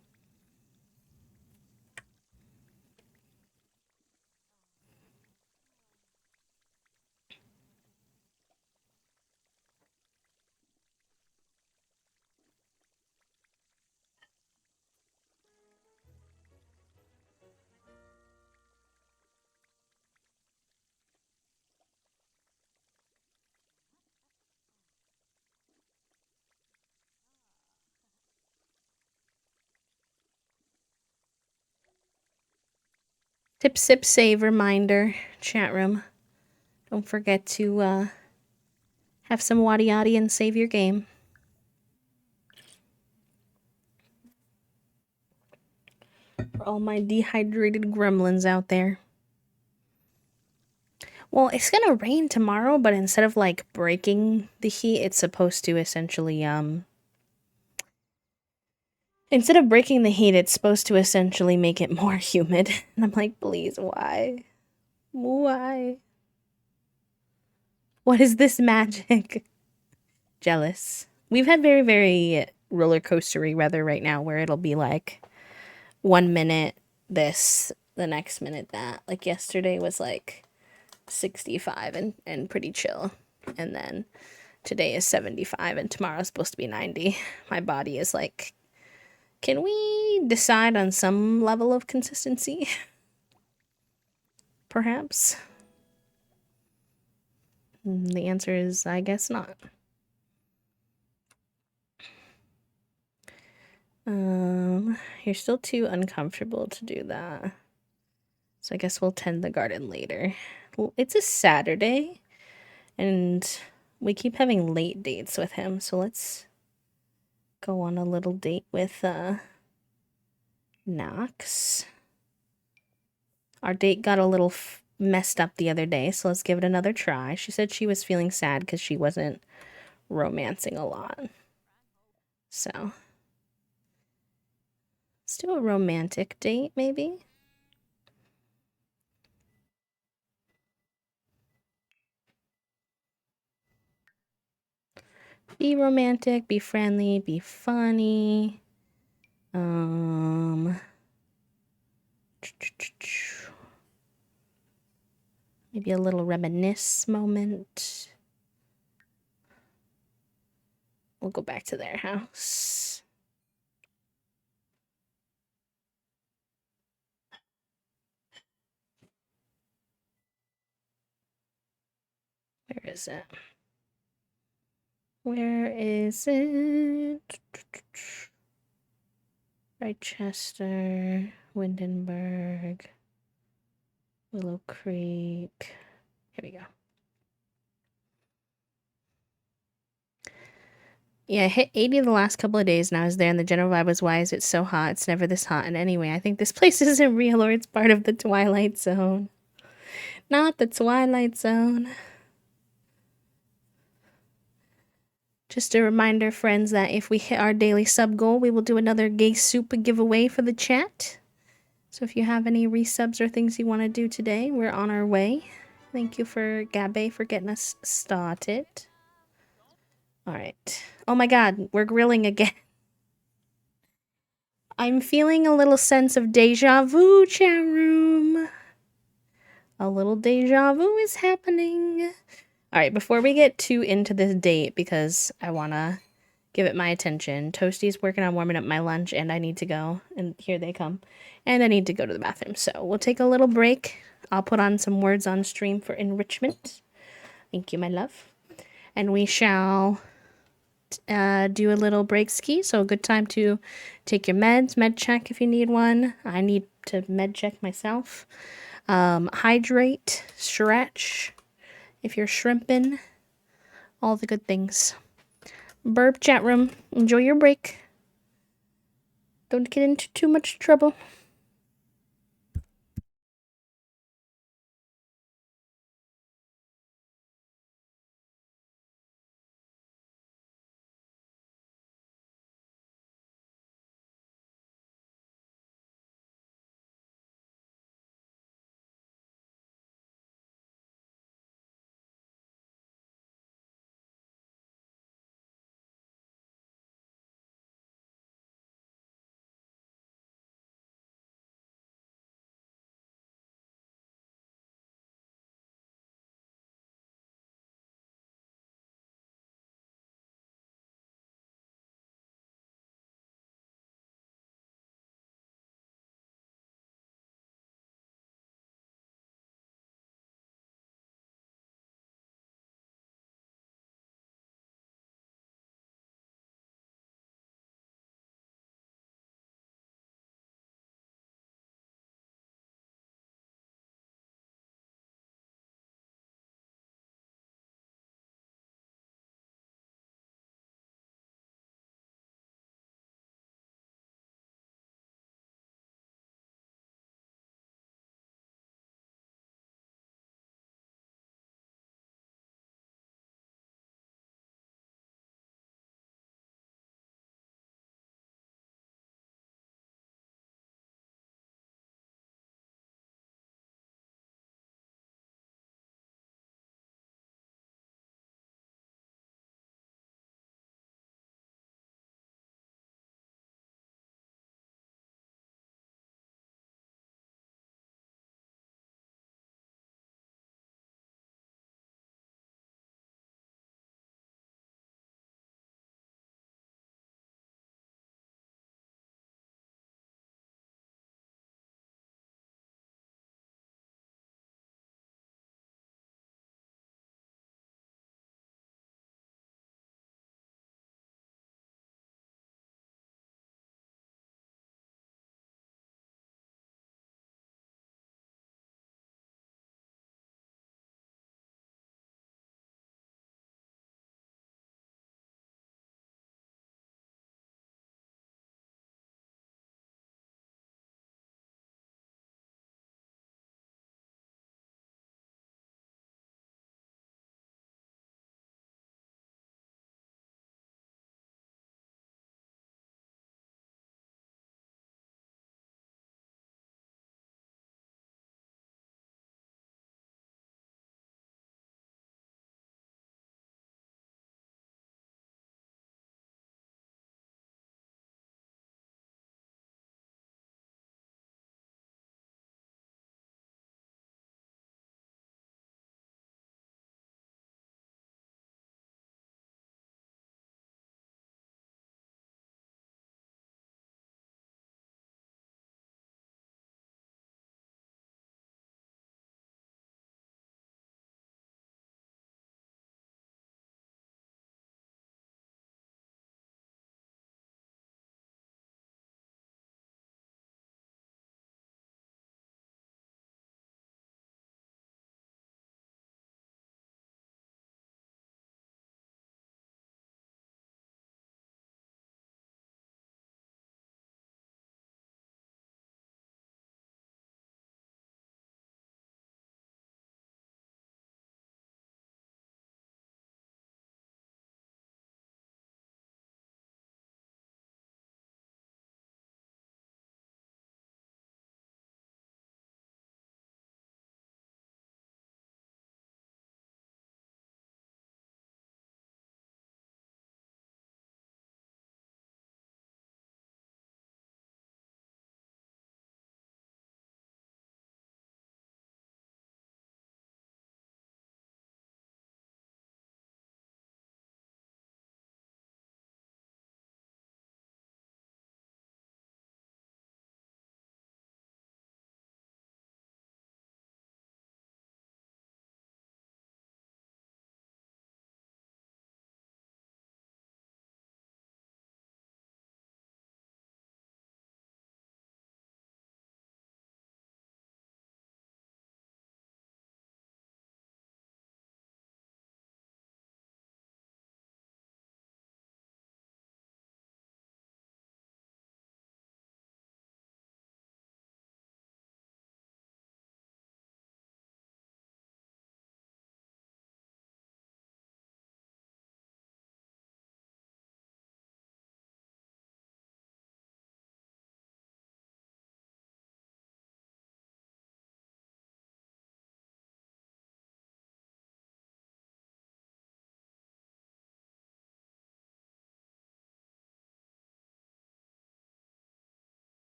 Tip, sip, save reminder, chat room. Don't forget to have some waddy yaddy and save your game. For all my dehydrated gremlins out there. Well, it's gonna rain tomorrow, but instead of like breaking the heat, it's supposed to essentially instead of breaking the heat, it's supposed to essentially make it more humid. And I'm like, please, why? Why? What is this magic? Jealous. We've had very, very roller coastery weather right now where it'll be like 1 minute this, the next minute that. Like yesterday was like 65 and pretty chill. And then today is 75 and tomorrow's supposed to be 90. My body is like, can we decide on some level of consistency? Perhaps. The answer is, I guess not. You're still too uncomfortable to do that. So I guess we'll tend the garden later. It's a Saturday, and we keep having late dates with him, so let's go on a little date with Knox. Our date got a little messed up the other day, so let's give it another try. She said she was feeling sad because she wasn't romancing a lot. So let's do a romantic date, maybe. Be romantic, be friendly, be funny. Maybe a little reminisce moment. We'll go back to their house. Where is it? Where is it? Rochester, Windenburg, Willow Creek. Here we go. Yeah, I hit 80 the last couple of days and I was there and the general vibe was, why is it so hot? It's never this hot. And anyway, I think this place isn't real or it's part of the Twilight Zone. Not the Twilight Zone. Just a reminder, friends, that if we hit our daily sub goal, we will do another gay soup giveaway for the chat. So if you have any resubs or things you want to do today, we're on our way. Thank you for Gabe for getting us started. All right. Oh my god, we're grilling again. I'm feeling a little sense of deja vu, chat room. A little deja vu is happening. All right, before we get too into this date, because I want to give it my attention, Toasty's working on warming up my lunch, and I need to go. And here they come. And I need to go to the bathroom. So we'll take a little break. I'll put on some words on stream for enrichment. Thank you, my love. And we shall do a little break ski. So a good time to take your meds, med check if you need one. I need to med check myself. Hydrate, stretch if you're shrimping. All the good things. Burp chat room. Enjoy your break. Don't get into too much trouble.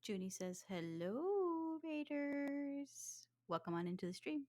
Junie says, hello, Raiders. Welcome on into the stream.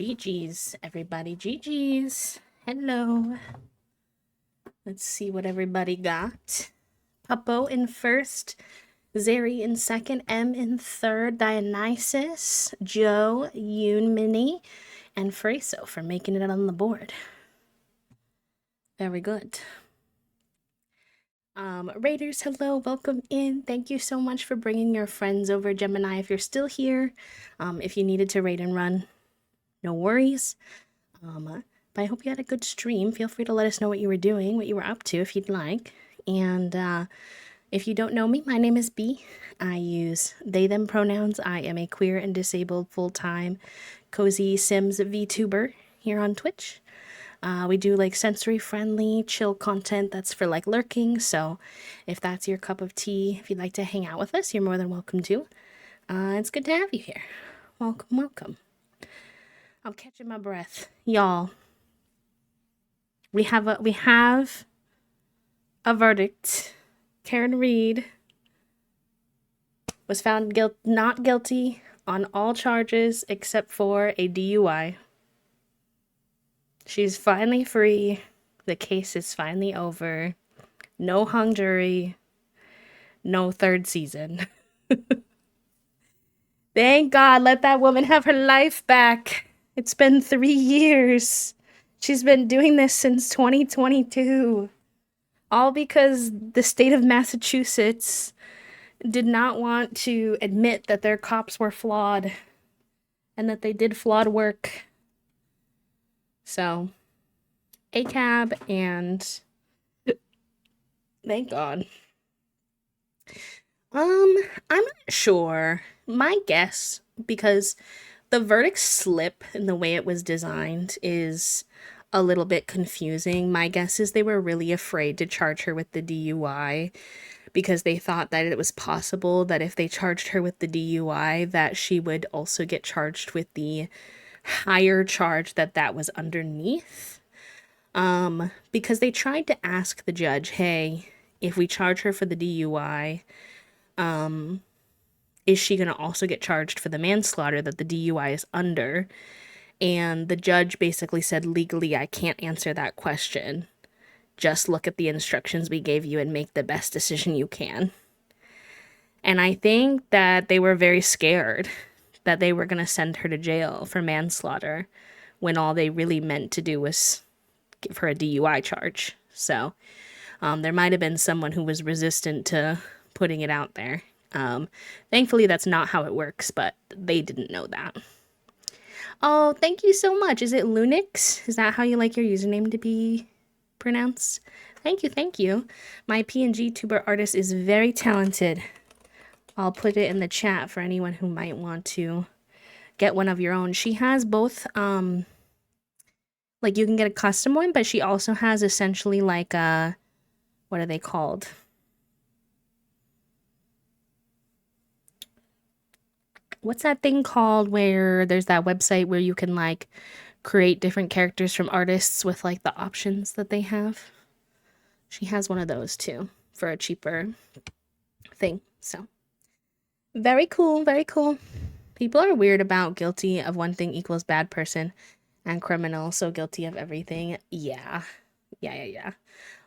GG's, everybody. GG's. Hello. Let's see what everybody got. Papo in first, Zeri in second, M in third, Dionysus, Joe, Yoon Mini, and Freso for making it on the board. Very good. Raiders, hello, welcome in. Thank you so much for bringing your friends over, Gemini. If you're still here, if you needed to raid and run, no worries. But I hope you had a good stream. Feel free to let us know what you were doing, what you were up to, if you'd like. And if you don't know me, my name is B. I use they, them pronouns. I am a queer and disabled full-time cozy Sims VTuber here on Twitch. We do like sensory-friendly, chill content that's for like lurking. So if that's your cup of tea, if you'd like to hang out with us, you're more than welcome to. It's good to have you here. Welcome, welcome. I'm catching my breath, y'all. We have a verdict. Karen Reed was found not guilty on all charges except for a DUI. She's finally free. The case is finally over. No hung jury. No third season. Thank God, let that woman have her life back. It's been 3 years. She's been doing this since 2022. All because the state of Massachusetts did not want to admit that their cops were flawed and that they did flawed work. So, ACAB and thank God. I'm not sure. My guess, because the verdict slip and the way it was designed is a little bit confusing. My guess is they were really afraid to charge her with the DUI because they thought that it was possible that if they charged her with the DUI that she would also get charged with the higher charge that was underneath. Because they tried to ask the judge, hey, if we charge her for the DUI, is she going to also get charged for the manslaughter that the DUI is under? And the judge basically said, legally, I can't answer that question. Just look at the instructions we gave you and make the best decision you can. And I think that they were very scared that they were going to send her to jail for manslaughter when all they really meant to do was give her a DUI charge. So there might have been someone who was resistant to putting it out there. Thankfully, that's not how it works, but they didn't know that. Oh, thank you so much. Is it Lunix? Is that how you like your username to be pronounced? Thank you, thank you. My PNG tuber artist is very talented. I'll put it in the chat for anyone who might want to get one of your own. She has both, like you can get a custom one, but she also has essentially like a, what are they called? What's that thing called where there's that website where you can like create different characters from artists with like the options that they have? She has one of those too for a cheaper thing. So very cool, very cool. People are weird about guilty of one thing equals bad person and criminal, so guilty of everything. Yeah.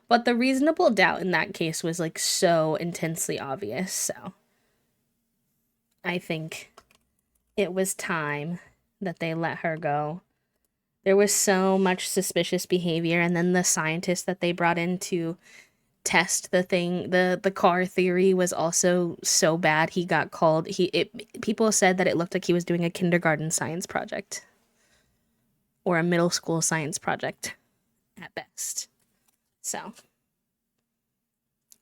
But the reasonable doubt in that case was like so intensely obvious, so I think it was time that they let her go. There was so much suspicious behavior, and then the scientist that they brought in to test the thing, the car theory was also so bad he got called. People said that it looked like he was doing a kindergarten science project or a middle school science project at best. So,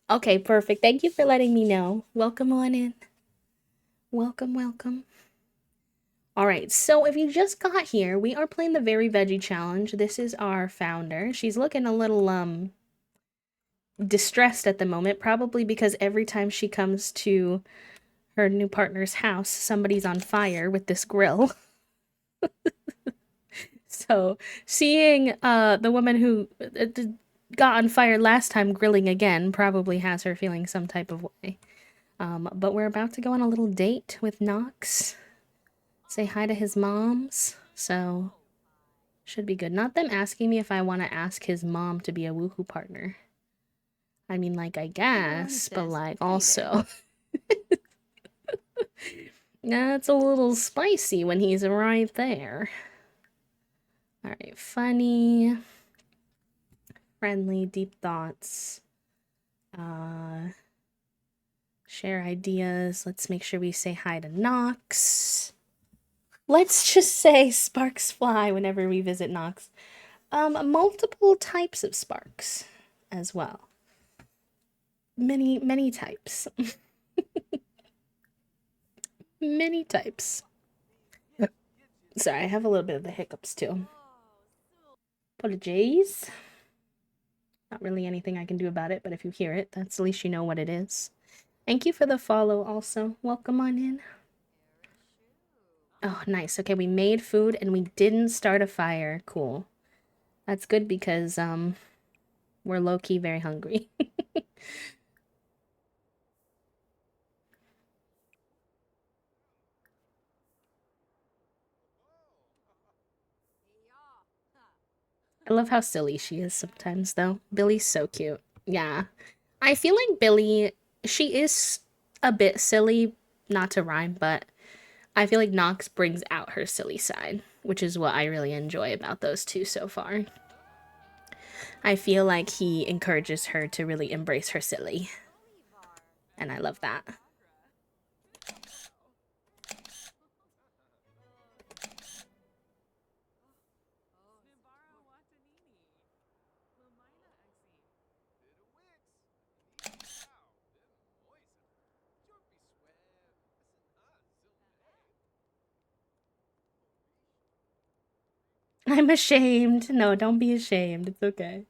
okay, perfect. Thank you for letting me know. Welcome on in. Welcome, welcome. All right, so if you just got here, we are playing the Very Veggie Challenge. This is our founder. She's looking a little, distressed at the moment, probably because every time she comes to her new partner's house, somebody's on fire with this grill. So, seeing the woman who got on fire last time grilling again probably has her feeling some type of way. But we're about to go on a little date with Knox. Say hi to his moms. So, Should be good. Not them asking me if I want to ask his mom to be a woohoo partner. I mean, like, I guess, but like, also. That's a little spicy when he's right there. Alright, funny, friendly, deep thoughts. Share ideas. Let's make sure we say hi to Nox. Let's just say sparks fly whenever we visit Nox. Multiple types of sparks as well. Many types. Many types. Sorry, I have a little bit of the hiccups too. Apologies. Not really anything I can do about it, but if you hear it, that's at least you know what it is. Thank you for the follow also. Welcome on in. Oh, nice. Okay, we made food and we didn't start a fire. Cool. That's good because, we're low-key very hungry. I love how silly she is sometimes, though. Billy's so cute. Yeah. I feel like Billy, she is a bit silly, not to rhyme, but I feel like Nox brings out her silly side, which is what I really enjoy about those two so far. I feel like he encourages her to really embrace her silly, and I love that. I'm ashamed. No, don't be ashamed. It's okay.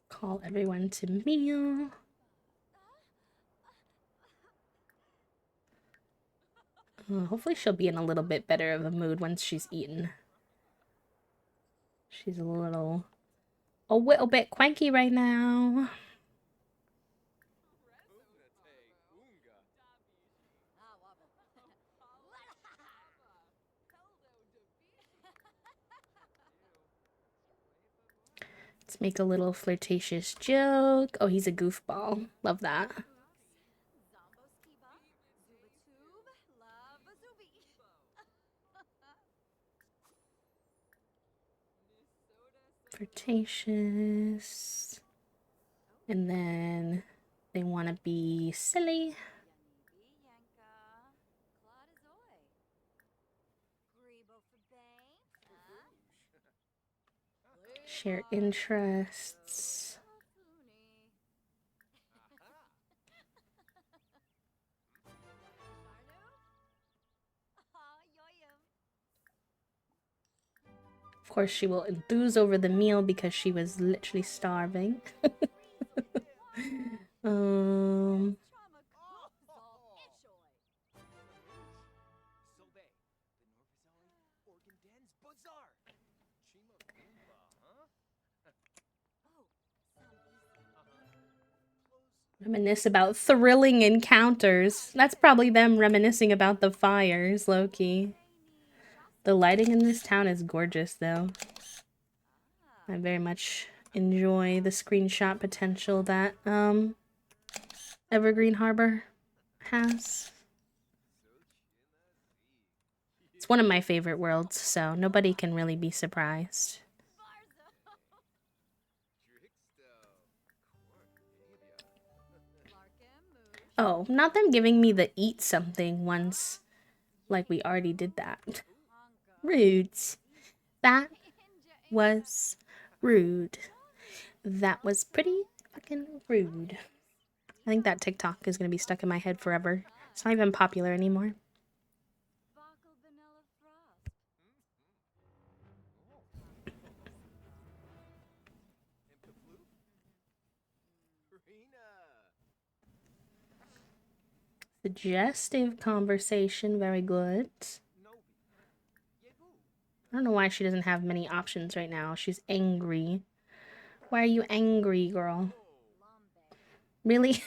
Call everyone to meal. Hopefully she'll be in a little bit better of a mood once she's eaten. She's a little bit cranky right now. Let's make a little flirtatious joke. Oh, he's a goofball. Love that. Flirtatious. And then they want to be silly. Share interests. Of course, she will enthuse over the meal because she was literally starving. um... Reminisce about thrilling encounters. That's probably them reminiscing about the fires, low-key. The lighting in this town is gorgeous, though. I very much enjoy the screenshot potential that, Evergreen Harbor has. It's one of my favorite worlds, so nobody can really be surprised. Oh, not them giving me the eat something once. Like we already did that. Rude. That was rude. That was pretty fucking rude. I think that TikTok is gonna be stuck in my head forever. It's not even popular anymore. Suggestive conversation, very good. I don't know why she doesn't have many options right now. She's angry. Why are you angry, girl? Really?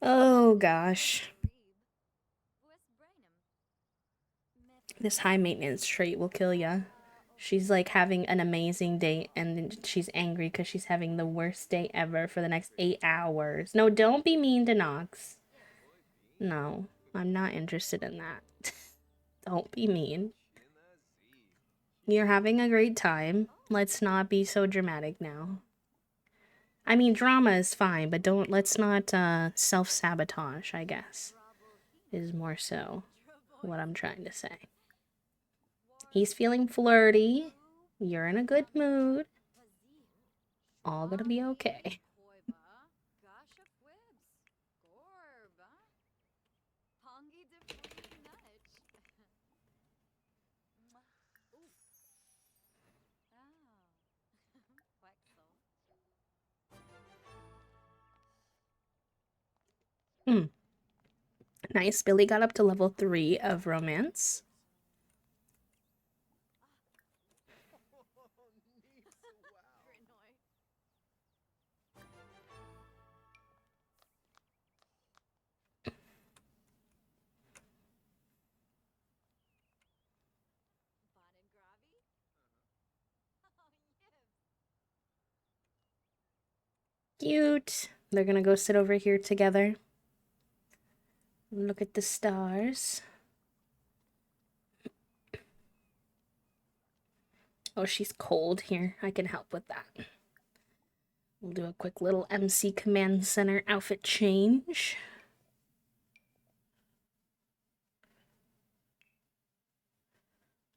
Oh gosh. This high maintenance trait will kill ya. She's like having an amazing day and then she's angry because she's having the worst day ever for the next 8 hours. No, don't be mean to Nox. No, I'm not interested in that. Don't be mean. You're having a great time. Let's not be so dramatic now. I mean, drama is fine, but let's not self-sabotage, I guess, is more so what I'm trying to say. He's feeling flirty. You're in a good mood. All gonna be okay. Hmm. Nice. Billy got up to level 3 of romance. Cute. They're gonna go sit over here together. Look at the stars. Oh, she's cold here. I can help with that. We'll do a quick little MC Command Center outfit change.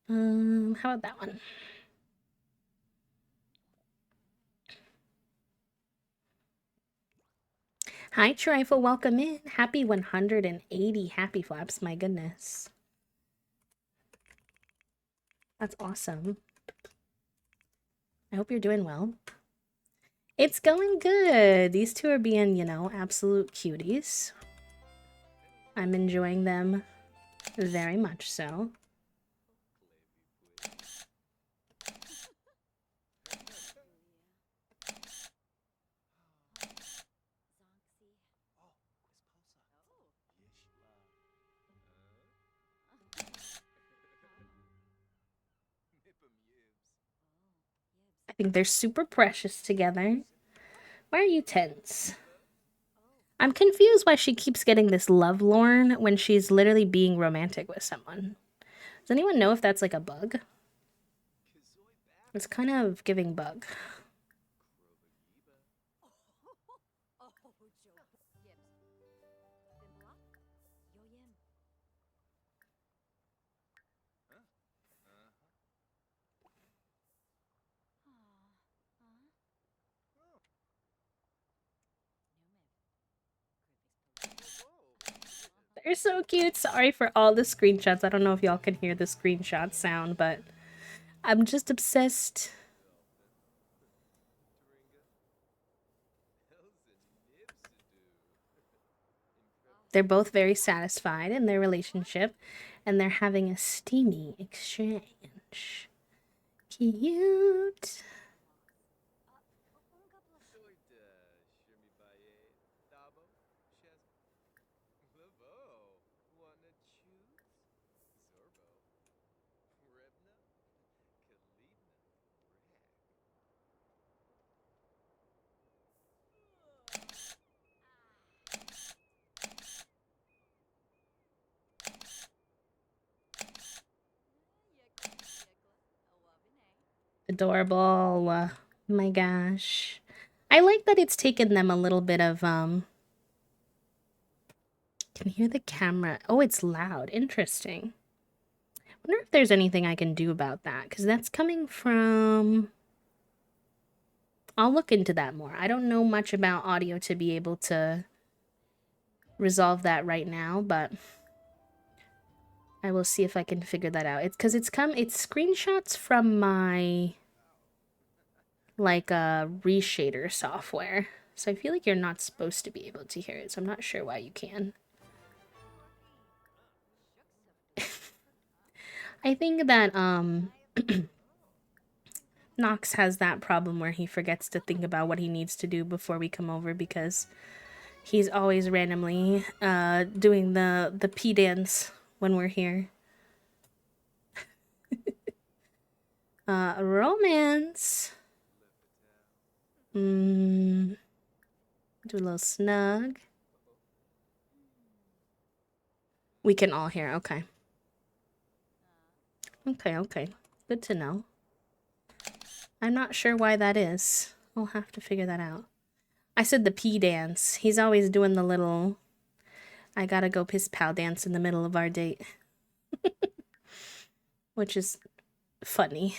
How about that one? Hi, Trifle. Welcome in. Happy 180 happy flaps. My goodness. That's awesome. I hope you're doing well. It's going good. These two are being, you know, absolute cuties. I'm enjoying them very much so. I think they're super precious together. Why are you tense? I'm confused why she keeps getting this love lorn when she's literally being romantic with someone. Does anyone know if that's like a bug? It's kind of giving bug. They're so cute. Sorry for all the screenshots. I don't know if y'all can hear the screenshot sound, but I'm just obsessed. They're both very satisfied in their relationship, and they're having a steamy exchange. Cute. Adorable. My gosh. I like that it's taken them a little bit of, Can hear the camera. Oh, it's loud. Interesting. Wonder if there's anything I can do about that, because that's coming from... I'll look into that more. I don't know much about audio to be able to resolve that right now, but I will see if I can figure that out. It's because it's screenshots from my like reshader software. So I feel like you're not supposed to be able to hear it, so I'm not sure why you can. I think that Nox has that problem where he forgets to think about what he needs to do before we come over because He's always randomly doing the pee dance when we're here. Romance. Do a little snug. We can all hear. Okay. Okay. Good to know. I'm not sure why that is. We'll have to figure that out. I said the pee dance. He's always doing the little I gotta go piss pal dance in the middle of our date. Which is funny.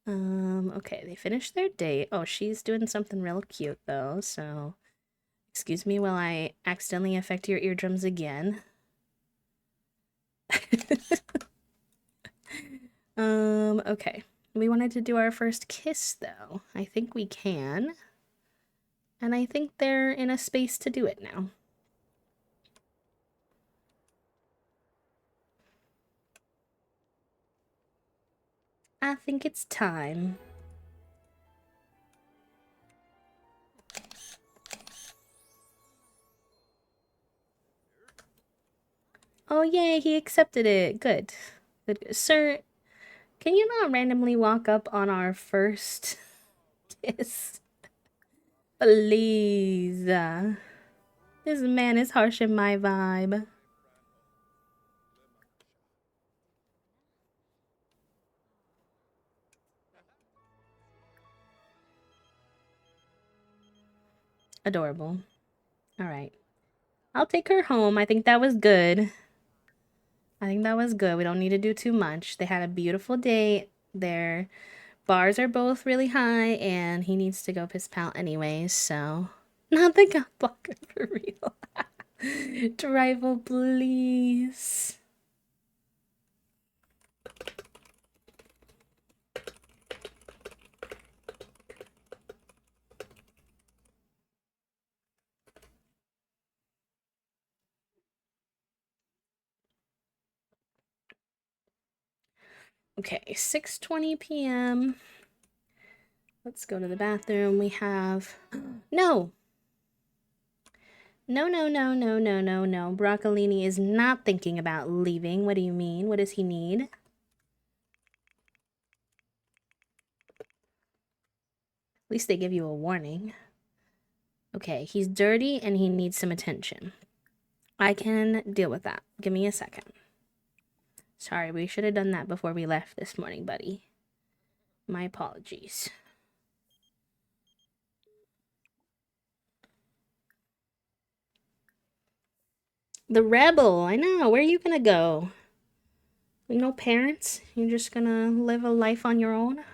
Okay, they finished their date. Oh, she's doing something real cute though, so excuse me while I accidentally affect your eardrums again. Okay. We wanted to do our first kiss though. I think we can. And I think they're in a space to do it now. I think it's time. Oh, yay, he accepted it. Good. Good. Sir, can you not randomly walk up on our first kiss? Please. This man is harshing my vibe. Adorable. All right. I'll take her home. I think that was good. We don't need to do too much. They had a beautiful date. Their bars are both really high, and he needs to go piss pal anyways, so. Not the god blocker for real. Drival, please. Okay, 6:20 p.m. Let's go to the bathroom. We have no. No. Broccolini is not thinking about leaving. What do you mean? What does he need? At least they give you a warning. Okay, he's dirty and he needs some attention. I can deal with that. Give me a second. Sorry, we should have done that before we left this morning, buddy. My apologies. The rebel, I know. Where are you gonna go? No parents? You're just gonna live a life on your own?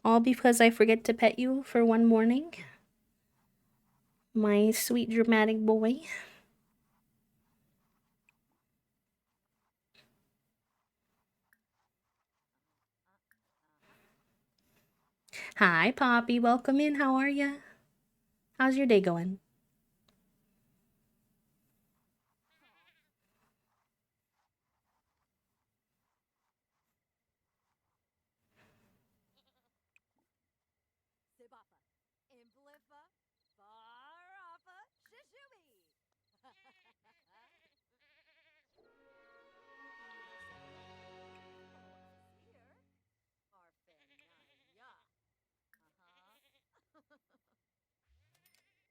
All because I forget to pet you for one morning? My sweet dramatic boy. Hi, Poppy. Welcome in. How are ya? How's your day going?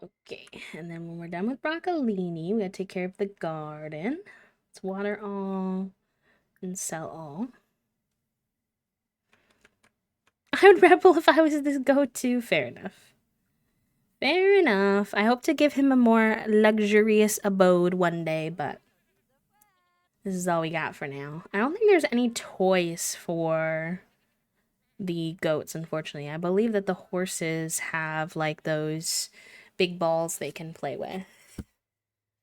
Okay, and then when we're done with broccolini, we gotta take care of the garden. Let's water all and sell all. I would rebel if I was this go-to. Fair enough. Fair enough. I hope to give him a more luxurious abode one day, but this is all we got for now. I don't think there's any toys for the goats, unfortunately. I believe that the horses have like those big balls they can play with.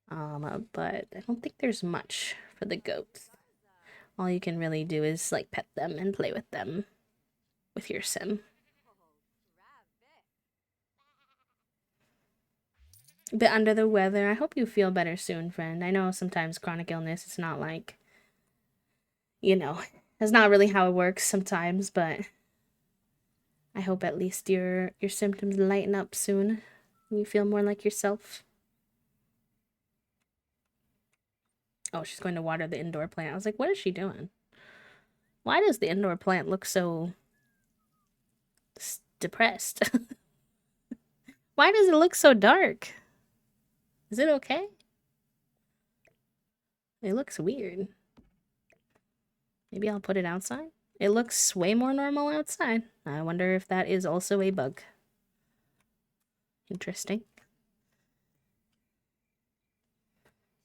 But I don't think there's much for the goats. All you can really do is like pet them and play with them with your sim. A bit under the weather. I hope you feel better soon, friend. I know sometimes chronic illness is not like, you know, it's not really how it works sometimes, but I hope at least your symptoms lighten up soon and you feel more like yourself. Oh, she's going to water the indoor plant. I was like, what is she doing? Why does the indoor plant look so depressed? Why does it look so dark? Is it okay? It looks weird. Maybe I'll put it outside. It looks way more normal outside. I wonder if that is also a bug. Interesting.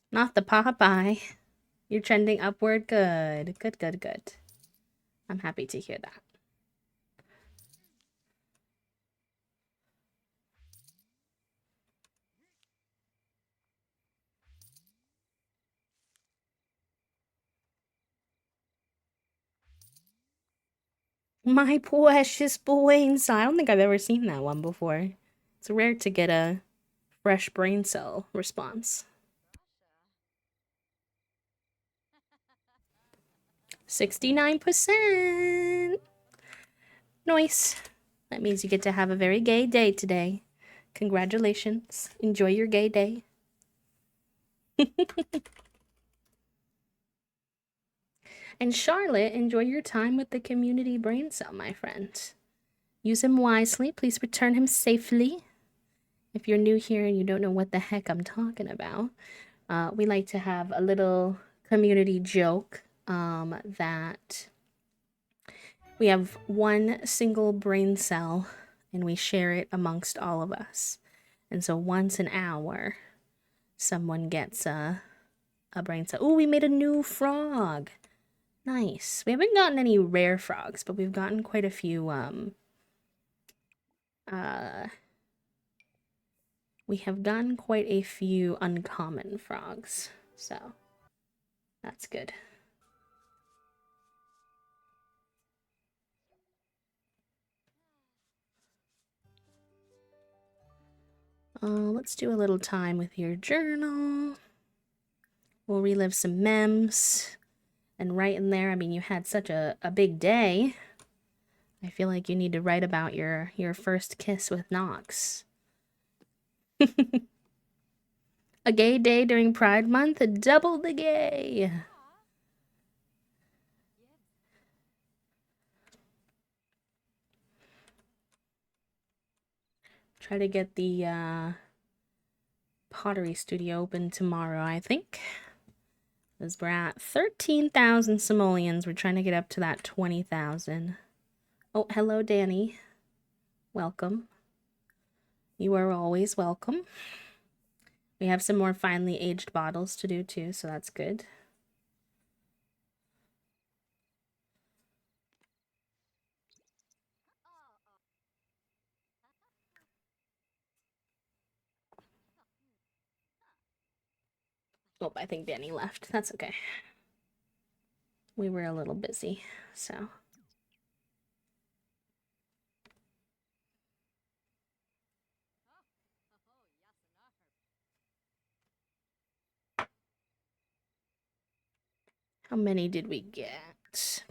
Not the Popeye. You're trending upward. Good. Good, good, good. I'm happy to hear that. My precious brain cell. I don't think I've ever seen that one before. It's rare to get a fresh brain cell response. 69%. Nice. That means you get to have a very gay day today. Congratulations. Enjoy your gay day. And Charlotte, enjoy your time with the community brain cell, my friend. Use him wisely. Please return him safely. If you're new here and you don't know what the heck I'm talking about, we like to have a little community joke that we have one single brain cell and we share it amongst all of us. And so once an hour, someone gets a brain cell. Oh, we made a new frog. Nice. We haven't gotten any rare frogs, but we've gotten quite a few we have gotten quite a few uncommon frogs. So that's good. Let's do a little time with your journal. We'll relive some memes. And right in there, I mean, you had such a big day. I feel like you need to write about your first kiss with Knox. A gay day during Pride Month, double the gay. Try to get the pottery studio open tomorrow, I think. Because we're at 13,000 simoleons. We're trying to get up to that 20,000. Oh, hello, Danny. Welcome. You are always welcome. We have some more finely aged bottles to do too, so that's good. Oh, I think Danny left. That's okay. We were a little busy, so. How many did we get?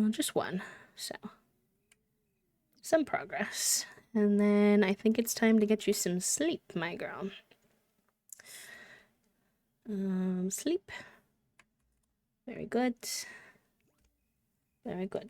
Just one, so. Some progress. And then I think it's time to get you some sleep, my girl. Sleep. Very good. Very good.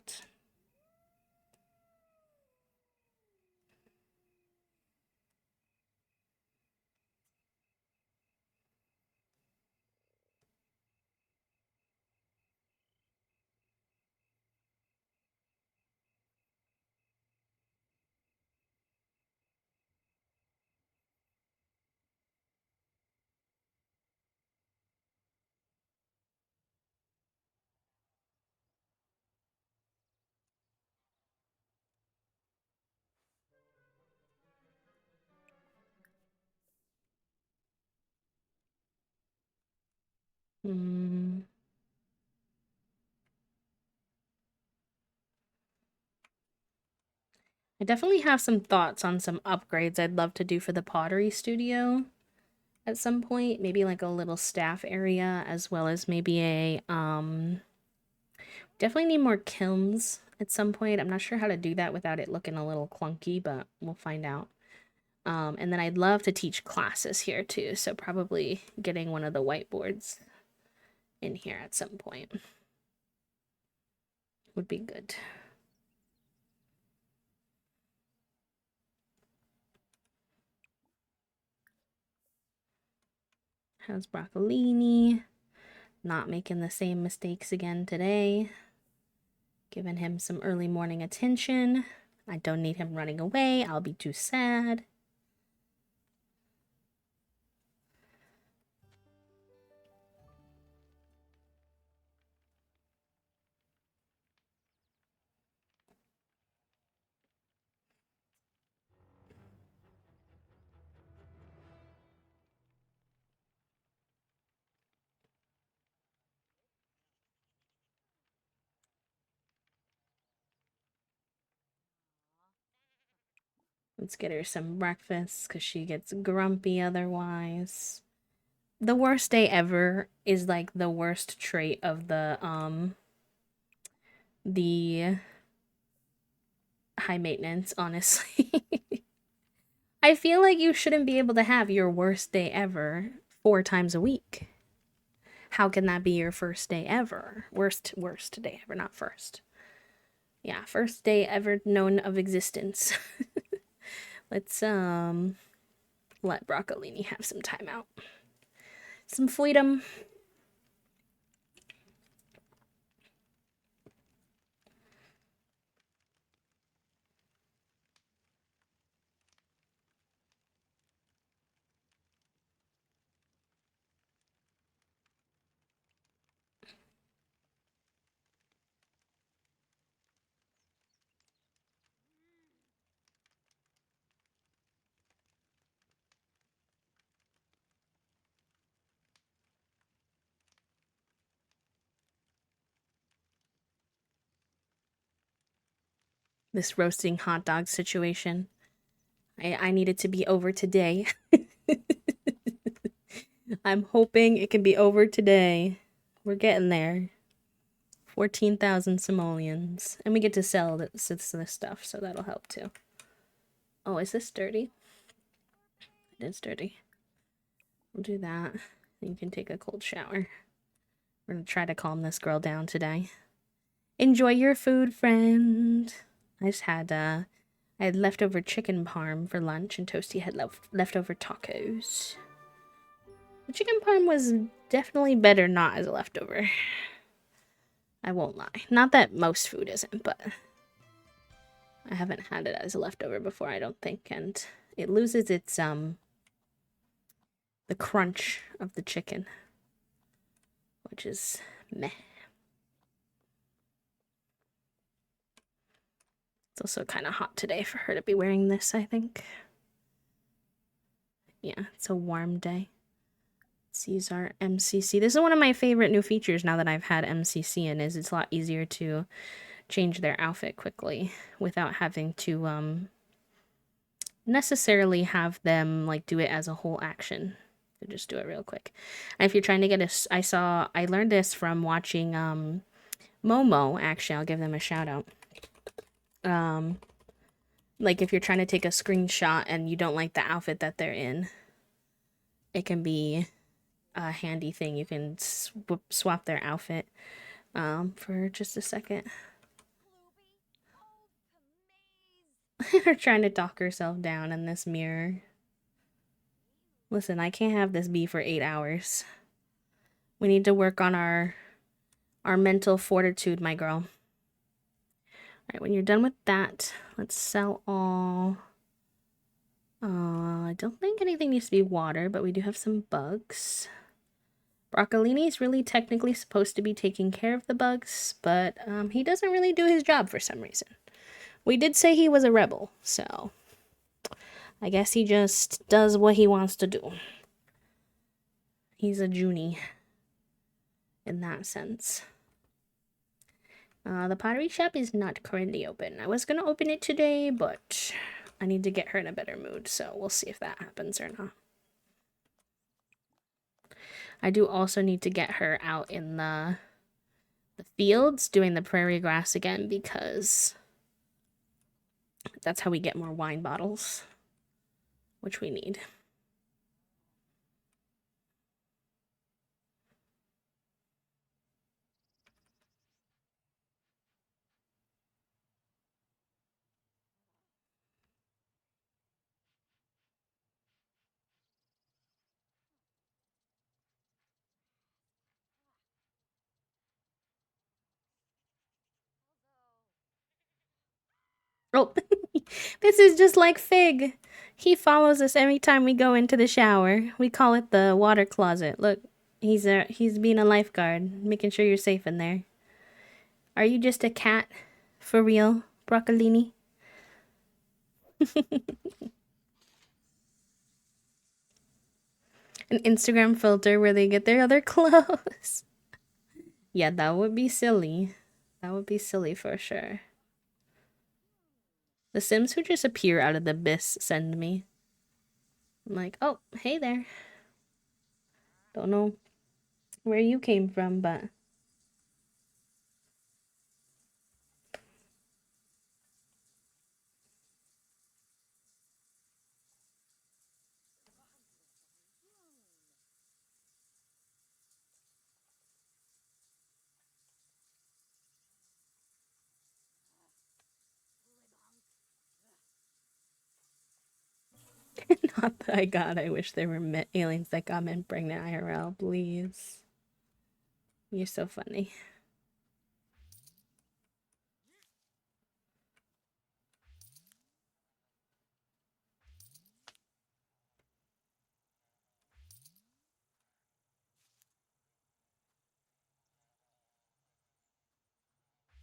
Hmm. I definitely have some thoughts on some upgrades I'd love to do for the pottery studio. at some point, maybe like a little staff area, as well as maybe a definitely need more kilns at some point. I'm not sure how to do that without it looking a little clunky, but we'll find out. And then I'd love to teach classes here too, so probably getting one of the whiteboards in here at some point would be good. How's broccolini? Not making the same mistakes again today. Giving him some early morning attention. I don't need him running away. I'll be too sad. Let's get her some breakfast because she gets grumpy otherwise. The worst day ever is like the worst trait of the high maintenance, honestly. I feel like you shouldn't be able to have your worst day ever 4 times a week. How can that be your first day ever? Worst day ever, not first. Yeah, first day ever known of existence. Let's let broccolini have some time out. Some freedom. This roasting hot dog situation. I need it to be over today. I'm hoping it can be over today. We're getting there. 14,000 simoleons. And we get to sell this stuff, so that'll help too. Oh, is this dirty? It is dirty. We'll do that. You can take a cold shower. We're gonna try to calm this girl down today. Enjoy your food, friend. I just had I had leftover chicken parm for lunch, and Toasty had leftover tacos. The chicken parm was definitely better not as a leftover. I won't lie. Not that most food isn't, but I haven't had it as a leftover before, I don't think, and it loses its the crunch of the chicken, which is meh. It's also kind of hot today for her to be wearing this, I think. Yeah, it's a warm day. Let's use our MCC. This is one of my favorite new features now that I've had MCC in, is it's a lot easier to change their outfit quickly without having to necessarily have them like do it as a whole action. So just do it real quick. And if you're trying to get I learned this from watching Momo, actually. I'll give them a shout out. Like if you're trying to take a screenshot and you don't like the outfit that they're in, it can be a handy thing. You can swap their outfit for just a second. Her trying to talk herself down in this mirror. Listen, I can't have this be for 8 hours. We need to work on our mental fortitude, my girl. Alright, when you're done with that, let's sell all. I don't think anything needs to be water, but we do have some bugs. Broccolini is really technically supposed to be taking care of the bugs, but he doesn't really do his job for some reason. We did say he was a rebel, so I guess he just does what he wants to do. He's a Junie in that sense. The pottery shop is not currently open. I was gonna open it today, but I need to get her in a better mood, so we'll see if that happens or not. I do also need to get her out in the fields doing the prairie grass again because that's how we get more wine bottles, which we need. Oh, this is just like Fig. He follows us every time we go into the shower. We call it the water closet. Look, he's being a lifeguard, making sure you're safe in there. Are you just a cat? For real, Broccolini? An Instagram filter where they get their other clothes. Yeah, that would be silly. That would be silly for sure. The Sims who just appear out of the abyss send me. I'm like, oh, hey there. Don't know where you came from, but not that I got. I wish there were aliens that got men pregnant IRL, please. You're so funny.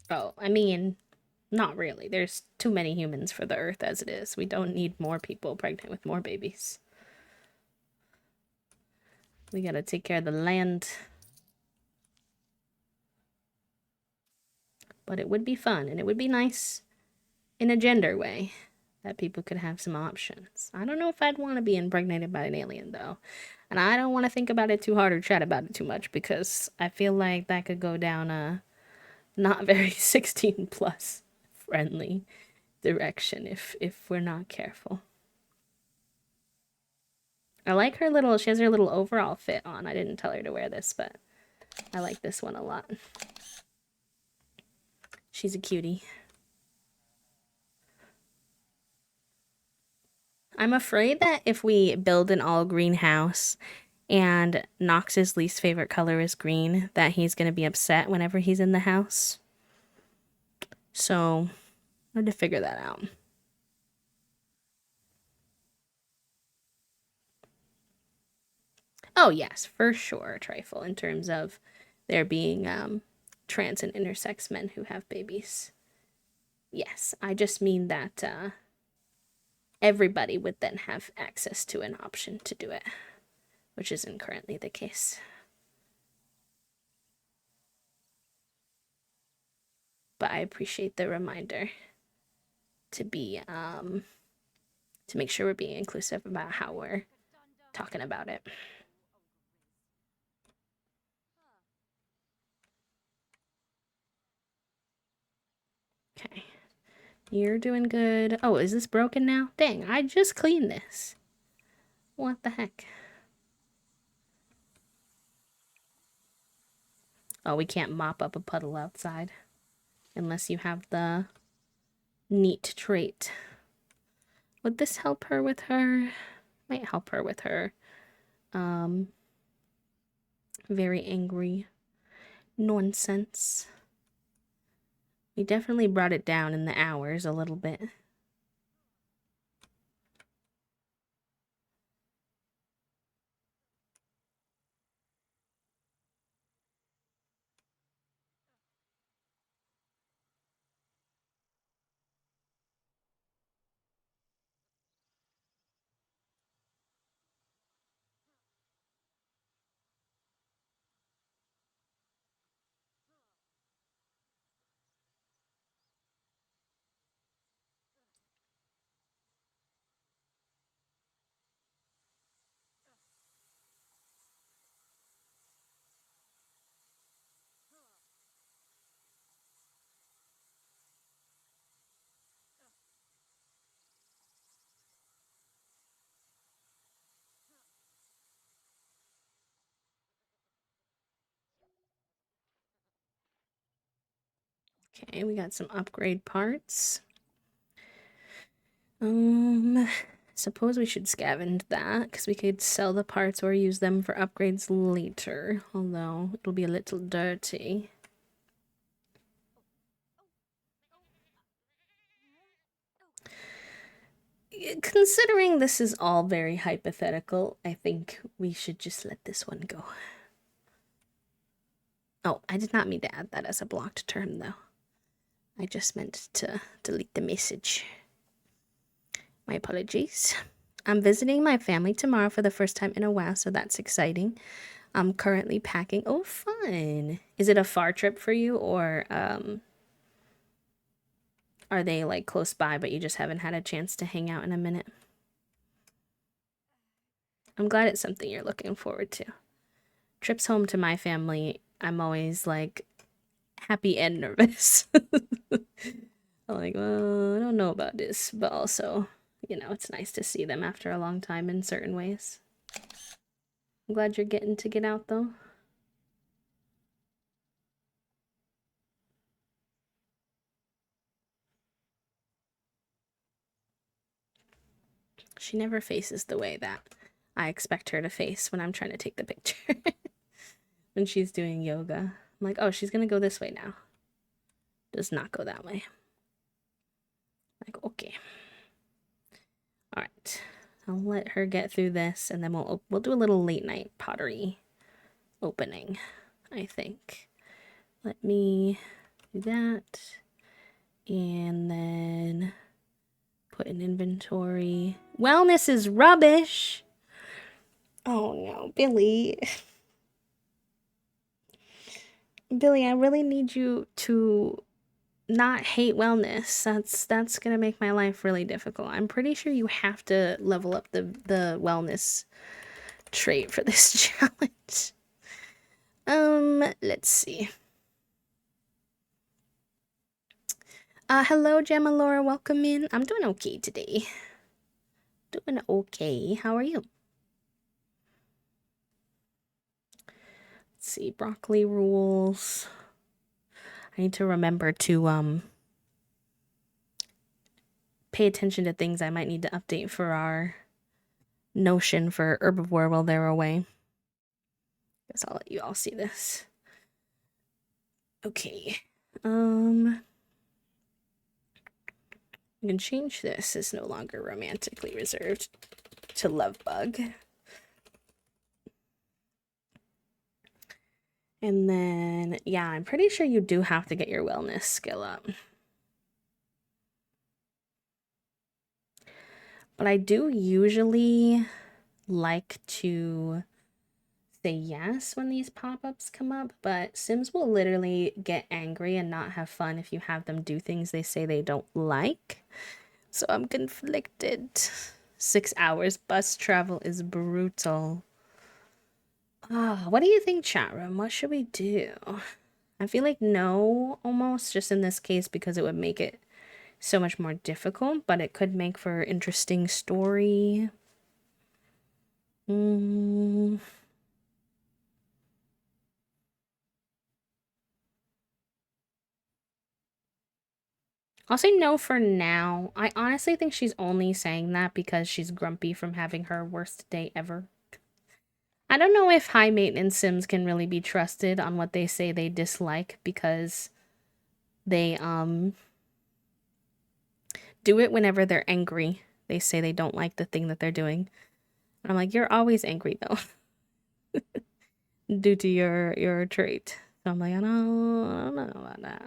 Oh, I mean, not really. There's too many humans for the earth as it is. We don't need more people pregnant with more babies. We gotta take care of the land. But it would be fun and it would be nice in a gender way that people could have some options. I don't know if I'd want to be impregnated by an alien though. And I don't want to think about it too hard or chat about it too much because I feel like that could go down a not very 16 plus friendly direction if we're not careful. I like her little she has her little overall fit on. I didn't tell her to wear this, but I like this one a lot. She's a cutie. I'm afraid that if we build an all green house and Knox's least favorite color is green, that he's going to be upset whenever he's in the house. So, I had to figure that out. Oh, yes, for sure, trifle in terms of there being trans and intersex men who have babies. Yes, I just mean that everybody would then have access to an option to do it, which isn't currently the case. But I appreciate the reminder to be to make sure we're being inclusive about how we're talking about it. Okay. You're doing good. Oh, is this broken now? Dang, I just cleaned this. What the heck? Oh, we can't mop up a puddle outside unless you have the neat trait. Would this help her with her? Might help her with her um very angry nonsense. We definitely brought it down in the hours a little bit. Okay, we got some upgrade parts. Suppose we should scavenge that, because we could sell the parts or use them for upgrades later, although it'll be a little dirty. Considering this is all very hypothetical, I think we should just let this one go. Oh, I did not mean to add that as a blocked term, though. I just meant to delete the message. My apologies. I'm visiting my family tomorrow for the first time in a while, so that's exciting. I'm currently packing. Oh, fun. Is it a far trip for you, or are they like close by, but you just haven't had a chance to hang out in a minute? I'm glad it's something you're looking forward to. Trips home to my family, I'm always like happy and nervous. I'm like, well, I don't know about this, but also, it's nice to see them after a long time in certain ways. I'm glad you're getting to get out though. She never faces the way that I expect her to face when I'm trying to take the picture. When she's doing yoga, I'm like, oh, she's gonna go this way now. Does not go that way. Like, okay. All right. I'll let her get through this, and then we'll do a little late night pottery opening, I think. Let me do that, and then put in inventory. Wellness is rubbish. Oh no, Billy. Billy, I really need you to not hate wellness. That's gonna make my life really difficult. I'm pretty sure you have to level up the wellness trait for this challenge. Let's see. Hello, Gemma Laura, welcome in. I'm doing okay today. Doing okay. How are you? Let's see, broccoli rules. I need to remember to pay attention to things I might need to update for our notion for herbivore while they're away. Guess I'll let you all see this. Okay. You can change this. It's no longer romantically reserved to Lovebug. And then, yeah, I'm pretty sure you do have to get your wellness skill up. But I do usually like to say yes when these pop-ups come up, but Sims will literally get angry and not have fun if you have them do things they say they don't like. So I'm conflicted. 6 hours bus travel is brutal. What do you think, chat room? What should we do? I feel like no, almost, just in this case, because it would make it so much more difficult, but it could make for interesting story. I'll say no for now. I honestly think she's only saying that because she's grumpy from having her worst day ever. I don't know if high maintenance Sims can really be trusted on what they say they dislike, because they do it whenever they're angry. They say they don't like the thing that they're doing. And I'm like, you're always angry though. Due to your trait. So I'm like, I don't know about that.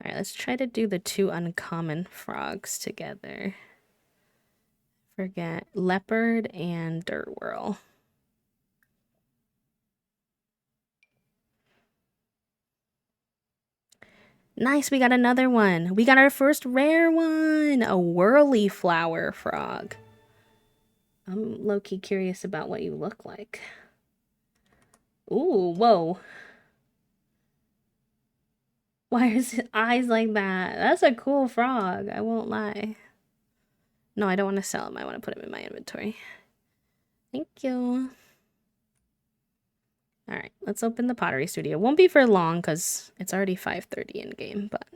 Alright, let's try to do the two uncommon frogs together. Forget leopard and dirt whirl. Nice, we got another one. We got our first rare one. A whirly flower frog. I'm low-key curious about what you look like. Ooh, whoa. Why is his eyes like that? That's a cool frog, I won't lie. No, I don't want to sell him. I want to put him in my inventory. Thank you. All right, let's open the pottery studio. Won't be for long because it's already 5:30 in game, but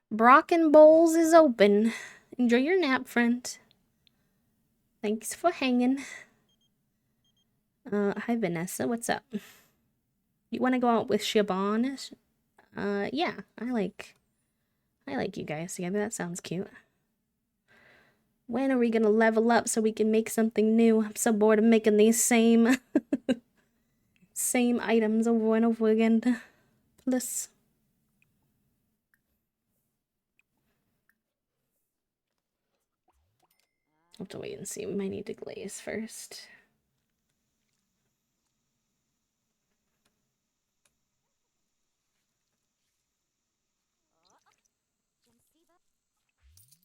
Brock and Bowls is open. Enjoy your nap, friend. Thanks for hanging. Hi Vanessa, what's up? You want to go out with Siobhan? Yeah, I like you guys together. That sounds cute. When are we gonna level up so we can make something new? I'm so bored of making these same same items over and over again. Plus, I'll have to wait and see. We might need to glaze first.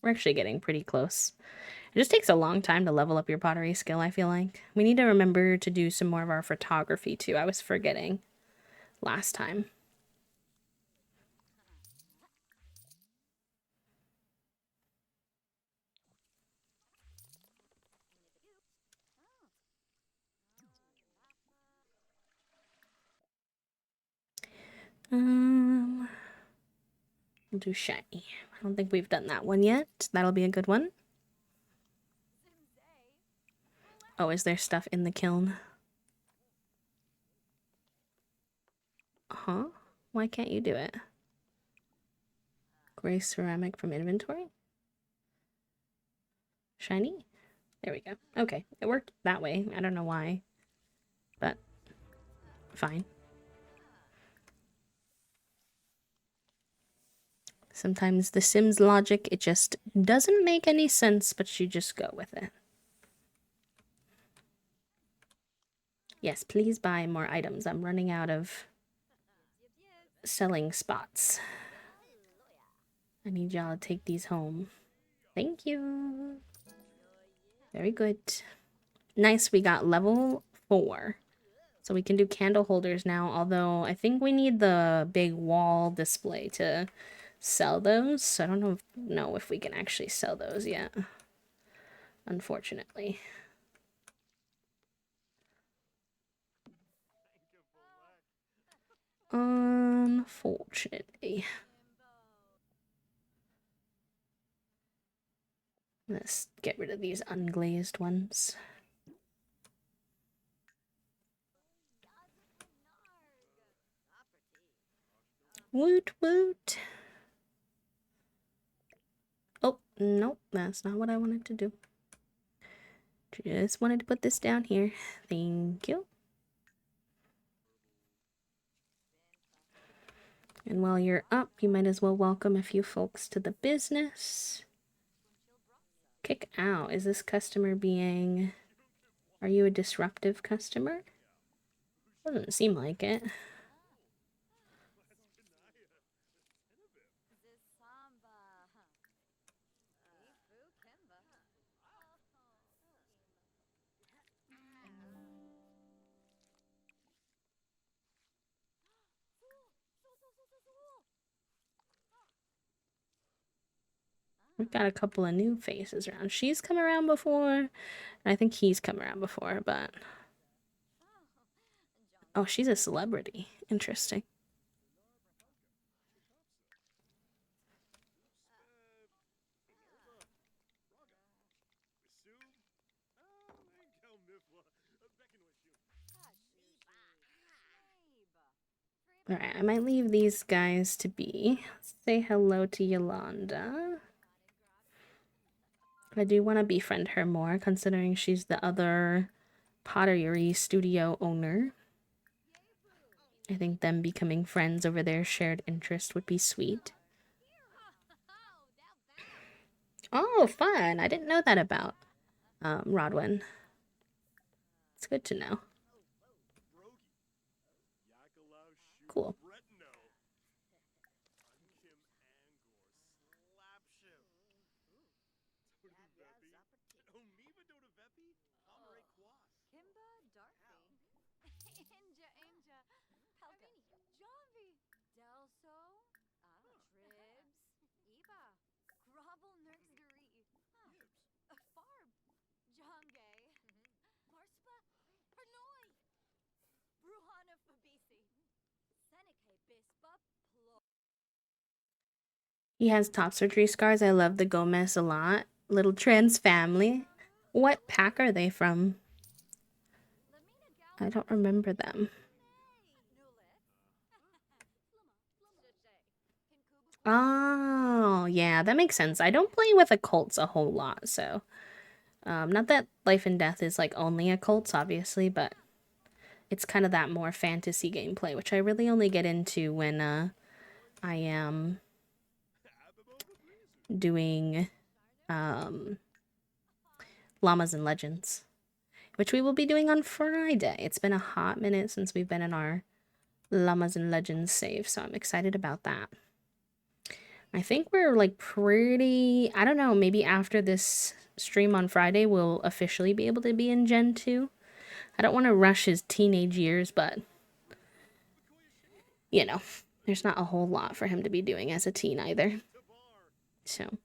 We're actually getting pretty close. It just takes a long time to level up your pottery skill, I feel like. We need to remember to do some more of our photography too. I was forgetting last time. We'll do shiny. I don't think we've done that one yet. That'll be a good one. Oh, is there stuff in the kiln? Huh? Why can't you do it? Gray ceramic from inventory? Shiny? There we go. Okay, it worked that way. I don't know why, but fine. Sometimes the Sims logic, it just doesn't make any sense, but you just go with it. Yes, please buy more items. I'm running out of selling spots. I need y'all to take these home. Thank you. Very good. Nice, we got level 4. So we can do candle holders now, although I think we need the big wall display to sell those. So I don't know if we can actually sell those yet, unfortunately. Unfortunately. Let's get rid of these unglazed ones. Woot woot. Oh, nope, that's not what I wanted to do. Just wanted to put this down here. Thank you. And while you're up, you might as well welcome a few folks to the business. Kick out. Is this customer being... Are you a disruptive customer? Doesn't seem like it. We've got a couple of new faces around. She's come around before, and I think he's come around before, but... Oh, she's a celebrity. Interesting. Alright, I might leave these guys to be. Let's say hello to Yolanda. I do want to befriend her more, considering she's the other pottery studio owner. I think them becoming friends over their shared interest would be sweet. Oh, fun! I didn't know that about Rodwin. It's good to know. Cool. He has top surgery scars. I love the Gomez a lot. Little trans family. What pack are they from? I don't remember them. Oh, yeah, that makes sense. I don't play with occults a whole lot, so not that Life and Death is like only occults, obviously, but it's kind of that more fantasy gameplay, which I really only get into when I am doing um Llamas and Legends, which we will be doing on Friday. It's been a hot minute since we've been in our Llamas and Legends save, so I'm excited about that. I think we're like pretty, I don't know, maybe after this stream on Friday, we'll officially be able to be in Gen 2. I don't want to rush his teenage years, but, you know, there's not a whole lot for him to be doing as a teen either. So,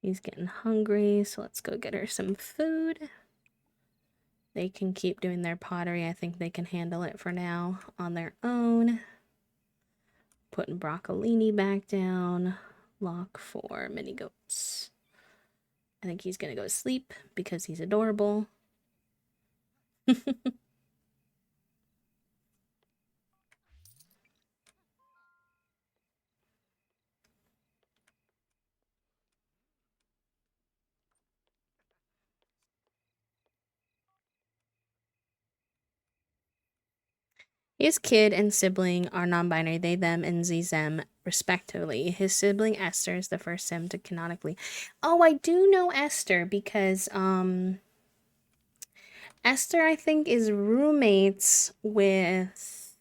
he's getting hungry, so let's go get her some food. They can keep doing their pottery. I think they can handle it for now on their own. Putting broccolini back down. Lock for mini goats. I think he's gonna go to sleep because he's adorable. His kid and sibling are non-binary, they, them, and z, them, respectively. His sibling Esther is the first sim to canonically. Oh, I do know Esther because Esther, I think, is roommates with,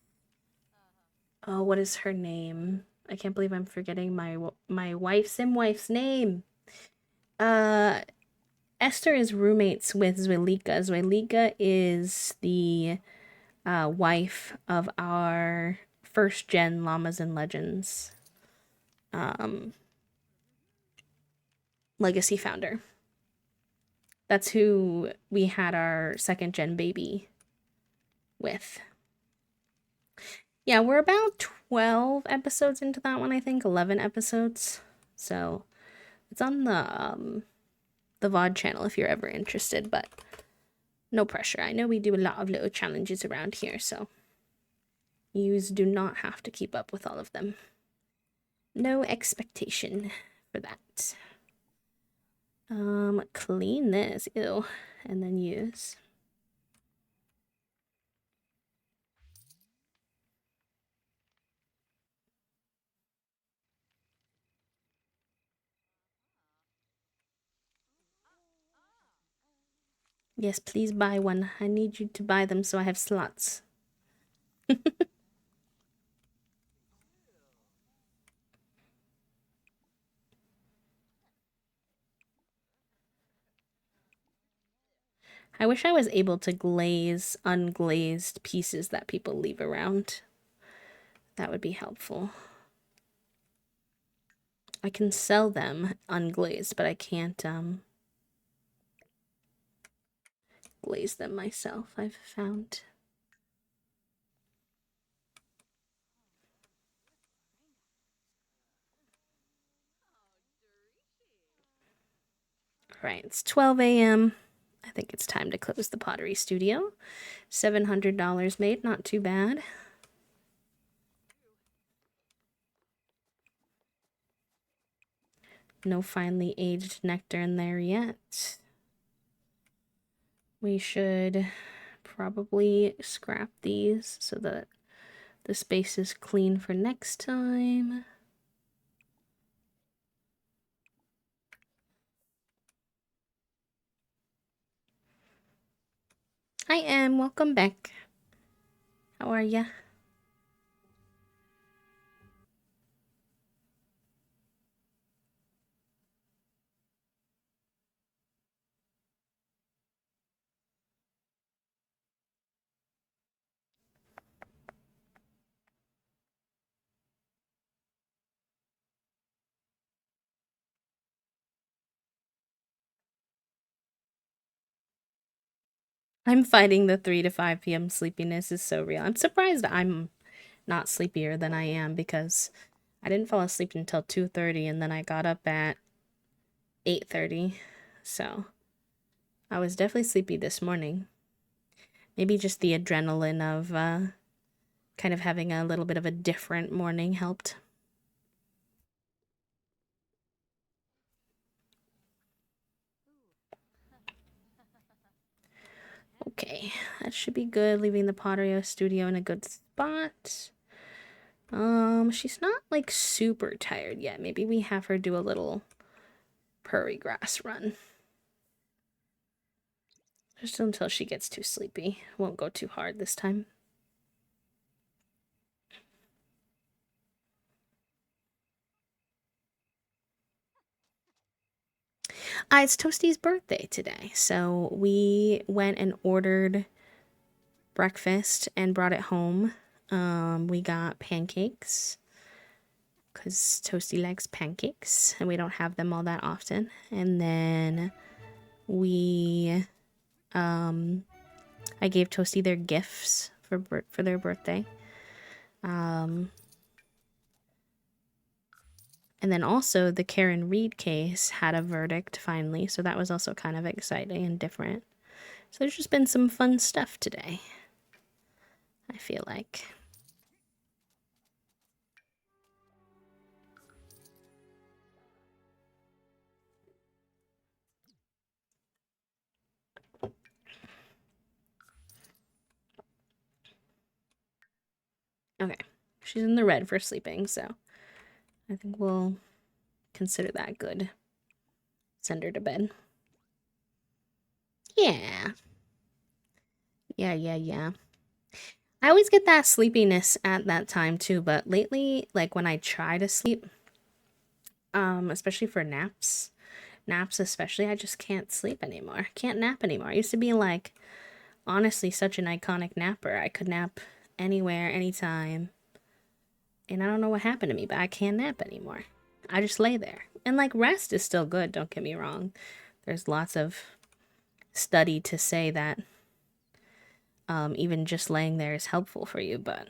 oh, what is her name? I can't believe I'm forgetting my wife's name. Uh, Esther is roommates with Zwelika. Zwelika is the wife of our first gen Llamas and Legends um, legacy founder. That's who we had our second gen baby with. Yeah, we're about 12 episodes into that one, I think, 11 episodes. So it's on the VOD channel if you're ever interested, but no pressure. I know we do a lot of little challenges around here, so you do not have to keep up with all of them. No expectation for that. Clean this, ew, and then use. Yes, please buy one. I need you to buy them so I have slots. I wish I was able to glaze unglazed pieces that people leave around. That would be helpful. I can sell them unglazed, but I can't glaze them myself, I've found. Right, it's 12 a.m. I think it's time to close the pottery studio. $700 made, not too bad. No finely aged nectar in there yet. We should probably scrap these so that the space is clean for next time. Hi, Em. Welcome back. How are ya? I'm fighting the 3 to 5 p.m. sleepiness is so real. I'm surprised I'm not sleepier than I am because I didn't fall asleep until 2:30 and then I got up at 8:30. So, I was definitely sleepy this morning. Maybe just the adrenaline of kind of having a little bit of a different morning helped. Okay, that should be good. Leaving the Potterio studio in a good spot. She's not like super tired yet. Maybe we have her do a little prairie grass run. Just until she gets too sleepy. Won't go too hard this time. It's Toasty's birthday today, so we went and ordered breakfast and brought it home. We got pancakes because Toasty likes pancakes, and we don't have them all that often. And then we, I gave Toasty their gifts for their birthday. And then also the Karen Reed case had a verdict finally, so that was also kind of exciting and different. So there's just been some fun stuff today, I feel like. Okay, she's in the red for sleeping, so I think we'll consider that good. Send her to bed. Yeah. Yeah. I always get that sleepiness at that time too, but lately, like when I try to sleep, especially for naps especially, I just can't sleep anymore. Can't nap anymore. I used to be like, honestly, such an iconic napper. I could nap anywhere, anytime. And I don't know what happened to me, but I can't nap anymore. I just lay there. And like rest is still good, don't get me wrong. There's lots of study to say that even just laying there is helpful for you, but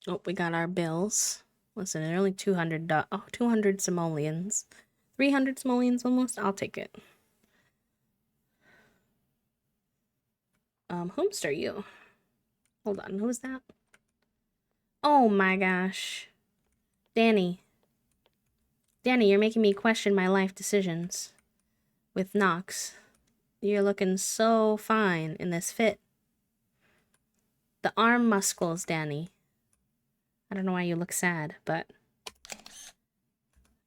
oh, we got our bills. Listen, they're only 200 simoleons. 300 simoleons almost. I'll take it. Whomst are you? Hold on, who's that? Oh my gosh. Danny. Danny, you're making me question my life decisions. With Nox. You're looking so fine in this fit. The arm muscles, Danny. I don't know why you look sad, but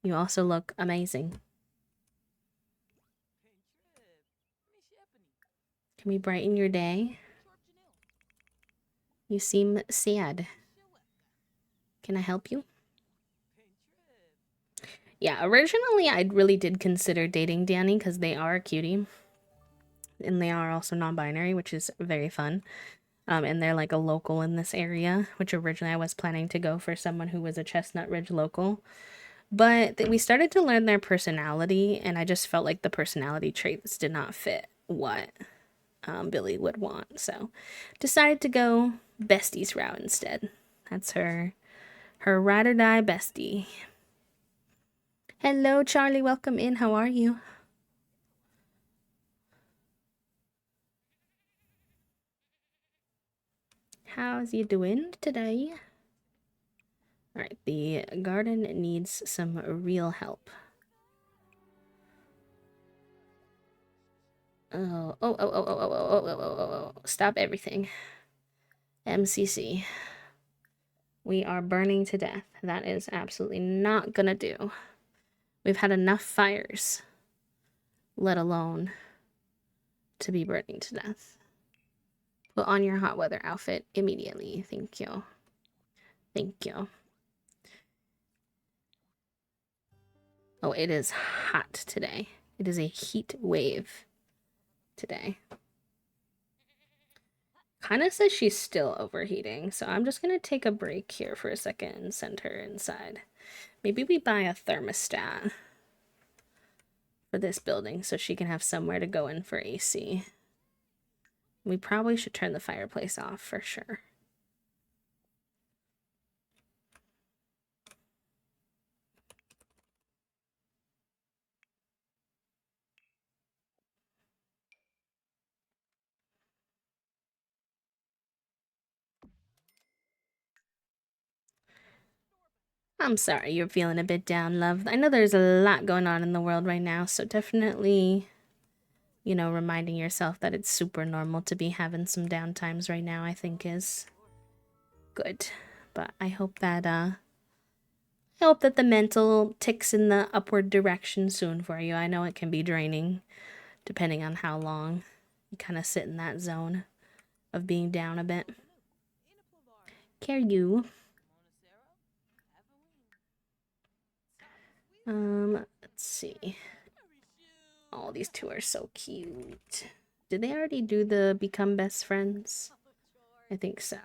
you also look amazing. Can we brighten your day? You seem sad. Can I help you? Yeah, originally I really did consider dating Danny because they are a cutie. And they are also non-binary, which is very fun. And they're like a local in this area, which originally I was planning to go for someone who was a Chestnut Ridge local. But we started to learn their personality, and I just felt like the personality traits did not fit what Billy would want. So decided to go besties route instead. That's her ride or die bestie. Hello, Charlie. Welcome in. How are you? How's you doing today? Alright, the garden needs some real help. Oh. Stop everything. MCC. We are burning to death. That is absolutely not gonna do. We've had enough fires, let alone to be burning to death. Put on your hot weather outfit immediately. Thank you. Thank you. Oh, it is hot today. It is a heat wave today. Kind of says she's still overheating, so I'm just going to take a break here for a second and send her inside. Maybe we buy a thermostat for this building so she can have somewhere to go in for AC. We probably should turn the fireplace off for sure. I'm sorry you're feeling a bit down, love. I know there's a lot going on in the world right now, so definitely, you know, reminding yourself that it's super normal to be having some down times right now, I think is good. But I hope that the mental ticks in the upward direction soon for you. I know it can be draining depending on how long you kind of sit in that zone of being down a bit. Care you. Let's see. Oh, these two are so cute. Did they already do the become best friends? I think so.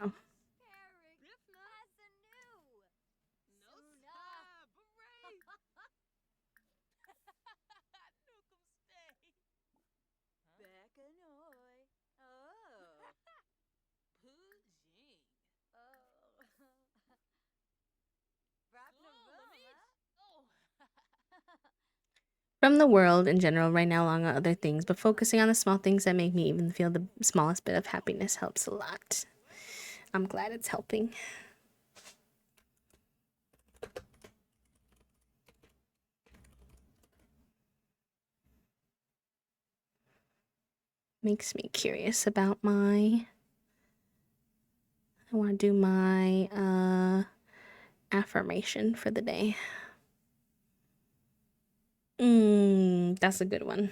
From the world in general right now, along with other things, but focusing on the small things that make me even feel the smallest bit of happiness helps a lot. I'm glad it's helping. Makes me curious about I want to do my affirmation for the day. That's a good one.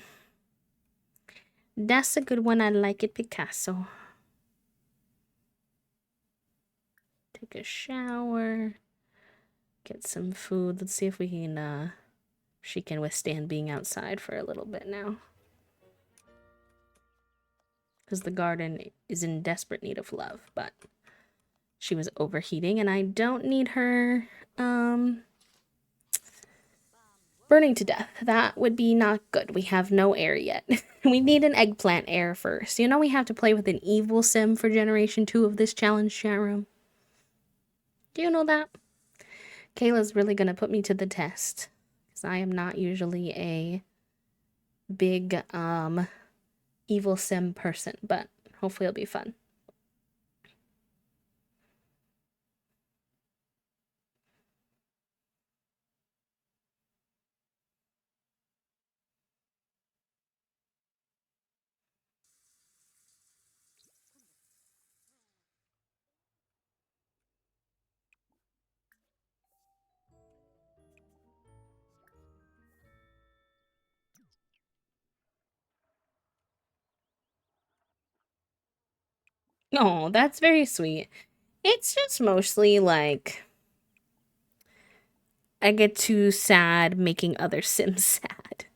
That's a good one. I like it, Picasso. Take a shower. Get some food. Let's see if we can, she can withstand being outside for a little bit now. Because the garden is in desperate need of love, but she was overheating and I don't need her, burning to death. That would be not good. We have no air yet. We need an eggplant air first. You know we have to play with an evil sim for Generation 2 of this challenge chat room. Do you know that? Kayla's really gonna put me to the test. Because I am not usually a big, evil sim person. But hopefully it'll be fun. Oh, that's very sweet. It's just mostly like I get too sad making other Sims sad.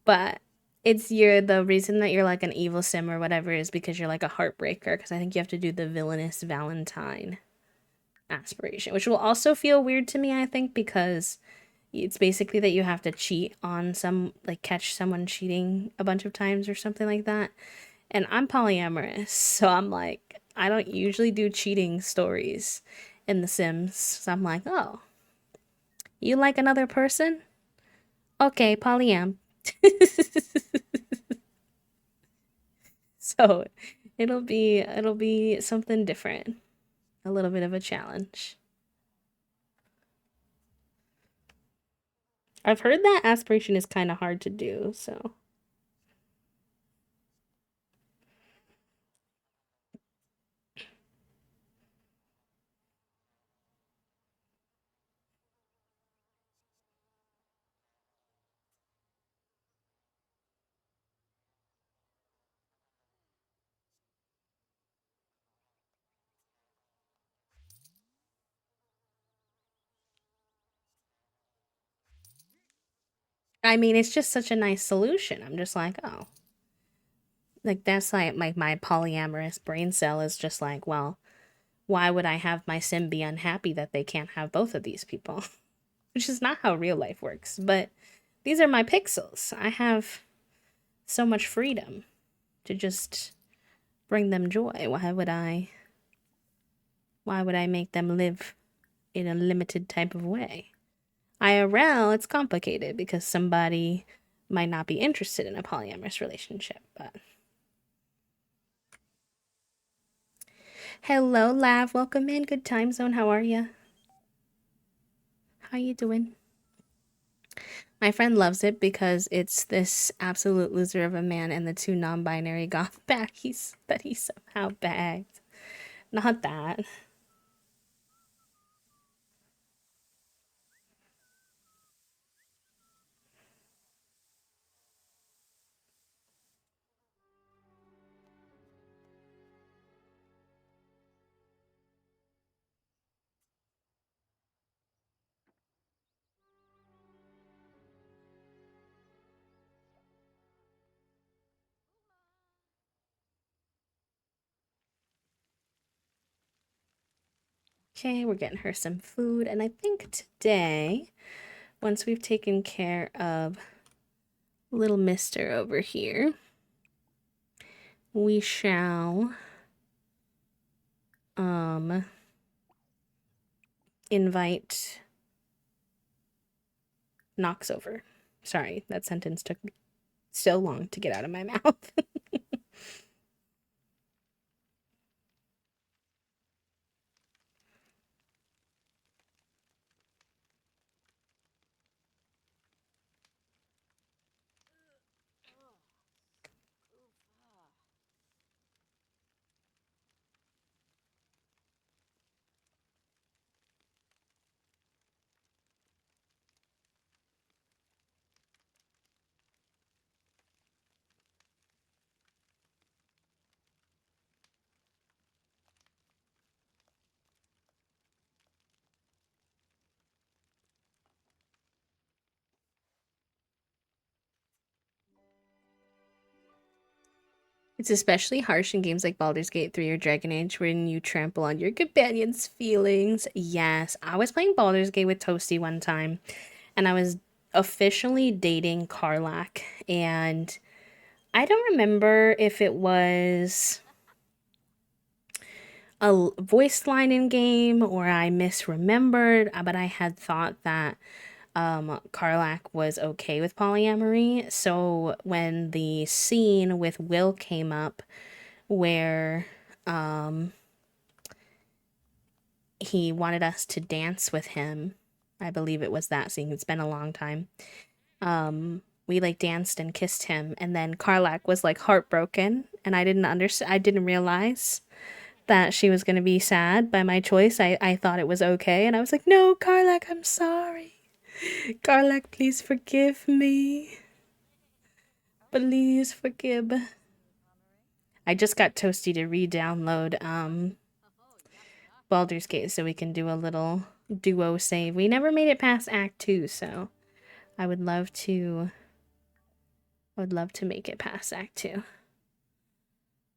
But the reason that you're like an evil sim or whatever is because you're like a heartbreaker. Because I think you have to do the villainous Valentine aspiration, which will also feel weird to me, I think, because it's basically that you have to cheat on like catch someone cheating a bunch of times or something like that. And I'm polyamorous, so I'm like, I don't usually do cheating stories in The Sims. So I'm like, oh, you like another person? Okay, polyam. So it'll be something different. A little bit of a challenge. I've heard that aspiration is kind of hard to do, so I mean, it's just such a nice solution. I'm just like, oh, like that's like my polyamorous brain cell is just like, well, why would I have my sim be unhappy that they can't have both of these people? Which is not how real life works. But these are my pixels. I have so much freedom to just bring them joy. Why would I make them live in a limited type of way? IRL, it's complicated because somebody might not be interested in a polyamorous relationship, but hello, Lav. Welcome in. Good time zone. How are you? How you doing? My friend loves it because it's this absolute loser of a man and the two non-binary goth baggies that he somehow bagged. Not that. Okay, we're getting her some food, and I think today, once we've taken care of little mister over here, we shall um invite Knox over. Sorry, that sentence took me so long to get out of my mouth. It's especially harsh in games like Baldur's Gate 3 or Dragon Age when you trample on your companion's feelings. Yes, I was playing Baldur's Gate with Toasty one time, and I was officially dating Karlak, and I don't remember if it was a voice line in game or I misremembered, but I had thought that Karlak was okay with polyamory. So when the scene with Will came up, where um, he wanted us to dance with him, I believe it was that scene. It's been a long time. We like danced and kissed him, and then Karlak was like heartbroken, and I didn't understand. I didn't realize that she was gonna be sad by my choice. I thought it was okay, and I was like, "No, Karlak, I'm sorry. Karlak, please forgive me. Please forgive." I just got Toasty to re-download Baldur's Gate so we can do a little duo save. We never made it past Act 2, so I would love to make it past Act 2.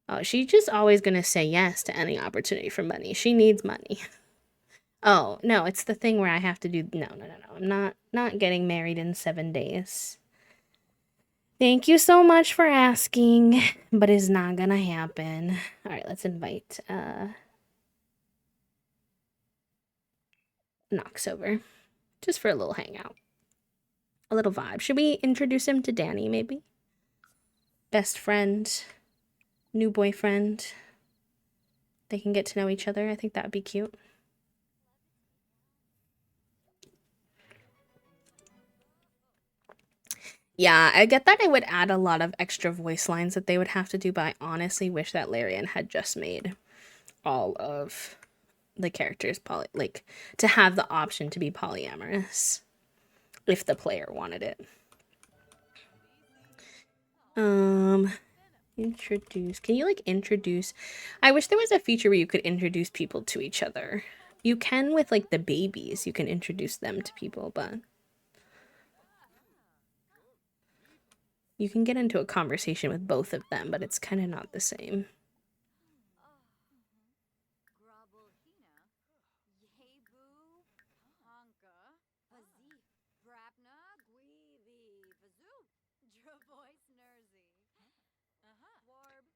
Oh, she's just always gonna say yes to any opportunity for money. She needs money. Oh, no, it's the thing where I have to do no, no, no, no. I'm not getting married in 7 days. Thank you so much for asking, but it's not gonna happen. All right, let's invite Knox over just for a little hangout, a little vibe. Should we introduce him to Danny maybe? Best friend, new boyfriend. They can get to know each other. I think that would be cute. Yeah, I get that it would add a lot of extra voice lines that they would have to do, but I honestly wish that Larian had just made all of the characters like to have the option to be polyamorous if the player wanted it. Um introduce. Can you like introduce? I wish there was a feature where you could introduce people to each other. You can with like the babies, you can introduce them to people, but You can get into a conversation with both of them, but it's kind of not the same.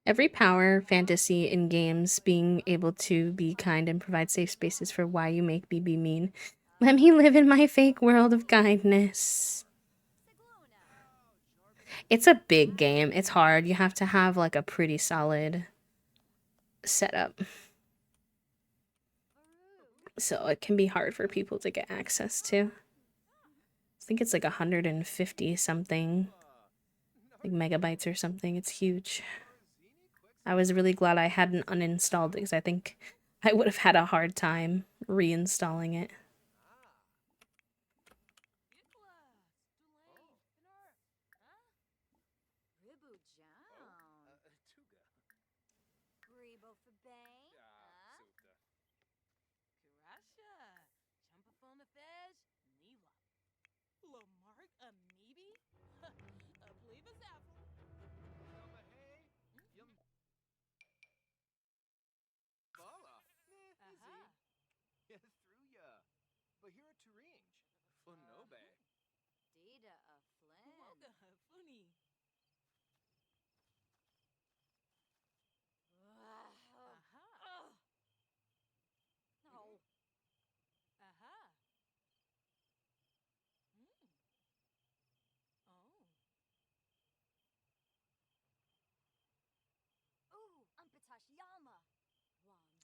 Every power fantasy in games being able to be kind and provide safe spaces for why you make me be mean. Let me live in my fake world of kindness. It's a big game. It's hard. You have to have like a pretty solid setup. So it can be hard for people to get access to. I think it's like 150 something, like megabytes or something. It's huge. I was really glad I hadn't uninstalled it because I think I would have had a hard time reinstalling it.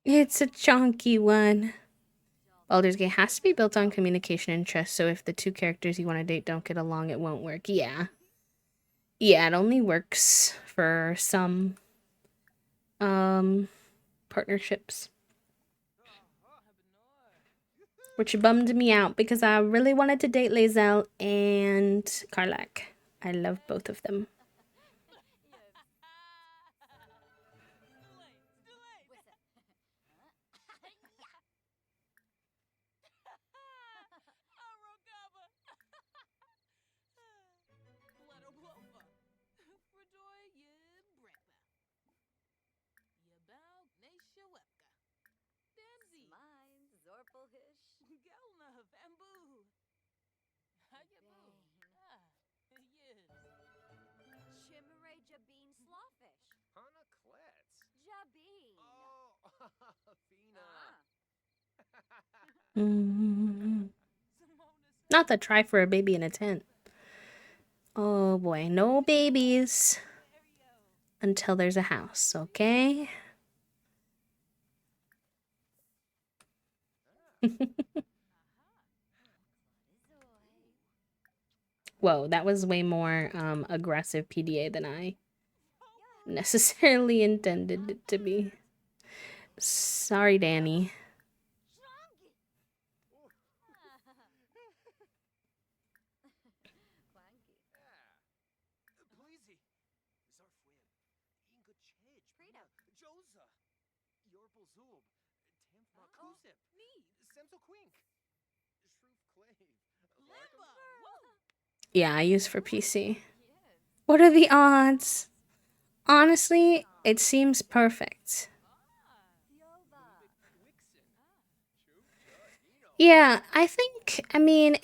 It's a chunky one. Baldur's Gate has to be built on communication and trust, so if the two characters you want to date don't get along, it won't work. Yeah. Yeah, it only works for some partnerships. Which bummed me out because I really wanted to date Lae'zel and Karlach. I love both of them. Mm. Not the try for a baby in a tent. Oh boy, no babies until there's a house, okay? Whoa, that was way more aggressive PDA than I necessarily intended it to be. Sorry, Danny. Yeah, I use for PC. What are the odds? Honestly, it seems perfect. Yeah, I think, I mean,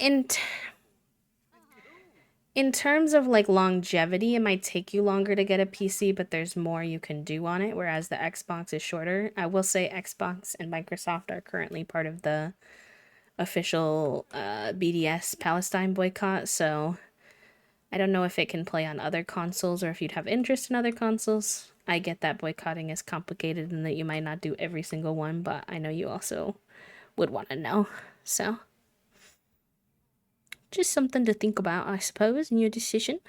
in terms of like longevity, it might take you longer to get a PC, but there's more you can do on it, whereas the Xbox is shorter. I will say Xbox and Microsoft are currently part of the official BDS Palestine boycott, so I don't know if it can play on other consoles or if you'd have interest in other consoles. I get that boycotting is complicated and that you might not do every single one, but I know you also would want to know. So, just something to think about, I suppose, in your decision.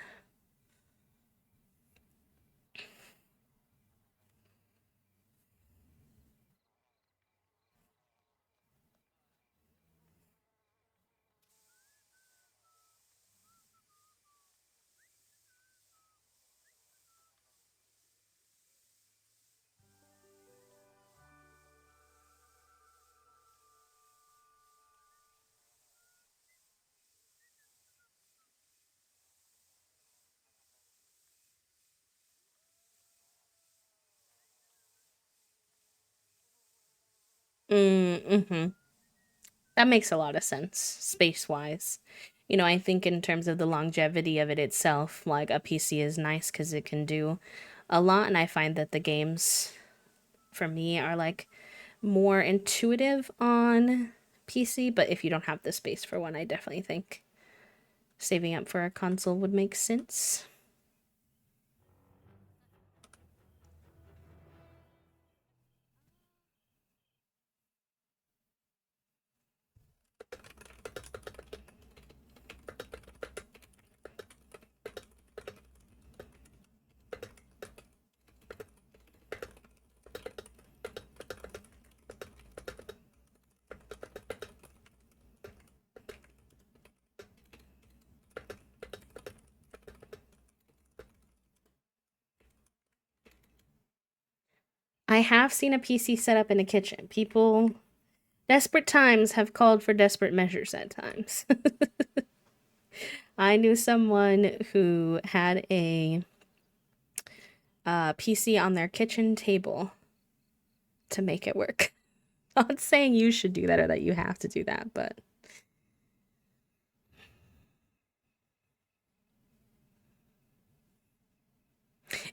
Mm-hmm. That makes a lot of sense, space-wise. I think in terms of the longevity of it itself, like a PC is nice because it can do a lot, and I find that the games, for me, are like more intuitive on PC, but if you don't have the space for one, I definitely think saving up for a console would make sense. I have seen a PC set up in a kitchen. People, desperate times have called for desperate measures at times. I knew someone who had a PC on their kitchen table to make it work. Not saying you should do that or that you have to do that, but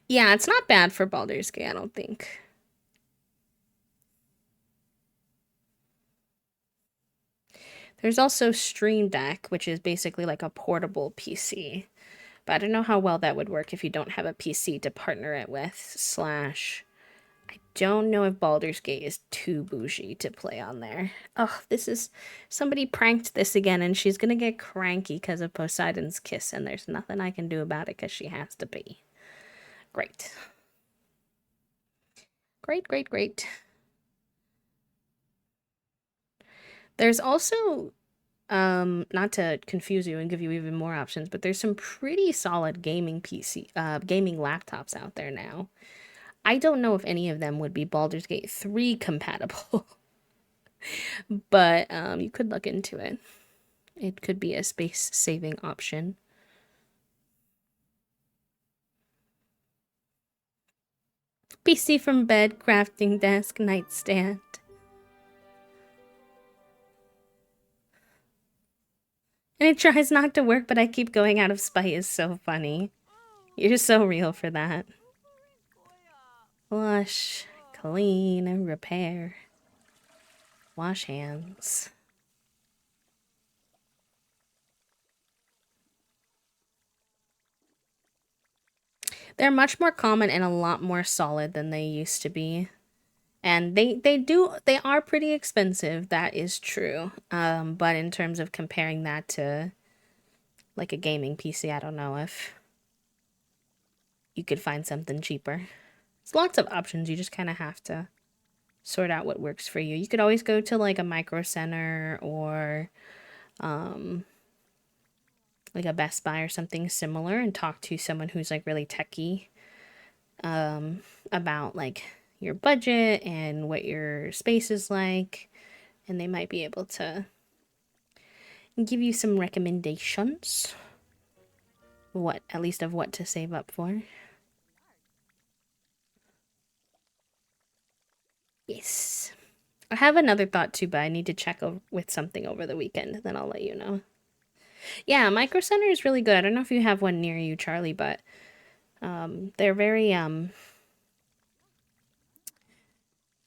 yeah, it's not bad for Baldur's Gate, I don't think. There's also Stream Deck, which is basically like a portable PC. But I don't know how well that would work if you don't have a PC to partner it with. Slash, I don't know if Baldur's Gate is too bougie to play on there. Oh, this is. Somebody pranked this again, and she's gonna get cranky because of Poseidon's kiss, and there's nothing I can do about it because she has to be. Great. Great, great, great. There's also not to confuse you and give you even more options, but there's some pretty solid gaming laptops out there now. I don't know if any of them would be Baldur's Gate 3 compatible, but you could look into it. It could be a space saving option. PC from bed, crafting desk, nightstand. And it tries not to work, but I keep going out of spite is so funny. You're so real for that. Flush, clean, repair, wash hands. They're much more common and a lot more solid than they used to be. And they are pretty expensive, that is true. But in terms of comparing that to like a gaming PC, I don't know if you could find something cheaper. There's lots of options, you just kind of have to sort out what works for you. You could always go to like a Micro Center or um like a Best Buy or something similar and talk to someone who's like really techie about like your budget and what your space is like, and they might be able to give you some recommendations. What, at least of what to save up for. Yes. I have another thought too, but I need to check with something over the weekend. Then I'll let you know. Yeah, Micro Center is really good. I don't know if you have one near you, Charlie, but they're very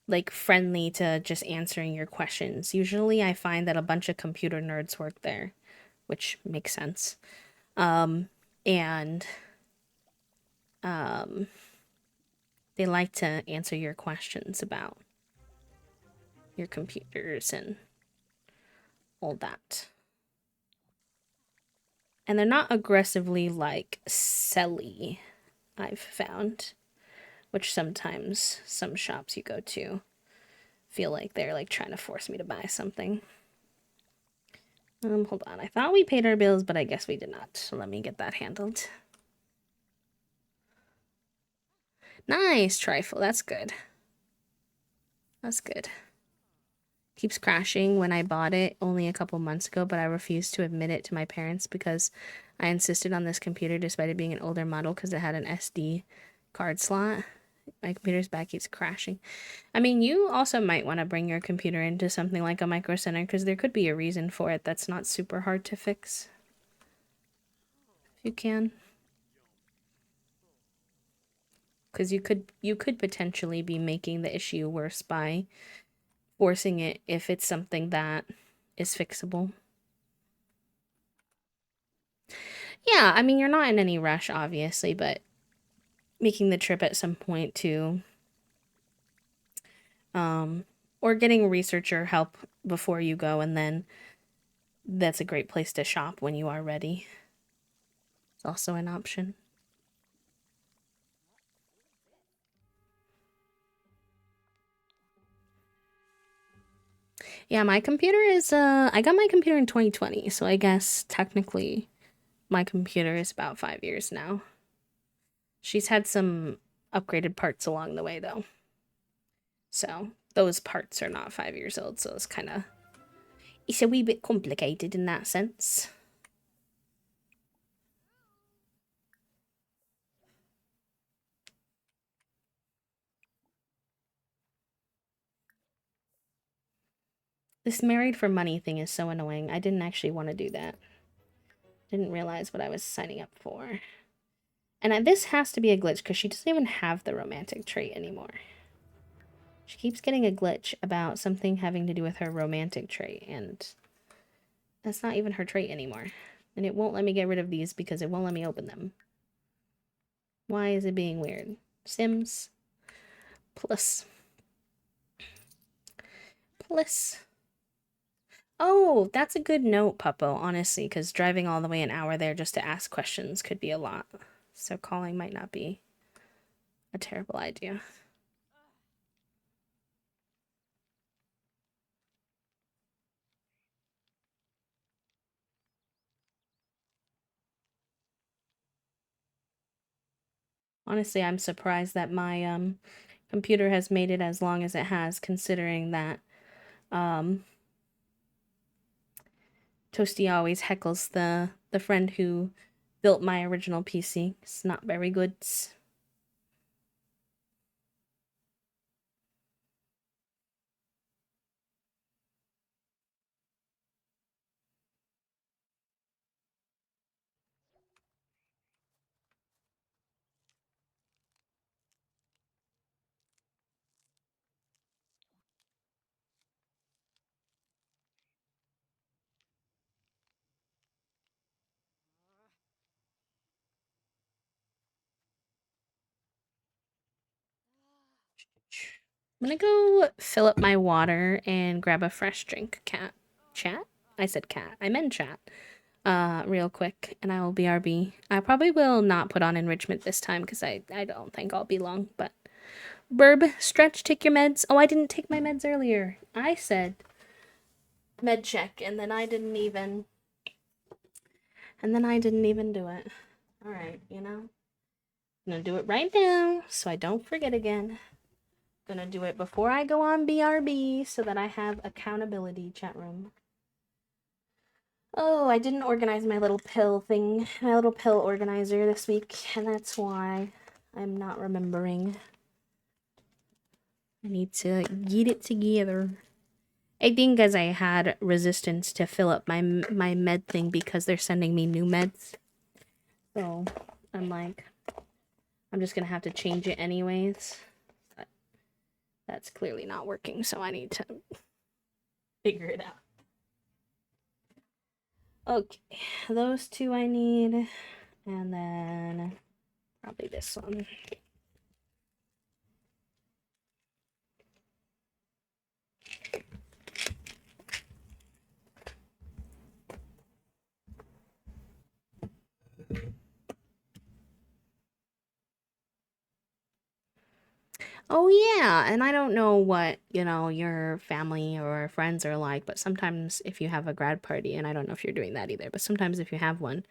like friendly to just answering your questions. Usually, I find that a bunch of computer nerds work there, which makes sense. And um, they like to answer your questions about your computers and all that. And they're not aggressively like selly, I've found, which sometimes some shops you go to feel like they're like trying to force me to buy something. Hold on. I thought we paid our bills, but I guess we did not. So let me get that handled. Nice trifle. That's good. That's good. Keeps crashing when I bought it only a couple months ago, but I refused to admit it to my parents because I insisted on this computer despite it being an older model because it had an SD card slot. My computer's back keeps crashing. I mean, you also might want to bring your computer into something like a micro center because there could be a reason for it that's not super hard to fix. If you can. Because you could potentially be making the issue worse by forcing it if it's something that is fixable. Yeah, I mean, you're not in any rush, obviously, but making the trip at some point to, or getting researcher help before you go, and then that's a great place to shop when you are ready. It's also an option. Yeah, my computer is, I got my computer in 2020, so I guess technically my computer is about 5 years now. She's had some upgraded parts along the way, though. So those parts are not 5 years old, so it's a wee bit complicated in that sense. This married for money thing is so annoying. I didn't actually want to do that. Didn't realize what I was signing up for. And this has to be a glitch because she doesn't even have the romantic trait anymore. She keeps getting a glitch about something having to do with her romantic trait, and that's not even her trait anymore. And it won't let me get rid of these because it won't let me open them. Why is it being weird? Sims plus. Plus. Oh, that's a good note, Puppo, honestly, because driving all the way an hour there just to ask questions could be a lot. So calling might not be a terrible idea. Honestly, I'm surprised that my computer has made it as long as it has, considering that um Toasty always heckles the friend who built my original PC. It's not very good. I'm gonna go fill up my water and grab a fresh drink. Cat. Chat? I said cat. I meant chat. Real quick, and I will BRB. I probably will not put on enrichment this time because I don't think I'll be long, but Burb, stretch, take your meds. Oh, I didn't take my meds earlier. I said med check, and then I didn't even do it. All right, I'm gonna do it right now so I don't forget again. Gonna do it before I go on BRB so that I have accountability, chat room. Oh, I didn't organize my little pill thing, my little pill organizer this week, and that's why I'm not remembering. I need to get it together. I think as I had resistance to fill up my med thing because they're sending me new meds. So I'm like, I'm just gonna have to change it anyways. But that's clearly not working, so I need to figure it out. Okay, those two I need, and then probably this one. Oh yeah, and I don't know what, your family or friends are like, but sometimes if you have a grad party, and I don't know if you're doing that either, but sometimes if you have one,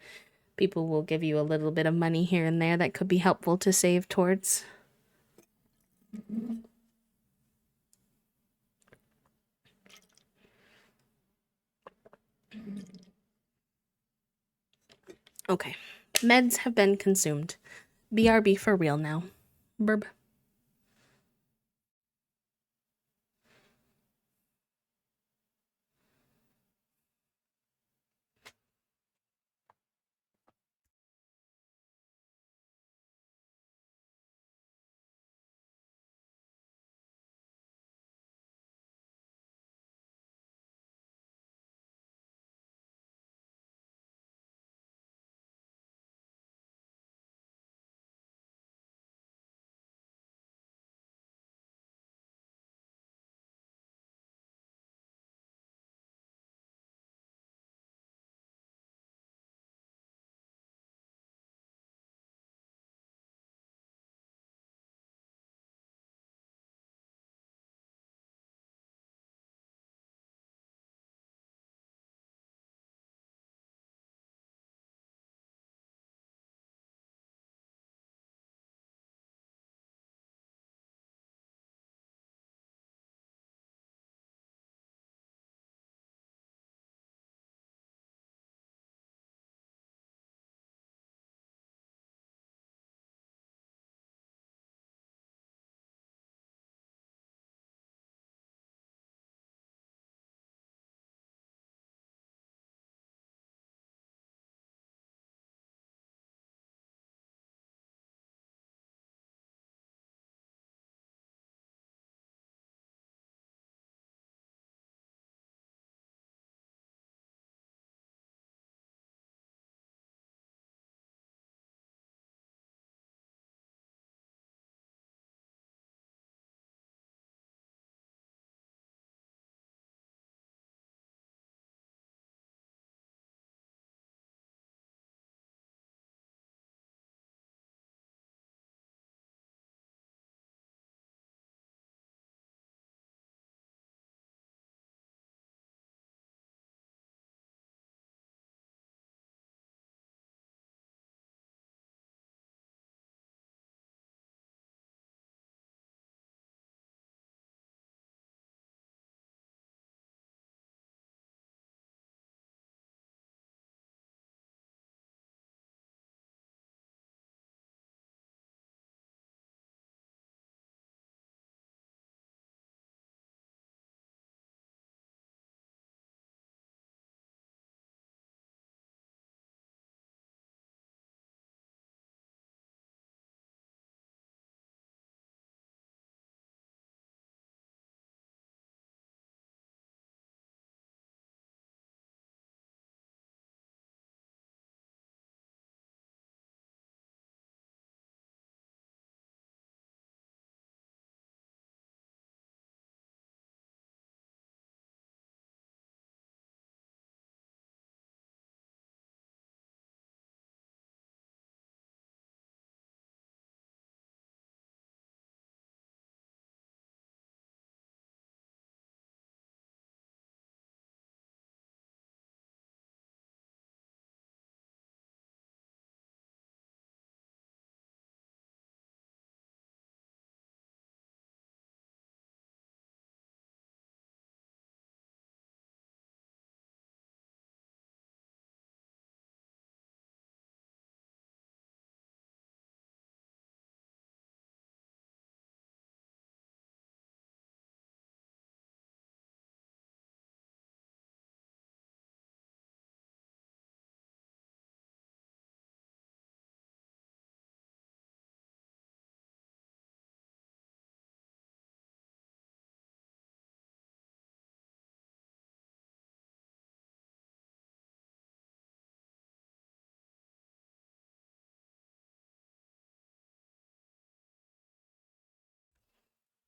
people will give you a little bit of money here and there that could be helpful to save towards. Okay. Meds have been consumed. BRB for real now. Burb.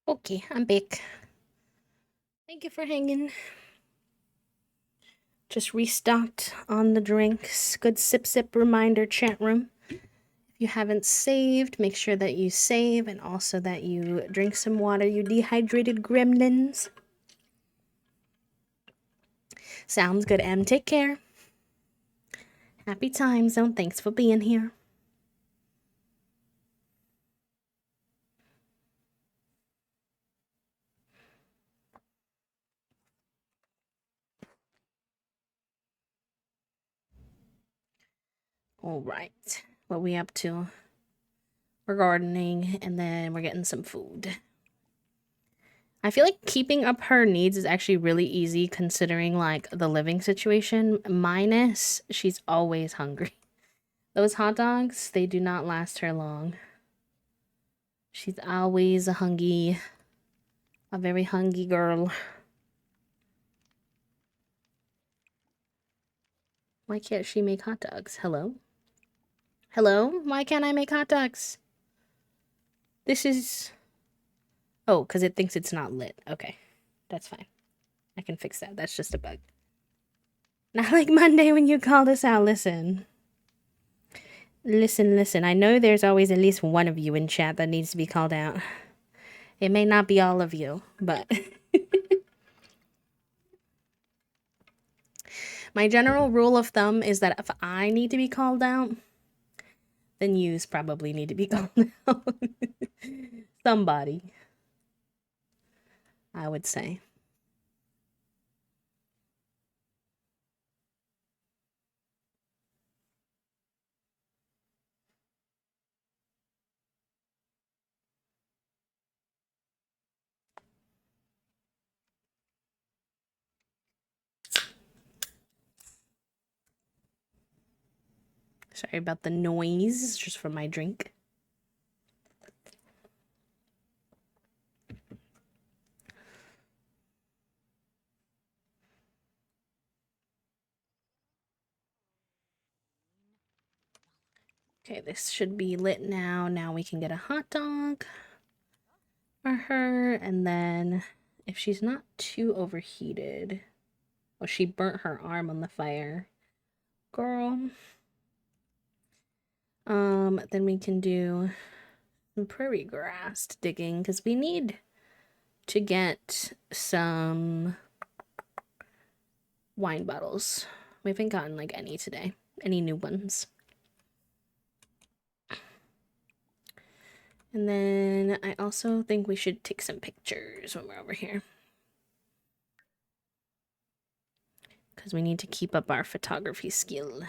Okay, I'm back. Thank you for hanging. Just restocked on the drinks. Good sip reminder, chat room. If you haven't saved, make sure that you save and also that you drink some water, you dehydrated gremlins. Sounds good, Em. Take care. Happy time zone. Thanks for being here. All right. What we up to? We're gardening and then we're getting some food. I feel like keeping up her needs is actually really easy considering like the living situation. Minus she's always hungry. Those hot dogs, they do not last her long. She's always a very hungry girl. Why can't she make hot dogs? Hello? Hello? Why can't I make hot dogs? This is... Oh, because it thinks it's not lit. Okay. That's fine. I can fix that. That's just a bug. Not like Monday when you called us out. Listen. Listen. I know there's always at least one of you in chat that needs to be called out. It may not be all of you, but... My general rule of thumb is that if I need to be called out, then yous probably need to be called out. Somebody, I would say. Sorry about the noise, it's just from my drink. Okay, this should be lit now. Now we can get a hot dog for her, and then if she's not too overheated... Oh, she burnt her arm on the fire. Girl. Then we can do some prairie grass digging, because we need to get some wine bottles. We haven't gotten like any today. Any new ones. And then I also think we should take some pictures when we're over here. Because we need to keep up our photography skill.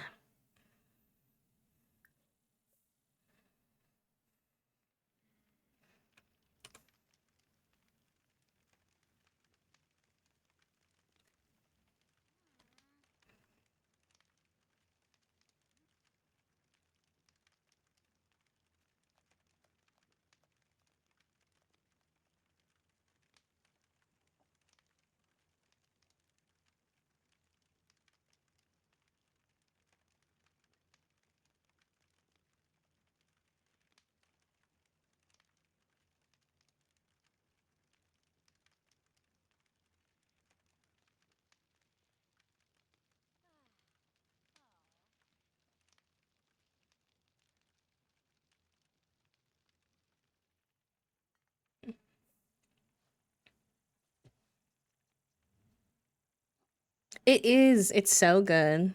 It is. It's so good.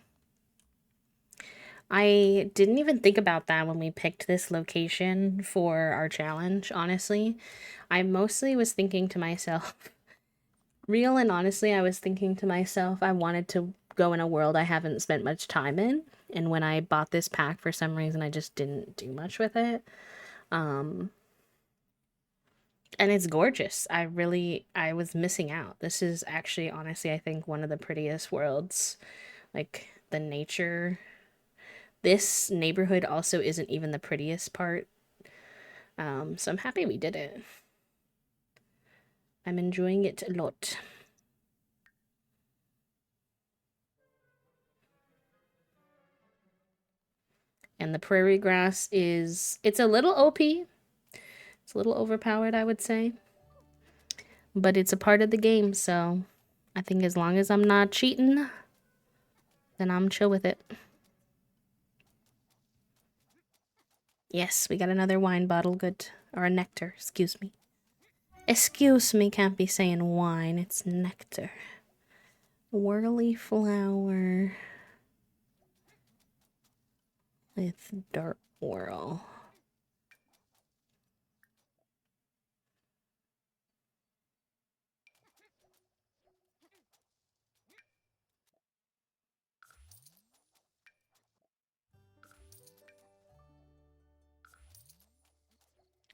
I didn't even think about that when we picked this location for our challenge, honestly. I mostly was thinking to myself, real and honestly, I was thinking to myself, I wanted to go in a world I haven't spent much time in. And when I bought this pack, for some reason, I just didn't do much with it. Um, and it's gorgeous. I was missing out. This is actually, honestly, I think one of the prettiest worlds. Like, the nature. This neighborhood also isn't even the prettiest part. So I'm happy we did it. I'm enjoying it a lot. And the prairie grass is, it's a little OP. It's a little overpowered, I would say. but it's a part of the game, so I think as long as I'm not cheating, then I'm chill with it. Yes, we got another wine bottle, good. Or a nectar, excuse me. Excuse me, can't be saying wine, it's nectar. Whirly flower with dart whirl.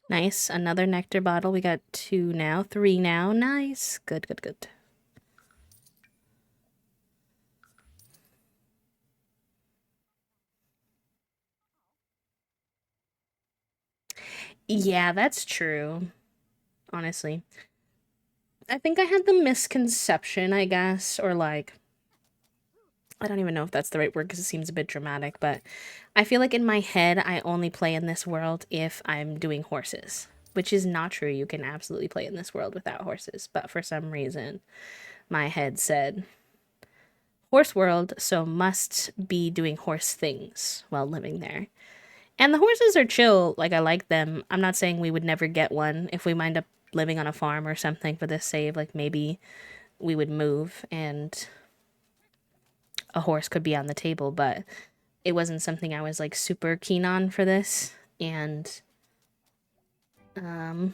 Nice, another nectar bottle. We got 2 now, 3 now. Nice, good, good, good. Yeah, that's true, honestly. I think I had the misconception, I guess, or like, I don't even know if that's the right word because it seems a bit dramatic, but I feel like in my head, I only play in this world if I'm doing horses, which is not true. You can absolutely play in this world without horses, but for some reason, my head said horse world, so must be doing horse things while living there. And the horses are chill, like I like them. I'm not saying we would never get one if we wind up living on a farm or something for this save, like maybe we would move and a horse could be on the table, but it wasn't something I was like super keen on for this. And um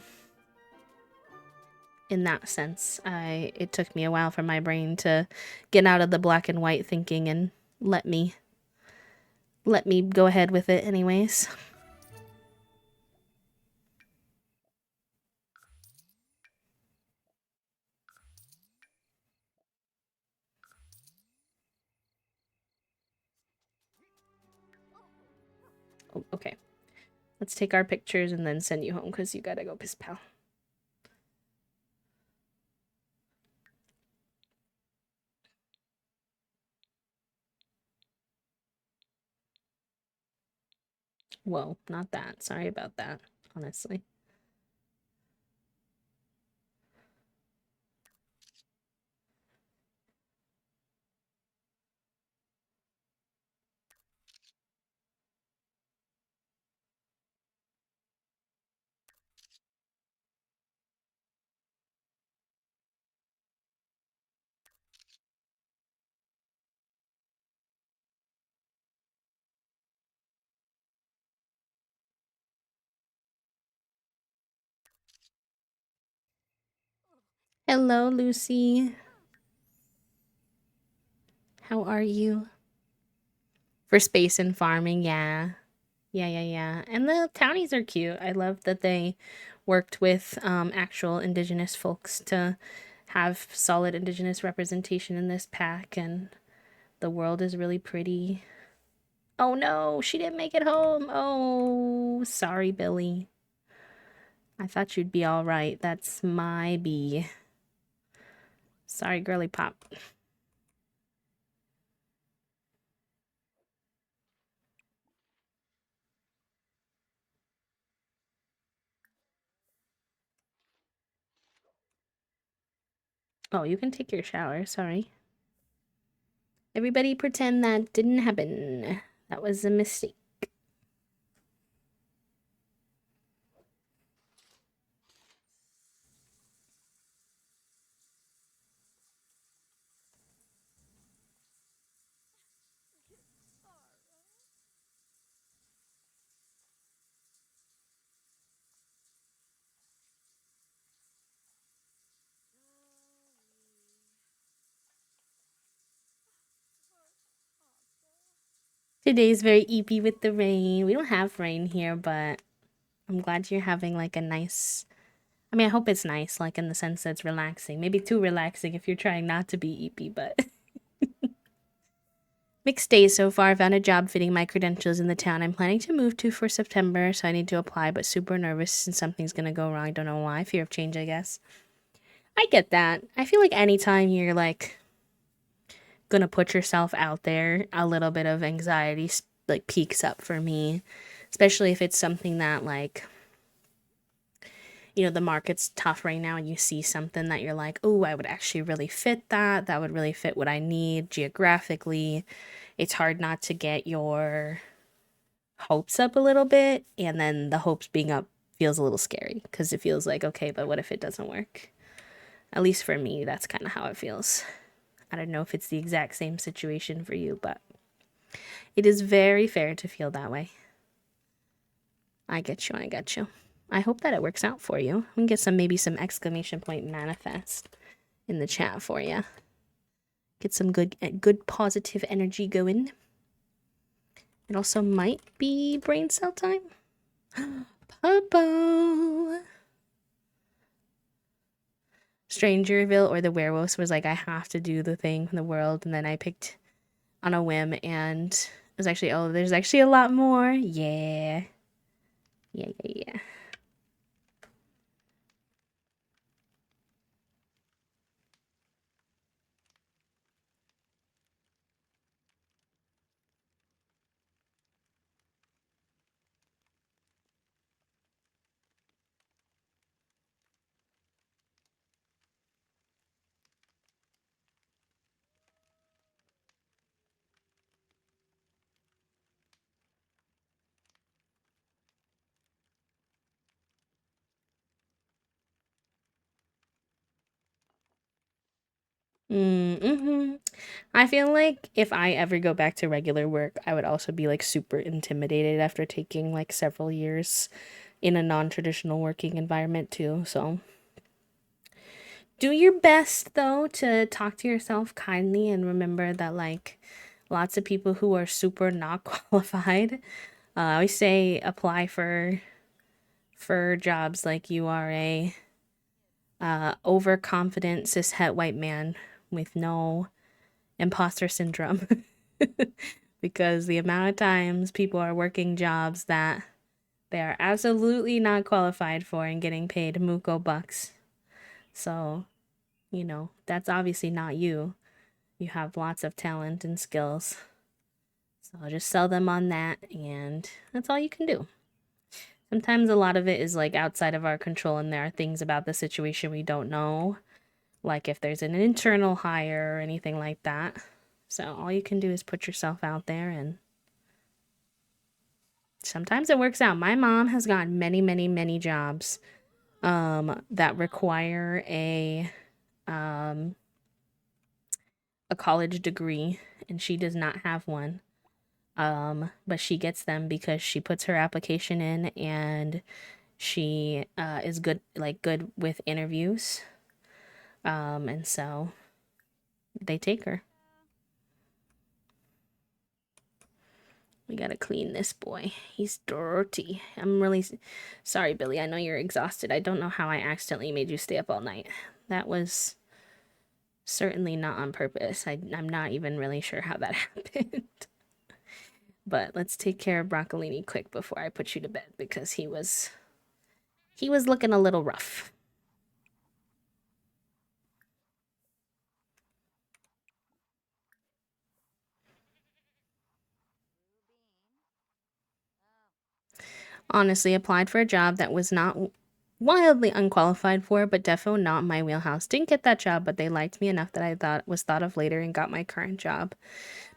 in that sense, I it took me a while for my brain to get out of the black and white thinking and let me go ahead with it anyways. Oh, okay. Let's take our pictures and then send you home because you gotta go piss pal. Whoa, not that. Sorry about that, honestly. Hello, Lucy. How are you? For space and farming, yeah. Yeah. And the townies are cute. I love that they worked with actual indigenous folks to have solid indigenous representation in this pack, and the world is really pretty. Oh no, she didn't make it home. Oh, sorry, Billy. I thought you'd be all right. That's my bee. Sorry, girly pop. Oh, you can take your shower. Sorry. Everybody pretend that didn't happen. That was a mistake. Today's very eepy with the rain. We don't have rain here, but I'm glad you're having like a nice. I mean, I hope it's nice, like in the sense that it's relaxing. Maybe too relaxing if you're trying not to be eepy, but. Mixed days so far. I found a job fitting my credentials in the town I'm planning to move to for September, so I need to apply, but super nervous since something's gonna go wrong. Don't know why. Fear of change, I guess. I get that. I feel like anytime you're like gonna put yourself out there, a little bit of anxiety like peaks up for me, especially if it's something that like the market's tough right now and you see something that you're like, oh, I would actually really fit that. That would really fit what I need geographically. It's hard not to get your hopes up a little bit. And then the hopes being up feels a little scary because it feels like, okay, but what if it doesn't work? At least for me, that's kind of how it feels. I don't know if it's the exact same situation for you, but it is very fair to feel that way. I get you. I get you. I hope that it works out for you. We can get maybe some exclamation point manifest in the chat for you. Get some good positive energy going. It also might be brain cell time. Puppo. Strangerville or the werewolves was like, I have to do the thing in the world, and then I picked on a whim, and it was actually, oh, there's actually a lot more. Yeah. Yeah. Mm-hmm. I feel like if I ever go back to regular work, I would also be like super intimidated after taking like several years in a non-traditional working environment too. So do your best though to talk to yourself kindly and remember that like lots of people who are super not qualified, I always say apply for jobs like you are a overconfident cishet white man with no imposter syndrome. Because the amount of times people are working jobs that they are absolutely not qualified for and getting paid muko bucks. So, that's obviously not you. You have lots of talent and skills. So just sell them on that, and that's all you can do. Sometimes a lot of it is like outside of our control, and there are things about the situation we don't know, like if there's an internal hire or anything like that. So all you can do is put yourself out there, and sometimes it works out. My mom has gotten many, many, many jobs that require a college degree, and she does not have one. But she gets them because she puts her application in, and she is good with interviews. And so they take her. We gotta clean this boy. He's dirty. I'm really sorry, Billy. I know you're exhausted. I don't know how I accidentally made you stay up all night. That was certainly not on purpose. I'm not even really sure how that happened. But let's take care of Broccolini quick before I put you to bed because he was looking a little rough. Honestly, applied for a job that was not wildly unqualified for, but defo not my wheelhouse. Didn't get that job, but they liked me enough that I thought of later and got my current job.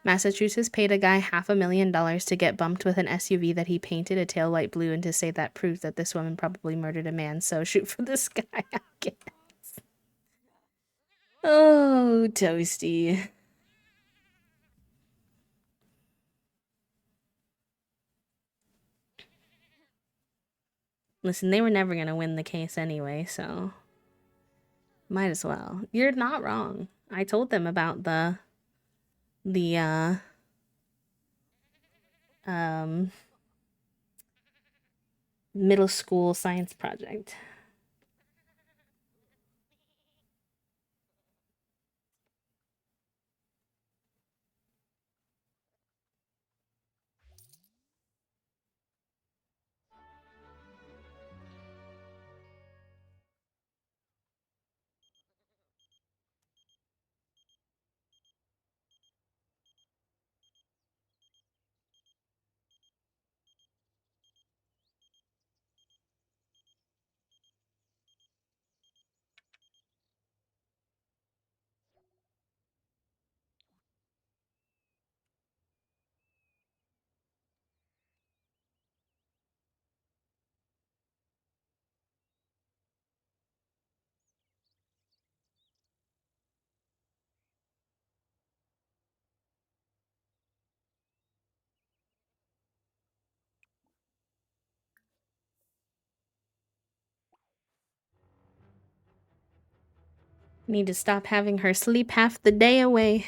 Massachusetts paid a guy $500,000 to get bumped with an SUV that he painted a tail light blue and to say that proves that this woman probably murdered a man. So shoot for the sky, I guess. Oh, Toasty. Listen, they were never gonna win the case anyway, so might as well. You're not wrong. I told them about the um middle school science project. Need to stop having her sleep half the day away.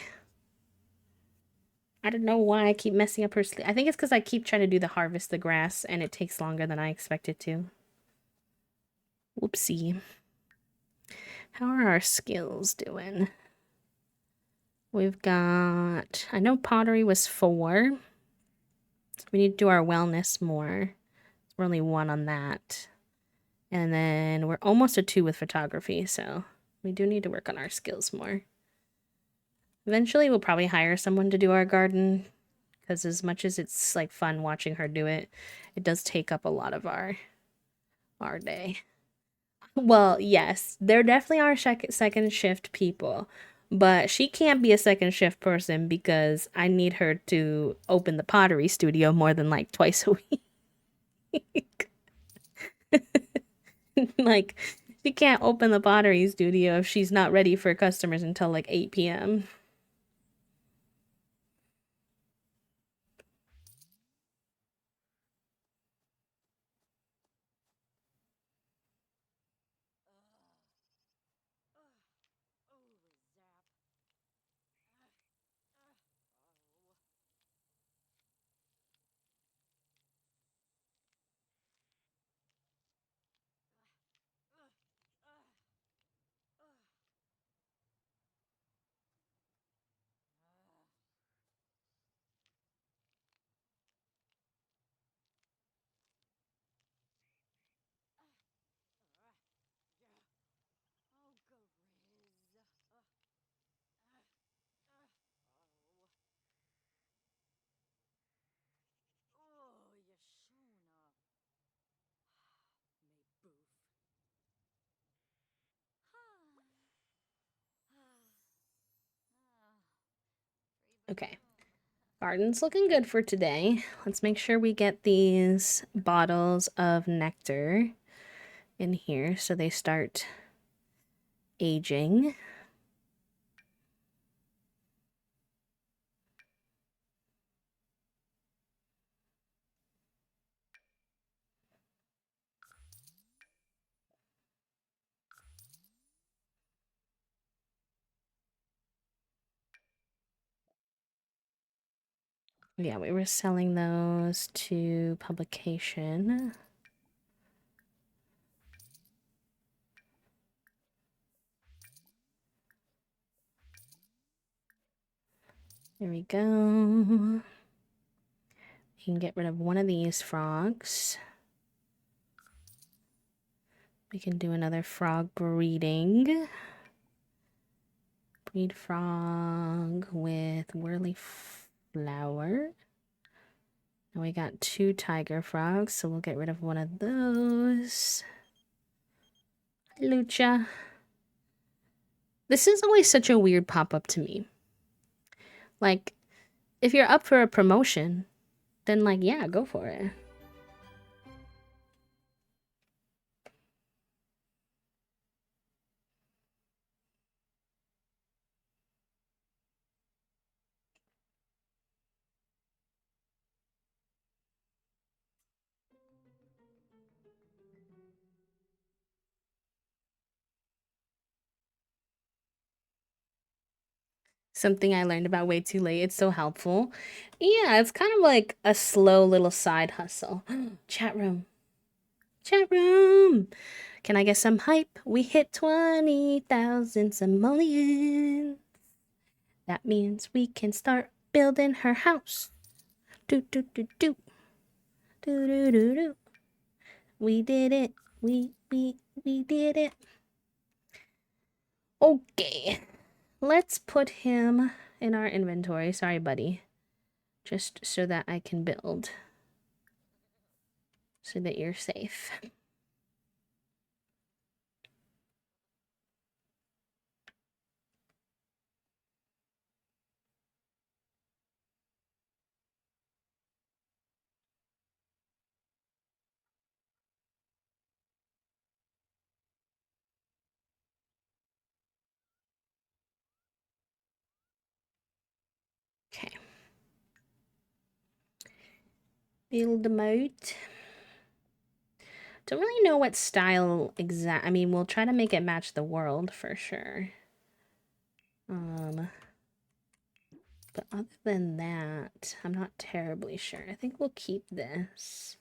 I don't know why I keep messing up her sleep. I think it's because I keep trying to do the harvest the grass and it takes longer than I expected to. Whoopsie. How are our skills doing? We've got... I know pottery was 4. We need to do our wellness more. We're only 1 on that. And then we're almost a 2 with photography, so we do need to work on our skills more. Eventually, we'll probably hire someone to do our garden, because as much as it's like fun watching her do it, it does take up a lot of our day. Well, yes, there definitely are second shift people, but she can't be a second shift person because I need her to open the pottery studio more than like twice a week. Like, she can't open the pottery studio if she's not ready for customers until like 8 p.m. Okay. Garden's looking good for today. Let's make sure we get these bottles of nectar in here so they start aging. Yeah, we were selling those to publication. There we go. We can get rid of one of these frogs. We can do another frog breeding. Breed frog with whirly flower. And we got 2 tiger frogs, so we'll get rid of one of those. Lucha. This is always such a weird pop-up to me. Like, if you're up for a promotion, then like, yeah, go for it. Something I learned about way too late. It's so helpful. Yeah, it's kind of like a slow little side hustle. Chat room. Chat room. Can I get some hype? We hit 20,000 simoleons. That means we can start building her house. Do do do do. Do do do do. We did it. We did it. Okay. Let's put him in our inventory. Sorry, buddy. Just so that I can build. So that you're safe. Okay. Build mode. Don't really know what style exact. I mean, we'll try to make it match the world for sure. But other than that, I'm not terribly sure. I think we'll keep this.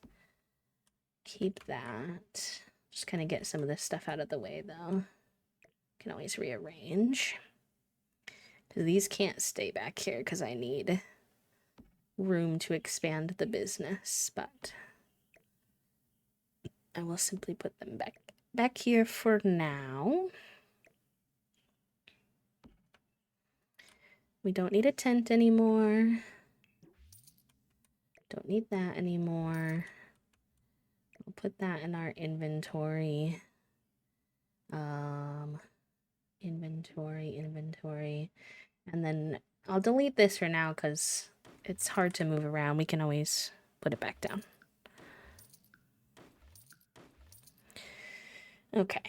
Keep that. Just kind of get some of this stuff out of the way, though. Can always rearrange. Because these can't stay back here because I need room to expand the business, but I will simply put them back here for now. We don't need a tent anymore. Don't need that anymore. We'll put that in our inventory. Inventory. And then I'll delete this for now because it's hard to move around. We can always put it back down. Okay,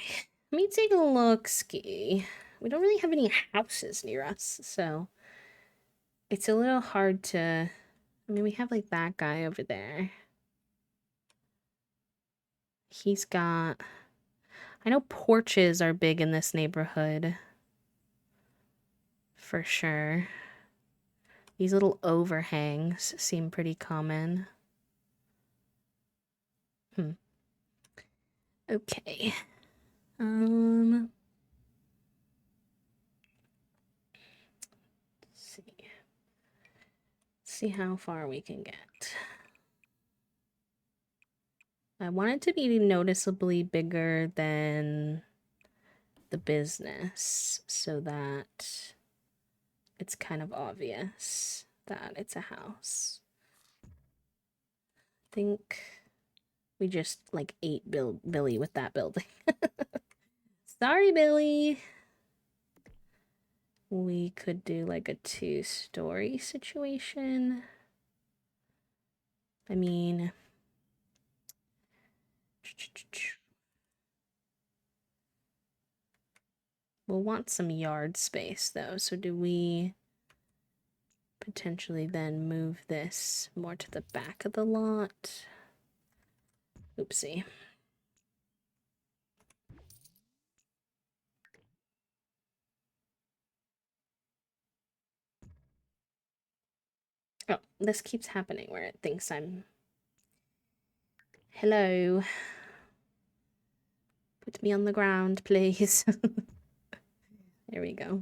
let me take a look-ski. We don't really have any houses near us, so it's a little hard to... I mean, we have like that guy over there. He's got... I know porches are big in this neighborhood. For sure. These little overhangs seem pretty common. Okay. Let's see. See how far we can get. I want it to be noticeably bigger than the business so that it's kind of obvious that it's a house. I think we just like ate Billy with that building. Sorry, Billy. We could do like a 2-story situation. I mean, we'll want some yard space though. So do we potentially then move this more to the back of the lot? Oopsie. Oh, this keeps happening where it thinks I'm... Hello. Put me on the ground, please. There we go.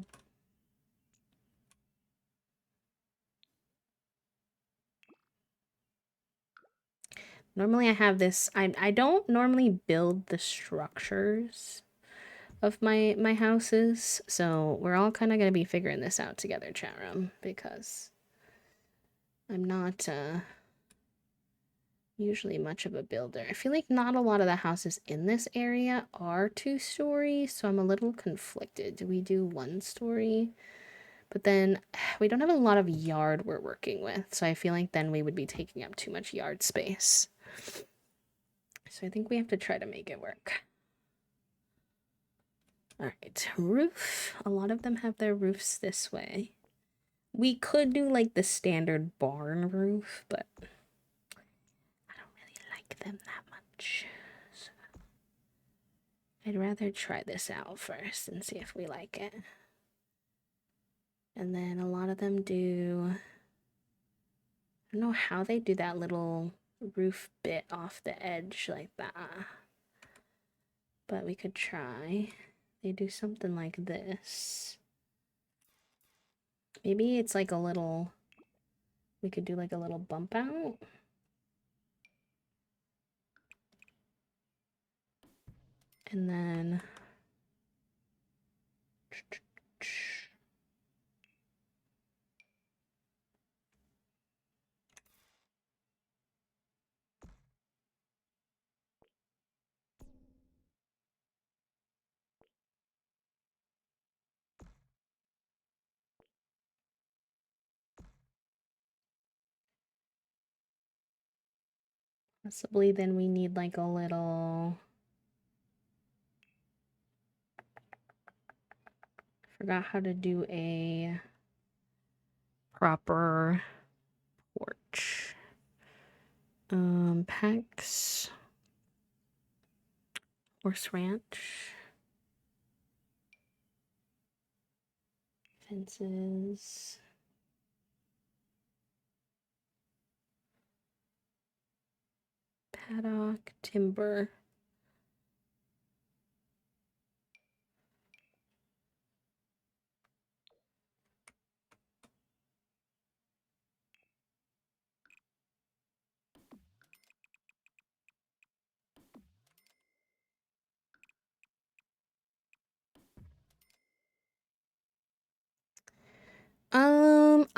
Normally I have this... I don't normally build the structures of my houses, so we're all kind of going to be figuring this out together, chat room, because I'm not usually much of a builder. I feel like not a lot of the houses in this area are 2-story, so I'm a little conflicted. Do we do 1-story? But then we don't have a lot of yard we're working with, so I feel like then we would be taking up too much yard space. So I think we have to try to make it work. Alright, roof. A lot of them have their roofs this way. We could do like the standard barn roof, but I don't really like them that much. So I'd rather try this out first and see if we like it. And then a lot of them do... I don't know how they do that little roof bit off the edge like that. But we could try. They do something like this. Maybe it's like a little... We could do like a little bump out. And then... Possibly then we need like a little... Forgot how to do a proper porch. Pecs. Horse ranch. Fences. Paddock, timber.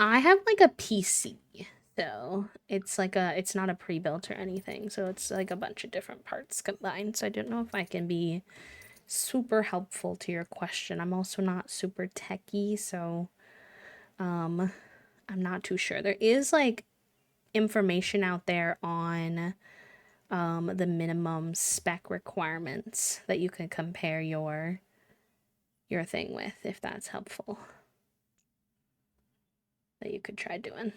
I have like a PC. So it's not a pre-built or anything. So it's like a bunch of different parts combined. So I don't know if I can be super helpful to your question. I'm also not super techy, so um I'm not too sure. There is like information out there on the minimum spec requirements that you can compare your thing with, if that's helpful. That you could try doing.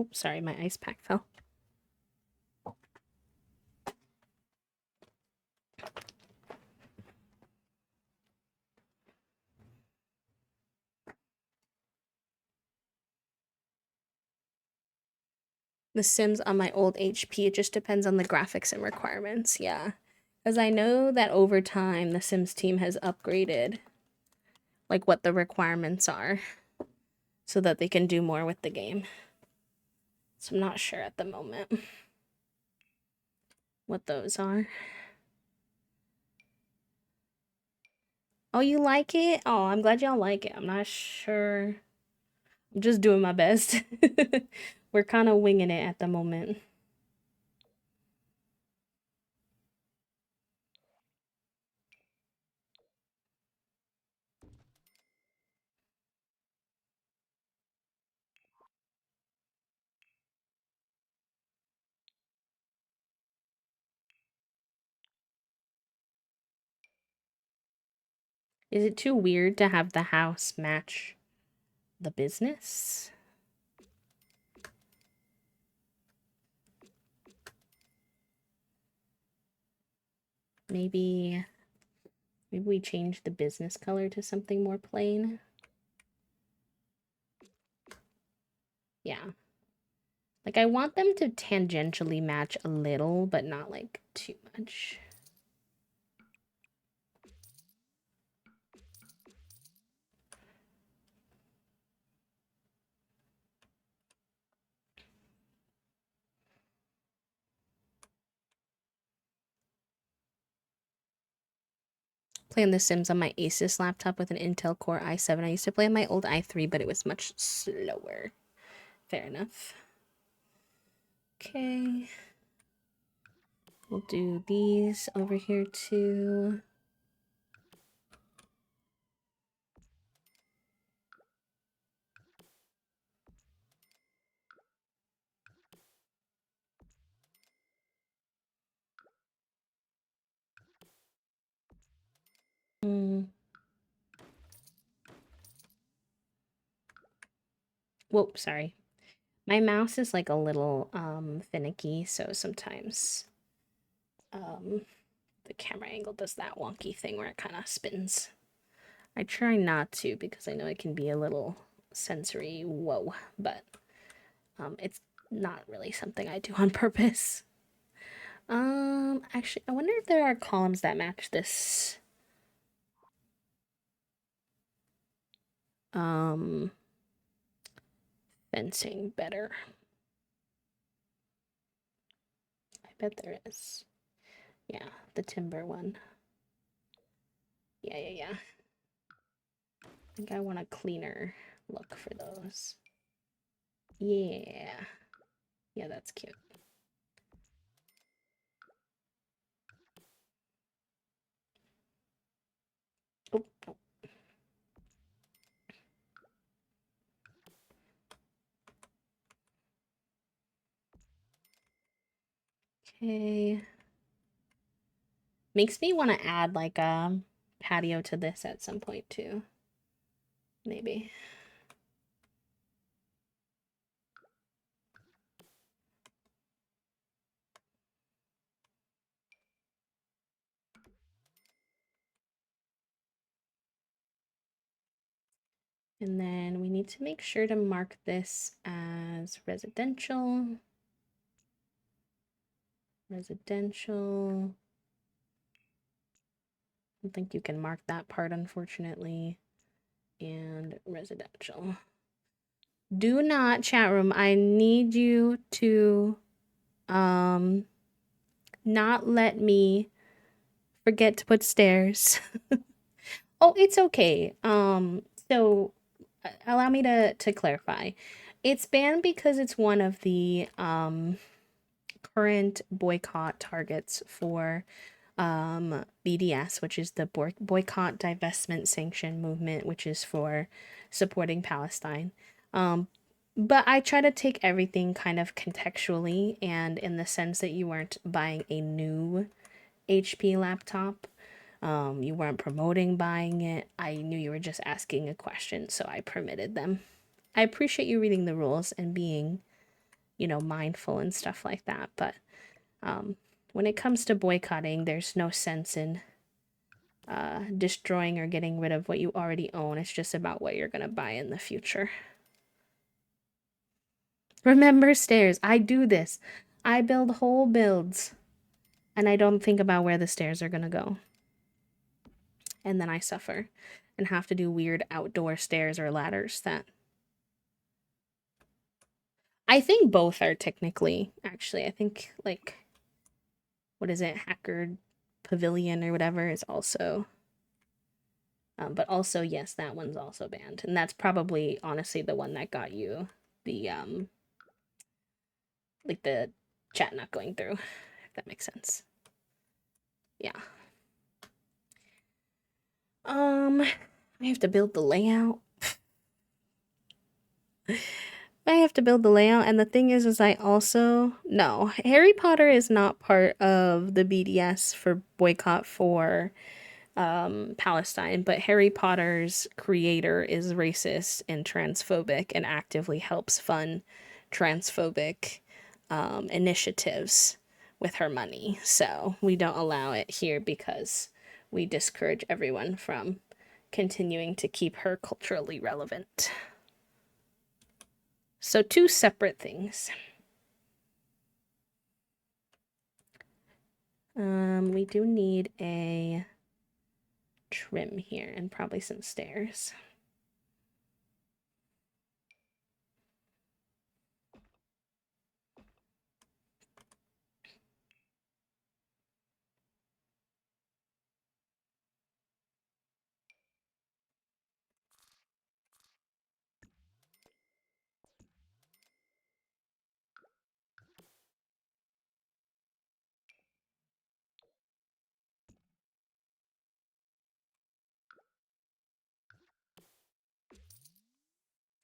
Oops, sorry, my ice pack fell. The Sims on my old HP, it just depends on the graphics and requirements, yeah. Because I know that over time, the Sims team has upgraded, like, what the requirements are, so that they can do more with the game. So I'm not sure at the moment what those are. Oh, you like it? Oh, I'm glad y'all like it. I'm not sure. I'm just doing my best. We're kind of winging it at the moment. Is it too weird to have the house match the business? Maybe we change the business color to something more plain. Yeah. Like I want them to tangentially match a little, but not like too much. Playing The Sims on my Asus laptop with an Intel Core i7. I used to play on my old i3, but it was much slower. Fair enough. Okay. We'll do these over here too. Mm. Whoa, sorry. My mouse is like a little finicky, so sometimes the camera angle does that wonky thing where it kind of spins. I try not to because I know it can be a little sensory whoa, but it's not really something I do on purpose. Actually, I wonder if there are columns that match this um fencing better. I bet there is. Yeah, the timber one. Yeah. I think I want a cleaner look for those. Yeah. Yeah, that's cute. Oh, oh. Okay. Makes me want to add like a patio to this at some point too. Maybe. And then we need to make sure to mark this as residential. Residential. I don't think you can mark that part, unfortunately. And residential. Do not, chat room, I need you to not let me forget to put stairs. Oh, it's okay. So allow me to clarify. It's banned because it's one of the current boycott targets for BDS, which is the Boycott, Divestment, Sanction Movement, which is for supporting Palestine. But I try to take everything kind of contextually and in the sense that you weren't buying a new HP laptop. You weren't promoting buying it. I knew you were just asking a question, so I permitted them. I appreciate you reading the rules and being, mindful and stuff like that, but when it comes to boycotting, there's no sense in destroying or getting rid of what you already own. It's just about what you're going to buy in the future. Remember stairs. I do this. I build whole builds and I don't think about where the stairs are going to go. And then I suffer and have to do weird outdoor stairs or ladders that I think both are technically, actually. I think, like, what is it? Hacker Pavilion or whatever is also. But also, yes, that one's also banned. And that's probably, honestly, the one that got you the, like, the chat not going through, if that makes sense. Yeah. I have to build the layout. I have to build the layout, and the thing is I also no, Harry Potter is not part of the BDS for boycott for Palestine, but Harry Potter's creator is racist and transphobic and actively helps fund transphobic initiatives with her money. So we don't allow it here because we discourage everyone from continuing to keep her culturally relevant. So, two separate things. We do need a trim here and probably some stairs.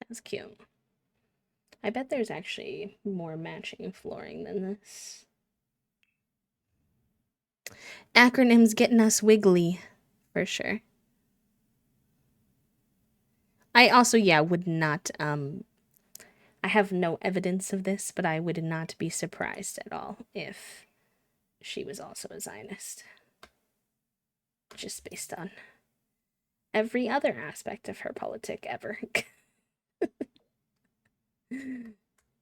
That's cute. I bet there's actually more matching flooring than this. Acronyms getting us wiggly, for sure. I also, yeah, would not, I have no evidence of this, but I would not be surprised at all if she was also a Zionist. Just based on every other aspect of her politic ever.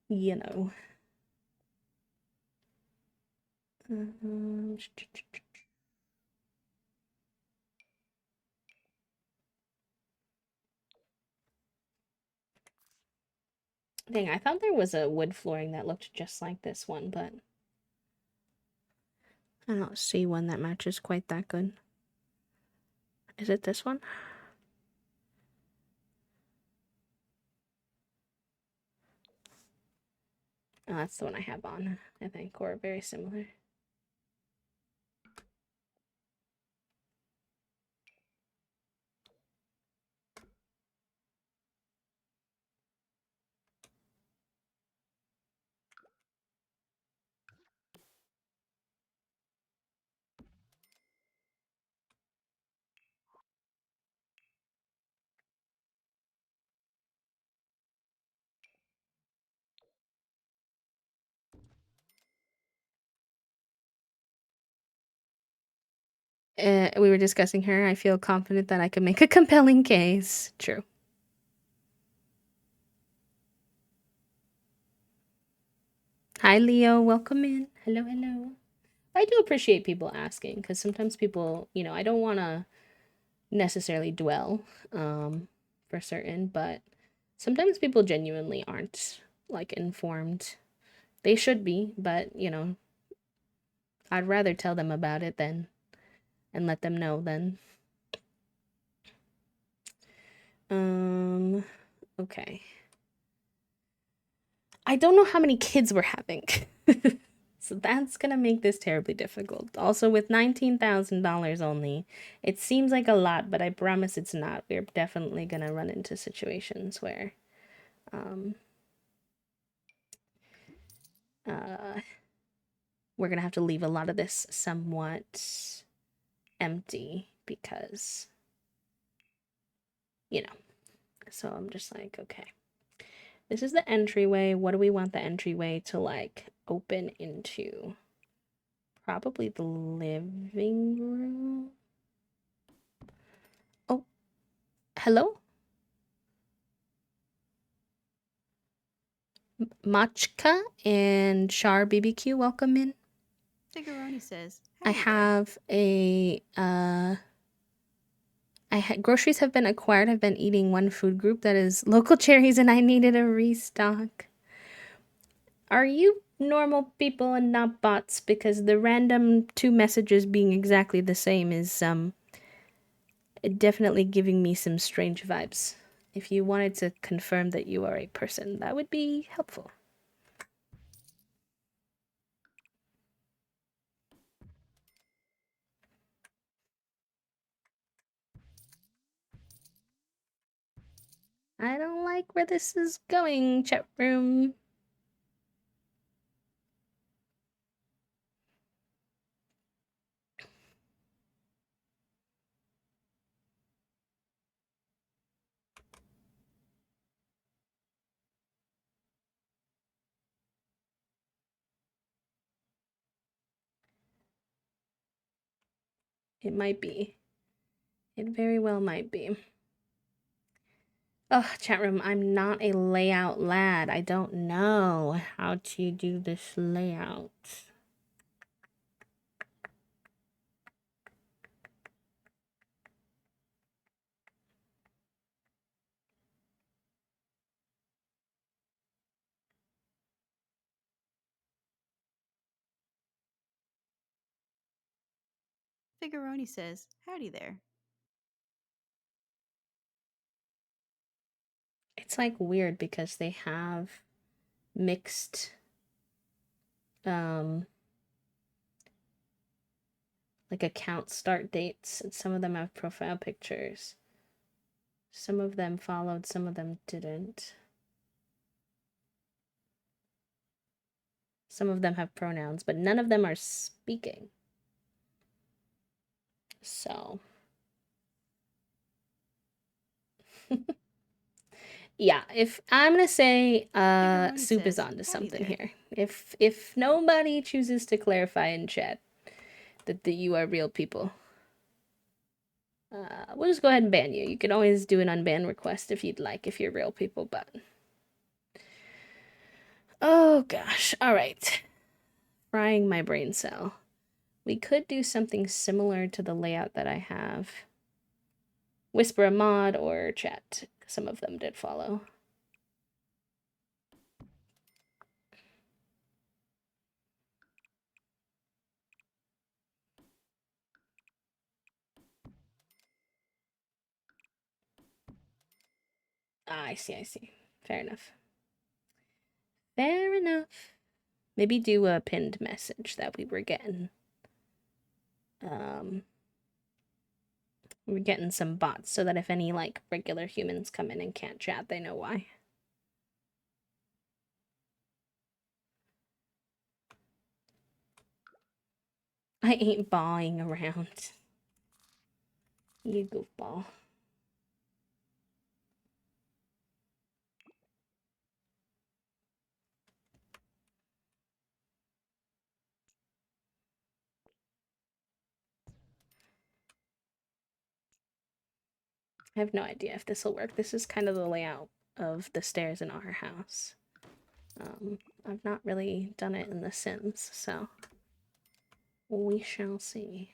You know. Dang, I thought there was a wood flooring that looked just like this one, but I don't see one that matches quite that good. Is it this one? Oh, that's the one I have on, I think, or very similar. We were discussing her. I feel confident that I can make a compelling case. True. Hi, Leo. Welcome in. Hello, hello. I do appreciate people asking because sometimes people, I don't want to necessarily dwell for certain, but sometimes people genuinely aren't like informed. They should be, but I'd rather tell them about it than and let them know then. Um okay. I don't know how many kids we're having. So that's gonna make this terribly difficult. Also, with $19,000 only, it seems like a lot, but I promise it's not. We're definitely gonna run into situations where um, uh, we're gonna have to leave a lot of this somewhat empty because, you know. So I'm just like, okay, this is the entryway. What do we want the entryway to like open into? Probably the living room. Oh, hello? Machka and Char BBQ, welcome in. Figuroni says, I howdy there. have groceries have been acquired. I've been eating one food group that is local cherries and I needed a restock. Are you normal people and not bots? Because the random two messages being exactly the same is definitely giving me some strange vibes. If you wanted to confirm that you are a person, that would be helpful. I don't like where this is going, chat room. It might be. It very well might be. Oh, chat room, I'm not a layout lad. I don't know how to do this layout. Figuroni says, howdy there. It's like weird because they have mixed um like account start dates and some of them have profile pictures. Some of them followed, some of them didn't. Some of them have pronouns, but none of them are speaking. So, yeah, if I'm gonna say Figuroni soup is says, onto howdy something there. here. If nobody chooses to clarify in chat that you are real people, we'll just go ahead and ban you. You can always do an unban request if you'd like, if you're real people, but oh gosh. All right. Frying my brain cell. We could do something similar to the layout that I have. Whisper a mod or chat. Some of them did follow. Ah, I see, I see. Fair enough. Fair enough. Maybe do a pinned message that um we were getting some bots so that if any like regular humans come in and can't chat, they know why. I ain't bawing around. You goofball. I have no idea if this will work. This is kind of the layout of the stairs in our house. I've not really done it in The Sims, so we shall see.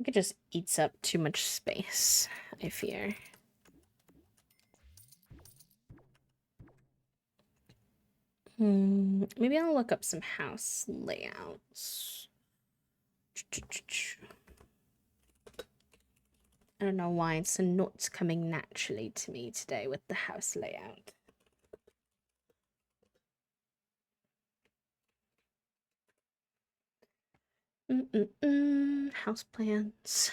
It just eats up too much space, I fear. Maybe I'll look up some house layouts. I don't know why it's not coming naturally to me today with the house layout. House plans.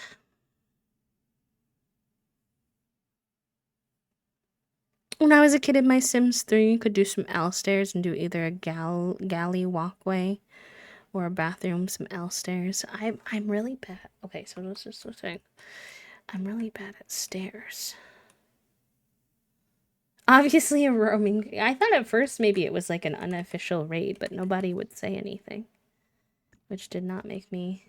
When I was a kid in my Sims 3, you could do some L stairs and do either a galley walkway or a bathroom, some L stairs. I'm really bad. Okay, so let's just say I'm really bad at stairs. Obviously a roaming. I thought at first maybe it was like an unofficial raid, but nobody would say anything, which did not make me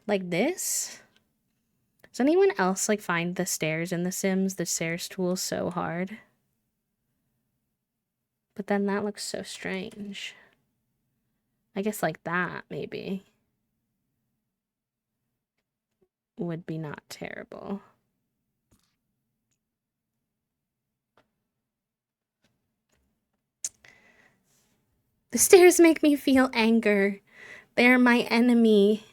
like this. Does anyone else like find the stairs in The Sims, the stairs tool, so hard? But then that looks so strange. I guess like that maybe would be not terrible. The stairs make me feel anger. They're my enemy.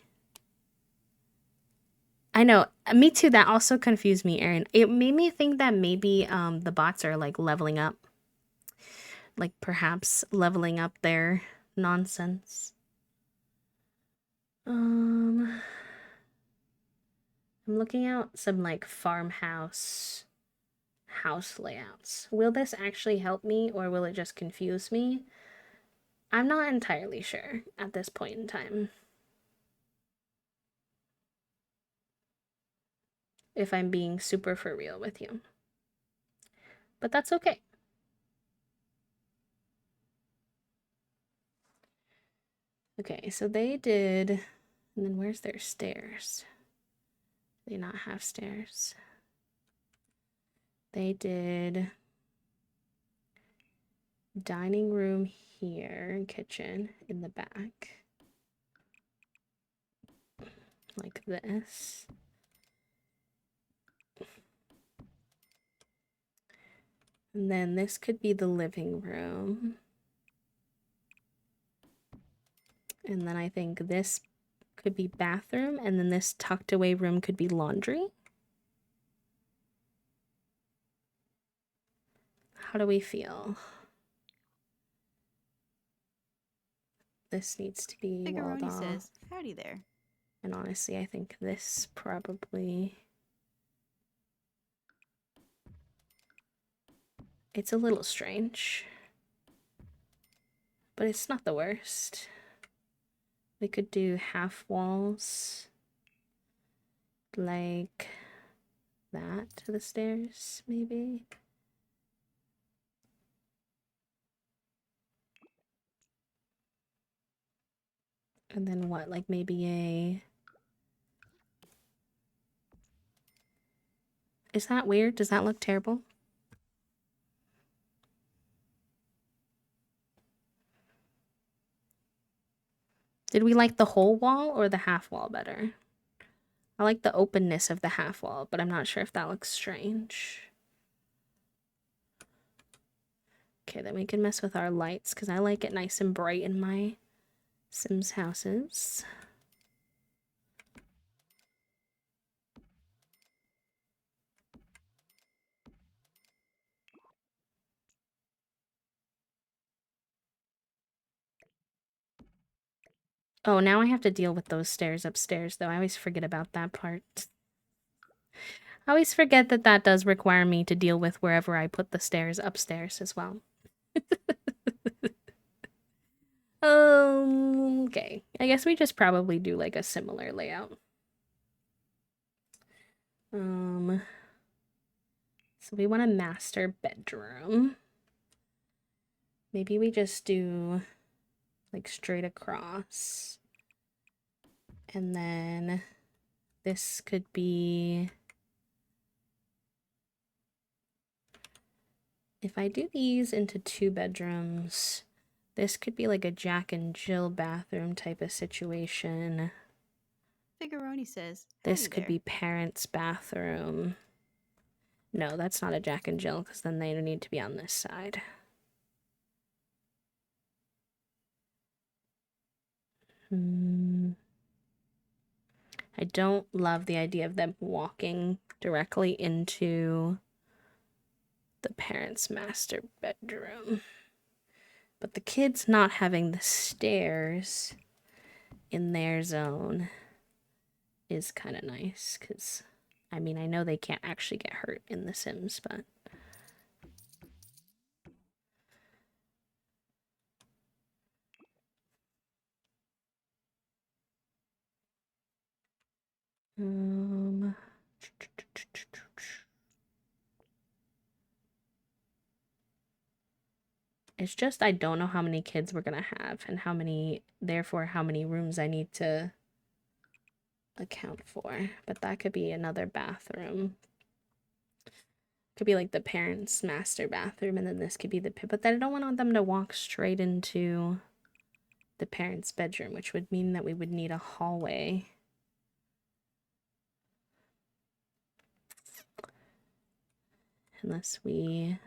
I know. Me too. That also confused me, Erin. It made me think that maybe the bots are like leveling up. Like perhaps leveling up their nonsense. I'm looking at some like farmhouse house layouts. Will this actually help me or will it just confuse me? I'm not entirely sure at this point in time. If I'm being super for real with you. But that's okay. Okay, so they did, and then where's their stairs? They not have stairs. They did dining room here and kitchen in the back. Like this. And then this could be the living room. And then I think this could be bathroom, and then this tucked away room could be laundry. How do we feel? This needs to be walled off. Says, howdy there. And honestly, I think this probably... It's a little strange. But it's not the worst. We could do half walls. Like that to the stairs, maybe. And then what, like maybe a... Is that weird? Does that look terrible? Did we like the whole wall or the half wall better? I like the openness of the half wall, but I'm not sure if that looks strange. Okay, then we can mess with our lights because I like it nice and bright in my Sims houses. Oh, now I have to deal with those stairs upstairs, though. I always forget about that part. I always forget that that does require me to deal with wherever I put the stairs upstairs as well. Okay. I guess we just probably do like a similar layout. Um, so we want a master bedroom. Maybe we just do like straight across. And then this could be, if I do these into 2 bedrooms, this could be like a Jack and Jill bathroom type of situation. Figuroni says, This howdy could there. be parents' bathroom. No, that's not a Jack and Jill because then they need to be on this side. I don't love the idea of them walking directly into the parents' master bedroom. But the kids not having the stairs in their zone is kind of nice because, I mean, I know they can't actually get hurt in The Sims, but. Um, it's just I don't know how many kids we're gonna have and therefore how many rooms I need to account for. But that could be another bathroom. Could be like the parents' master bathroom, and then this could be but then I don't want them to walk straight into the parents' bedroom, which would mean that we would need a hallway. Unless we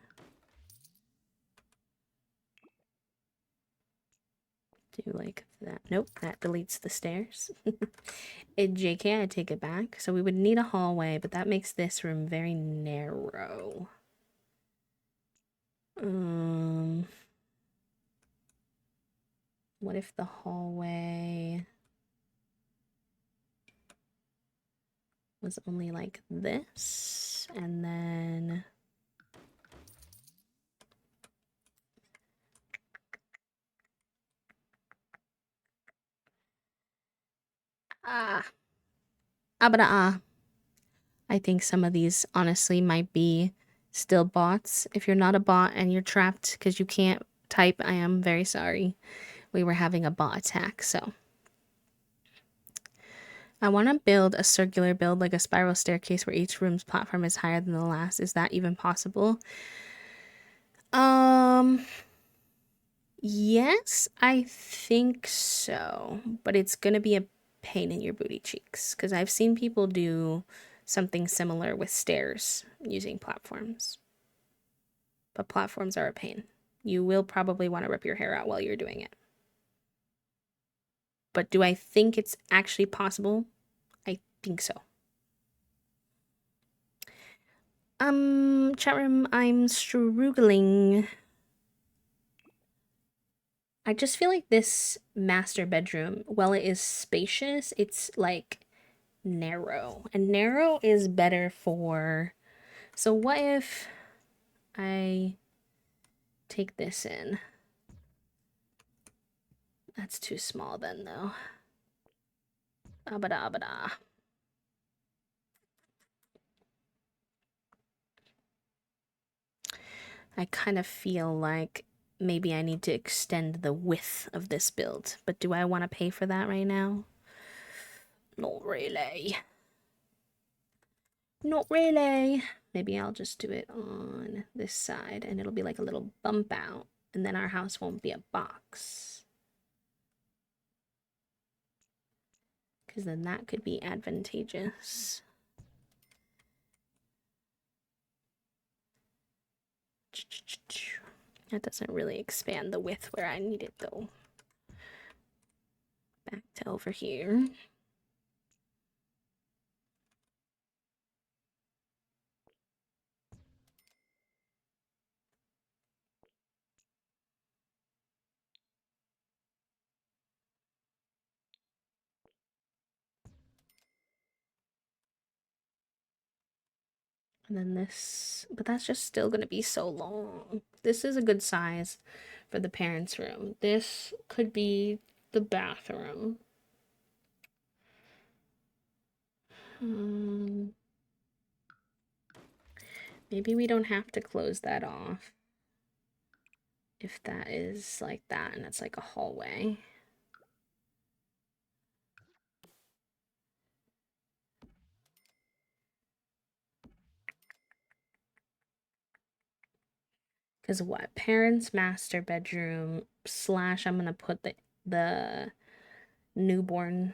do like that. Nope, that deletes the stairs. JK, I take it back. So we would need a hallway, but that makes this room very narrow. What if the hallway was only like this, and then I think some of these honestly might be still bots. If you're not a bot and you're trapped because you can't type, I am very sorry. We were having a bot attack, so. I want to build a circular build, like a spiral staircase where each room's platform is higher than the last. Is that even possible? Yes, I think so. But it's gonna be a pain in your booty cheeks because I've seen people do something similar with stairs using platforms. But platforms are a pain. You will probably want to rip your hair out while you're doing it. But do I think it's actually possible? I think so. Chat room, I'm struggling. I just feel like this master bedroom, while it is spacious, it's like narrow. And narrow is better for. So, what if I take this in? That's too small then, though. Abada abada. I kind of feel like maybe I need to extend the width of this build. But do I want to pay for that right now? Not really. Not really. Maybe I'll just do it on this side and it'll be like a little bump out. And then our house won't be a box. Because then that could be advantageous. That doesn't really expand the width where I need it though. Back to over here. And then this, but that's just still gonna be so long. This is a good size for the parents' room. This could be the bathroom. Maybe we don't have to close that off. If that is like that and it's like a hallway. Because what? Parents' master bedroom slash I'm gonna put the newborn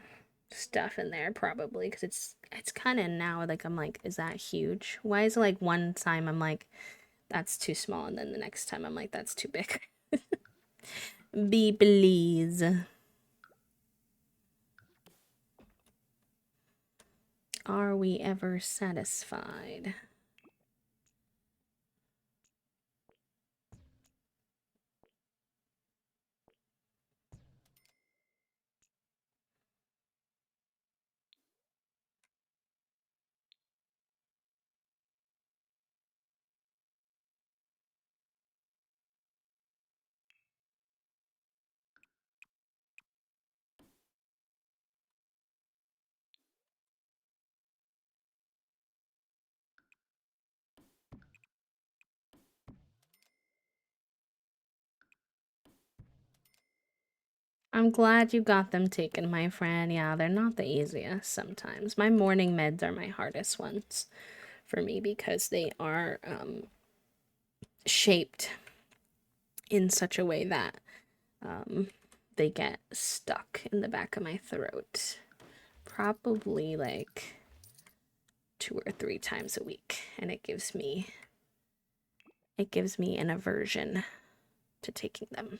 stuff in there probably because it's kind of now like I'm like, is that huge? Why is it like one time I'm like, that's too small, and then the next time I'm like, that's too big. Be please. Are we ever satisfied? I'm glad you got them taken, my friend. Yeah, they're not the easiest sometimes. My morning meds are my hardest ones for me because they are shaped in such a way that um, they get stuck in the back of my throat. Probably like 2 or 3 times a week, and it gives me an aversion to taking them.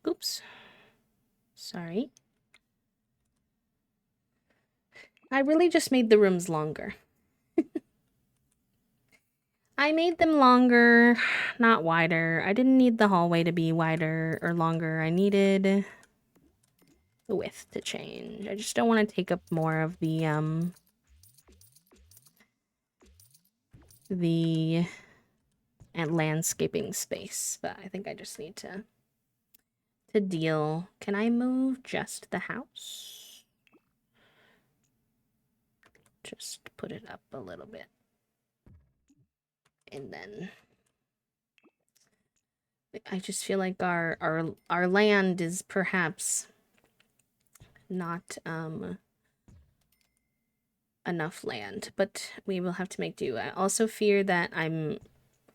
Oops. Sorry. I really just made the rooms longer. I made them longer, not wider. I didn't need the hallway to be wider or longer. I needed the width to change. I just don't want to take up more of the landscaping space, but I think I just need to deal. Can I move just the house? Just put it up a little bit. And then I just feel like our land is perhaps not enough land, but we will have to make do. I also fear that I'm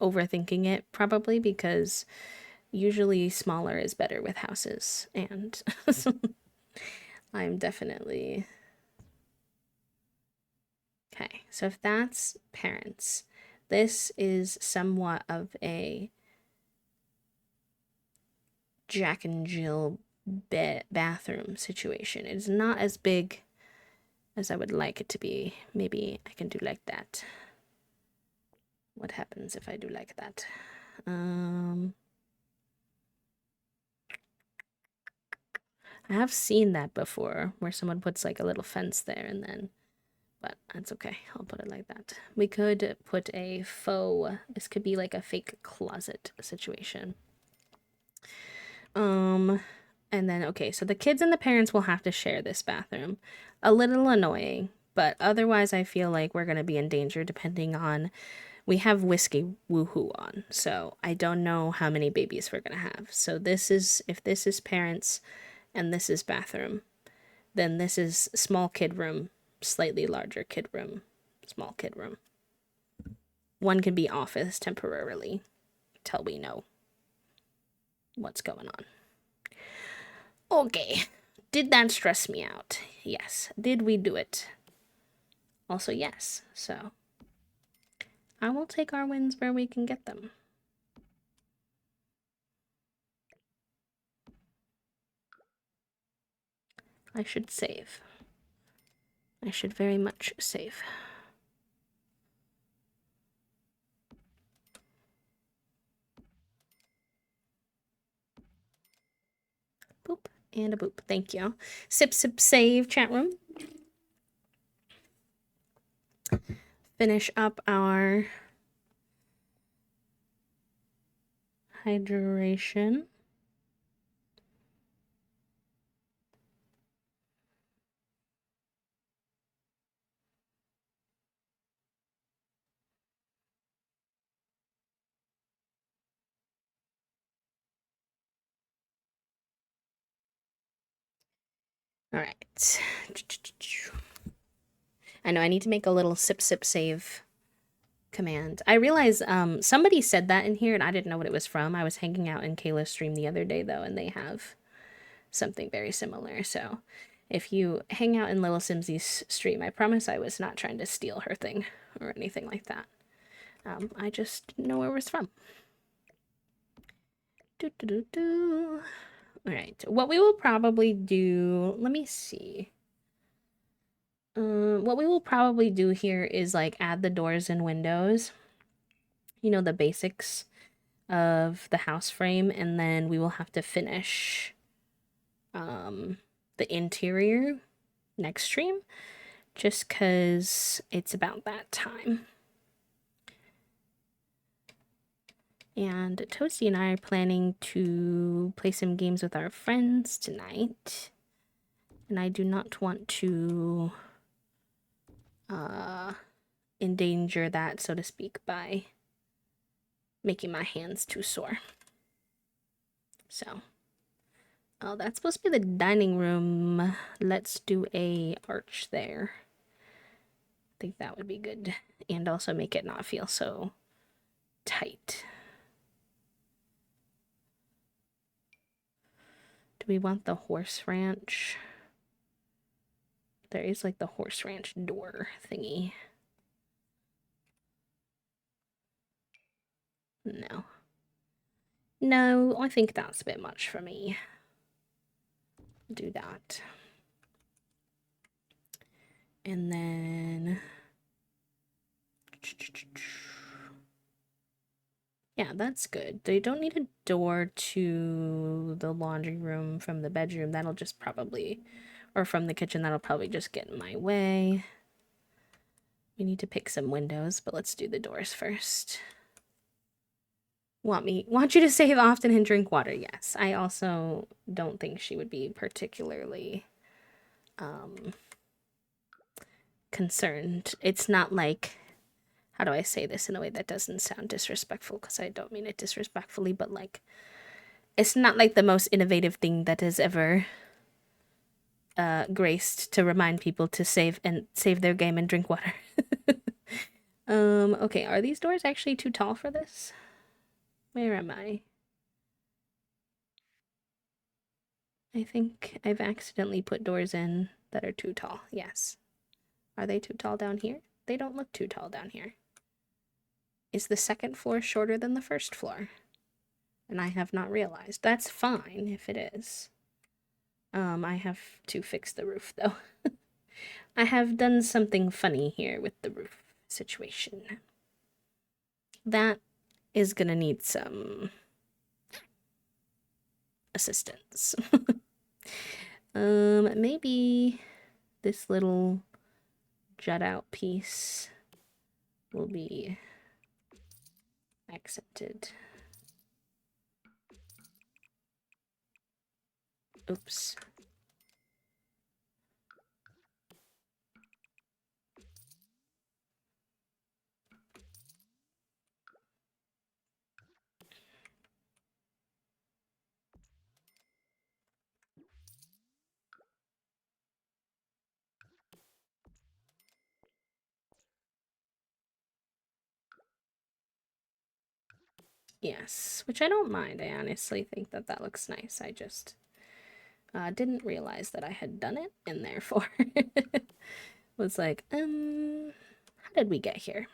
overthinking it probably because usually smaller is better with houses, and I'm definitely okay. So if that's parents, this is somewhat of a Jack and Jill bathroom situation. It's not as big as I would like it to be. Maybe I can do like that. What happens if I do like that? I have seen that before where someone puts like a little fence there and then, but that's okay. I'll put it like that. We could put a faux, this could be like a fake closet situation. And then, okay, so the kids and the parents will have to share this bathroom. A little annoying, but otherwise I feel like we're going to be in danger depending on, we have Whiskey Woohoo on, so I don't know how many babies we're going to have. So this is, if this is parents and this is bathroom, then this is small kid room, slightly larger kid room, small kid room. One can be office temporarily till we know what's going on. Okay. Did that stress me out? Yes. Did we do it? Also, yes. So, I will take our wins where we can get them. I should save. I should very much save. Boop and a boop. Thank you. Sip, sip, save, chat room. finish up our hydration. All right. I know I need to make a little sip sip save command. I realize somebody said that in here and I didn't know what it was from. I was hanging out in Kayla's stream the other day though, and they have something very similar. So if you hang out in Little Simsy's stream, I promise I was not trying to steal her thing or anything like that. I just didn't know where it was from. All right, what we will probably do, let me see. What we will probably do here is like add the doors and windows, you know, the basics of the house frame, and then we will have to finish the interior next stream, just because it's about that time. And Toasty and I are planning to play some games with our friends tonight, and I do not want to endanger that, so to speak, by making my hands too sore. So, oh, that's supposed to be the dining room. Let's do a arch there. I think that would be good, and also make it not feel so tight. Do we want the horse ranch? There is like the horse ranch door thingy. No. No, I think that's a bit much for me. Do that. And then... yeah, that's good. They don't need a door to the laundry room from the bedroom. That'll just probably... or from the kitchen, that'll probably just get in my way. We need to pick some windows, but let's do the doors first. Want you to save often and drink water. Yes, I also don't think she would be particularly concerned. It's not like, how do I say this in a way that doesn't sound disrespectful, because I don't mean it disrespectfully, but like, it's not like the most innovative thing that has ever graced to remind people to save their game and drink water. Okay, are these doors actually too tall for this? Where am I? I think I've accidentally put doors in that are too tall. Yes. Are they too tall down here? They don't look too tall down here. Is the second floor shorter than the first floor? And I have not realized. That's fine if it is. I have to fix the roof though. I have done something funny here with the roof situation. That is gonna need some assistance. Maybe this little jut out piece will be accented. Oops. Yes, which I don't mind. I honestly think that that looks nice. I just didn't realize that I had done it, and therefore was like, how did we get here?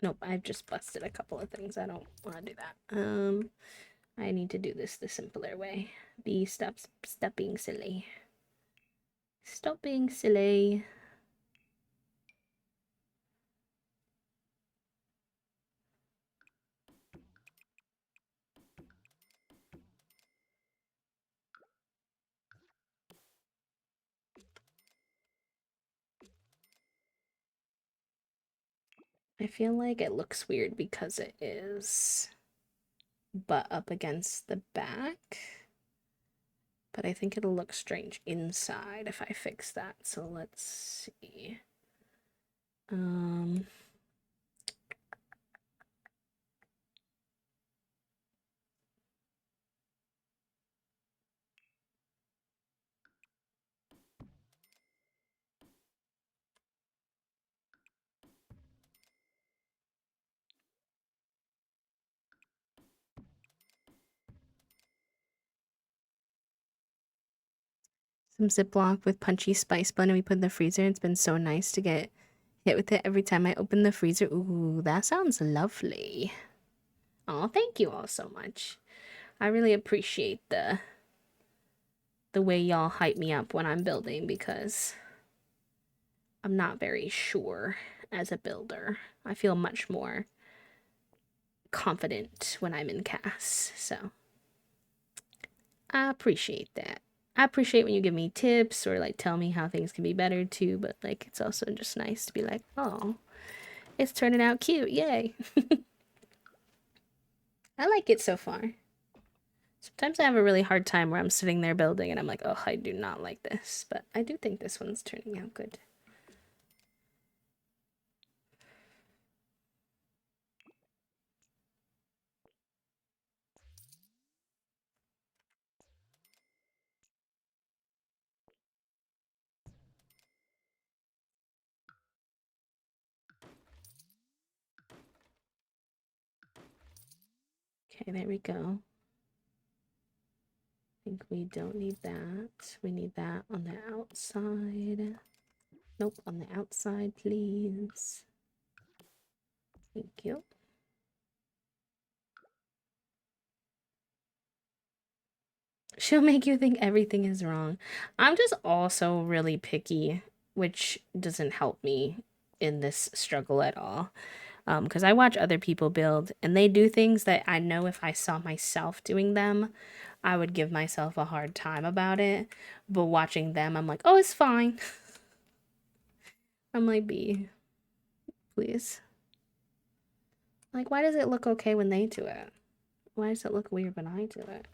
Nope, I've just busted a couple of things. I don't want to do that. I need to do this the simpler way. Be stop being silly. Stop being silly. I feel like it looks weird because it is butt up against the back. But I think it'll look strange inside if I fix that. So let's see. Um, some Ziploc with punchy spice blend and we put in the freezer. It's been so nice to get hit with it every time I open the freezer. Ooh, that sounds lovely. Oh, thank you all so much. I really appreciate the way y'all hype me up when I'm building because I'm not very sure as a builder. I feel much more confident when I'm in CAS, so I appreciate that. I appreciate when you give me tips or like tell me how things can be better too, but like it's also just nice to be like, oh, it's turning out cute, yay. I like it so far. Sometimes I have a really hard time where I'm sitting there building and I'm like, oh, I do not like this, but I do think this one's turning out good. Okay, there we go. I think we don't need that. We need that on the outside. Nope, on the outside, please. Thank you. She'll make you think everything is wrong. I'm just also really picky, which doesn't help me in this struggle at all. Because I watch other people build and they do things that I know if I saw myself doing them, I would give myself a hard time about it. But watching them, I'm like, oh, it's fine. I'm like, B, please. Like, why does it look okay when they do it? Why does it look weird when I do it?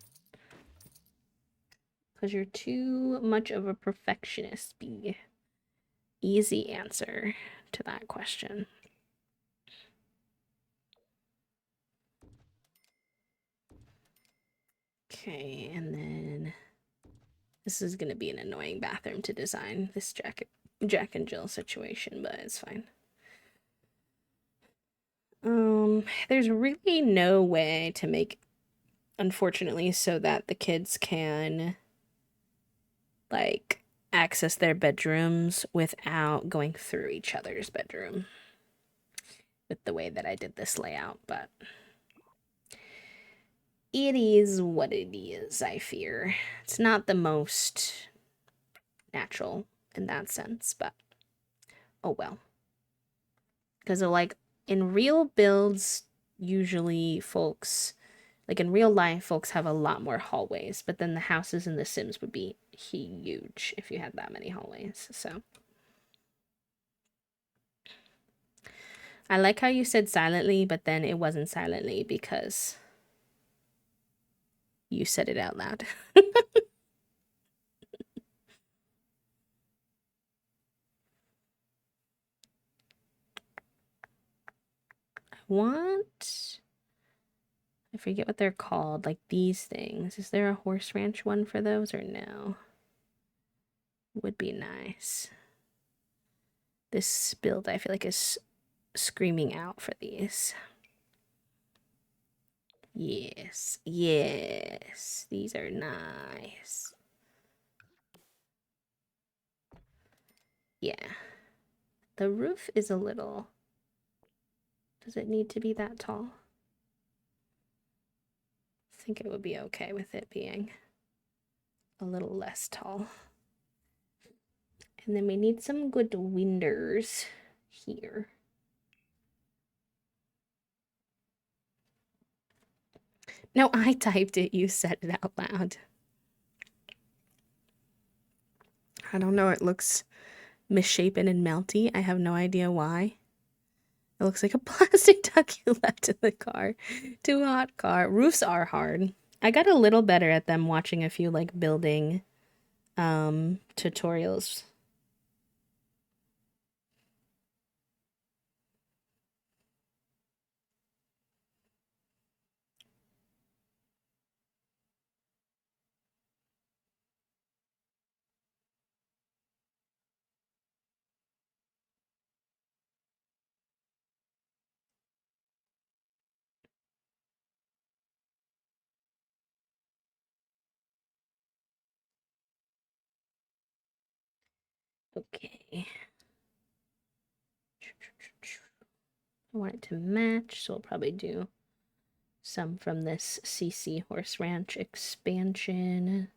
Because you're too much of a perfectionist, B. Easy answer to that question. Okay, and then this is gonna be an annoying bathroom to design, this Jack and Jill situation, but it's fine. There's really no way to make, unfortunately, so that the kids can like access their bedrooms without going through each other's bedroom with the way that I did this layout, but it is what it is, I fear. It's not the most natural in that sense, but oh well. Because like in real builds, usually folks, like in real life, folks have a lot more hallways, but then the houses in The Sims would be huge if you had that many hallways. So I like how you said silently, but then it wasn't silently because you said it out loud. What? I forget what they're called, like these things. Is there a horse ranch one for those or no? Would be nice. This build, I feel like, is screaming out for these. Yes, yes, these are nice. Yeah. The roof is a little... Does it need to be that tall? I think it would be okay with it being a little less tall. And then we need some good windows here. No, I typed it. You said it out loud. I don't know. It looks misshapen and melty. I have no idea why. It looks like a plastic duck you left in the car. Too hot car. Roofs are hard. I got a little better at them watching a few like building tutorials. Okay. I want it to match, so we'll probably do some from this CC Horse Ranch expansion.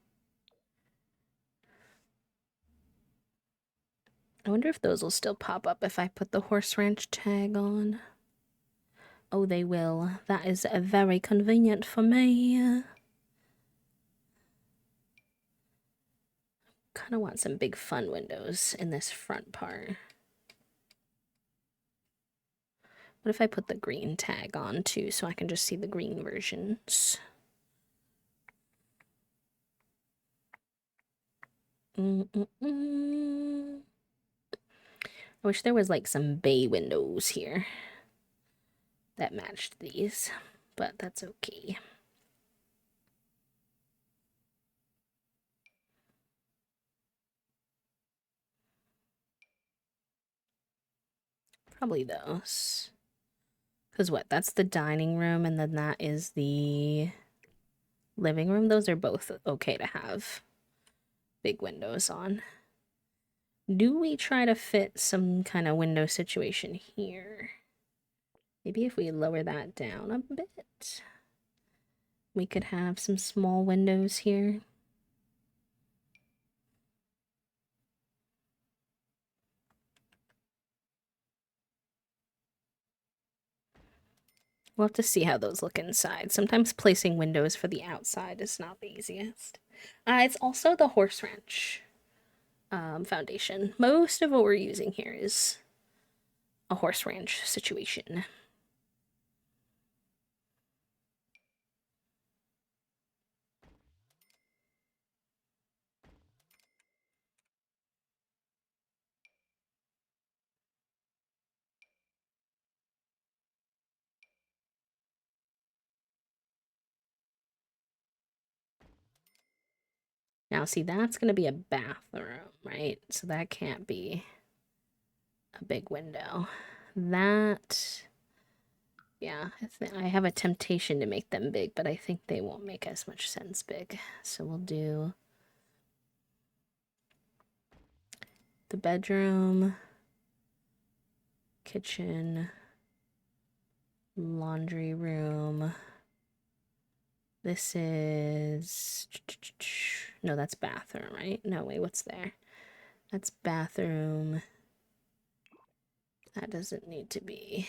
I wonder if those will still pop up if I put the Horse Ranch tag on. Oh, they will. That is very convenient for me. Kind of want some big fun windows in this front part. What if I put the green tag on too so I can just see the green versions? I wish there was like some bay windows here that matched these, but that's okay. Probably those. Because what? That's the dining room, and then that is the living room. Those are both okay to have big windows on. Do we try to fit some kind of window situation here? Maybe if we lower that down a bit, we could have some small windows here. We'll have to see how those look inside. Sometimes placing windows for the outside is not the easiest. It's also the Horse Ranch foundation. Most of what we're using here is a Horse Ranch situation. Now, see, that's going to be a bathroom, right? So that can't be a big window. That, yeah, I have a temptation to make them big, but I think they won't make as much sense big. So we'll do the bedroom, kitchen, laundry room. This is... No, that's bathroom, right? No, wait, what's there? That's bathroom. That doesn't need to be.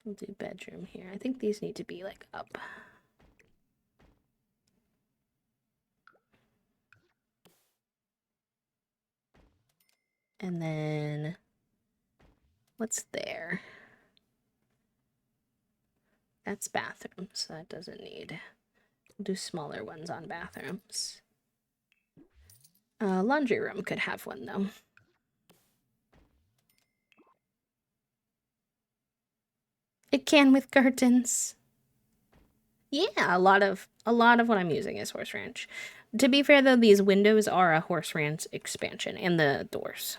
We'll do bedroom here. I think these need to be like up. And then what's there? That's bathroom, so that doesn't need. We'll do smaller ones on bathrooms. Laundry room could have one though. It can with curtains. Yeah, a lot of what I'm using is Horse Ranch. To be fair though, these windows are a Horse Ranch expansion and the doors.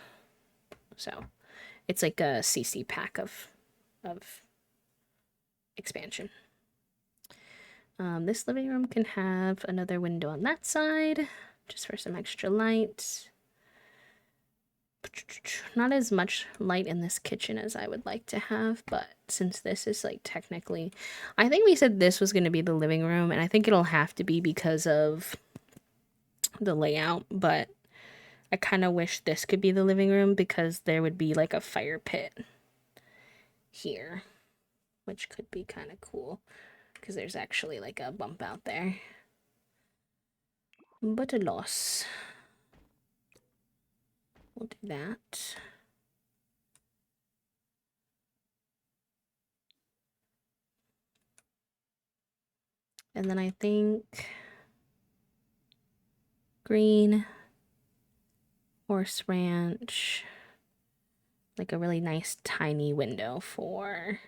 So it's like a CC pack of expansion. This living room can have another window on that side, just for some extra light. not as much light in this kitchen as I would like to have, but since this is like technically, I think we said this was going to be the living room, and I think it'll have to be because of the layout, but I kind of wish this could be the living room because there would be like a fire pit here, which could be kind of cool because there's actually like a bump out there. But a loss. We'll do that. And then I think green, horse ranch, like a really nice tiny window for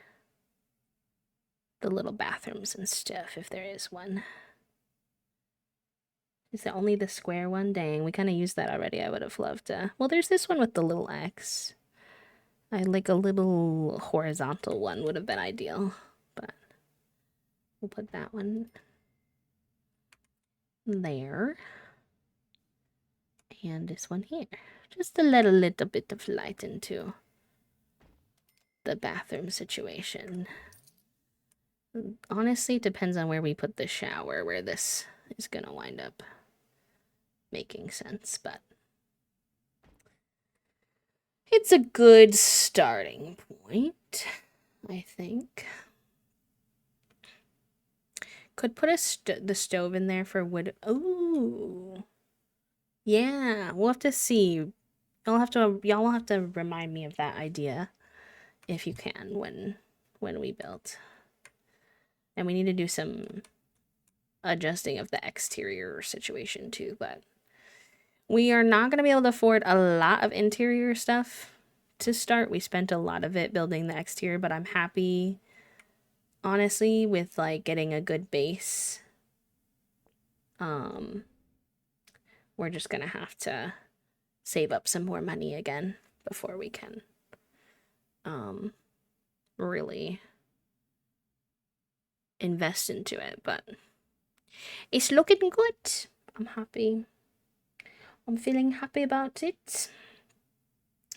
the little bathrooms and stuff, if there is one. Is it only the square one? Dang, we kind of used that already. I would have loved to. Well, there's this one with the little X. I like a little horizontal one would have been ideal, but we'll put that one there. And this one here. Just to let a little bit of light into the bathroom situation. Honestly, it depends on where we put the shower, where this is gonna wind up making sense, but it's a good starting point, I think. Could put the stove in there for wood. Ooh. Yeah, we'll have to see. Y'all will have to remind me of that idea if you can when we build. And we need to do some adjusting of the exterior situation too, but we are not going to be able to afford a lot of interior stuff to start. We spent a lot of it building the exterior, but I'm happy, honestly, with like getting a good base. We're just going to have to save up some more money again before we can really invest into it, but it's looking good. I'm happy. I'm feeling happy about it.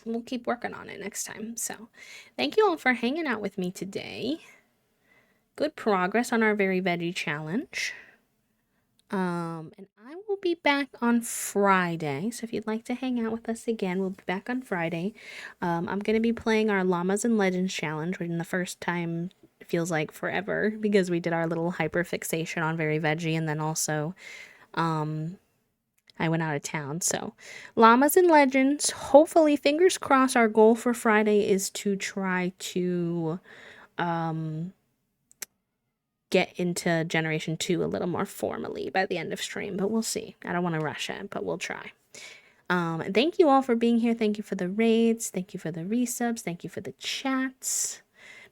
We'll keep working on it next time. So, thank you all for hanging out with me today. Good progress on our very veggie challenge. And I will be back on Friday. So if you'd like to hang out with us again, we'll be back on Friday. I'm gonna be playing our Llamas and Legends challenge, which in the first time feels like forever because we did our little hyper fixation on very veggie, and then also I went out of town. So Llamas and Legends, hopefully, fingers crossed, our goal for Friday is to try to get into Generation 2 a little more formally by the end of stream, but we'll see. I don't want to rush it, but we'll try. Thank you all for being here. Thank you for the raids. Thank you for the resubs. Thank you for the chats.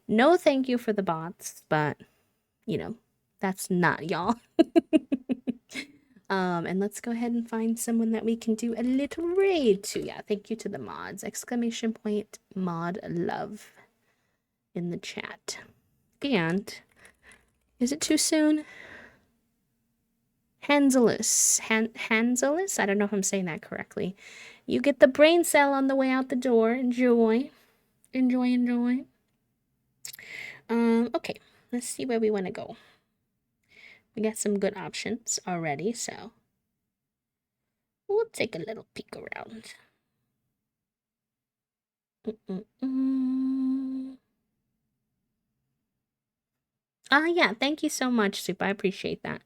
No thank you for the bots, but, you know, that's not y'all. And let's go ahead and find someone that we can do a little raid to. Yeah, thank you to the mods. Exclamation point mod love in the chat. And is it too soon? Hanselus. Hanselus? I don't know if I'm saying that correctly. You get the brain cell on the way out the door. Enjoy. Enjoy, enjoy. Okay. Let's see where we want to go. We got some good options already, so we'll take a little peek around. Yeah, thank you so much, Soup. I appreciate that.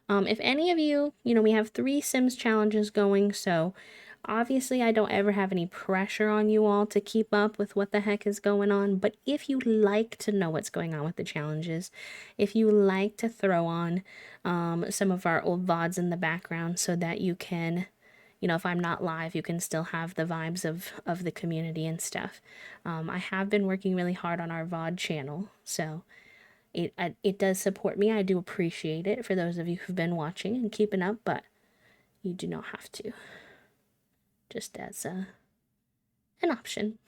If any of you, we have 3 Sims challenges going, so obviously I don't ever have any pressure on you all to keep up with what the heck is going on, but if you like to know what's going on with the challenges, if you like to throw on some of our old VODs in the background so that you can, if I'm not live, you can still have the vibes of the community and stuff. I have been working really hard on our VOD channel, so it does support me. I do appreciate it for those of you who've been watching and keeping up, but you do not have to. Just as an option.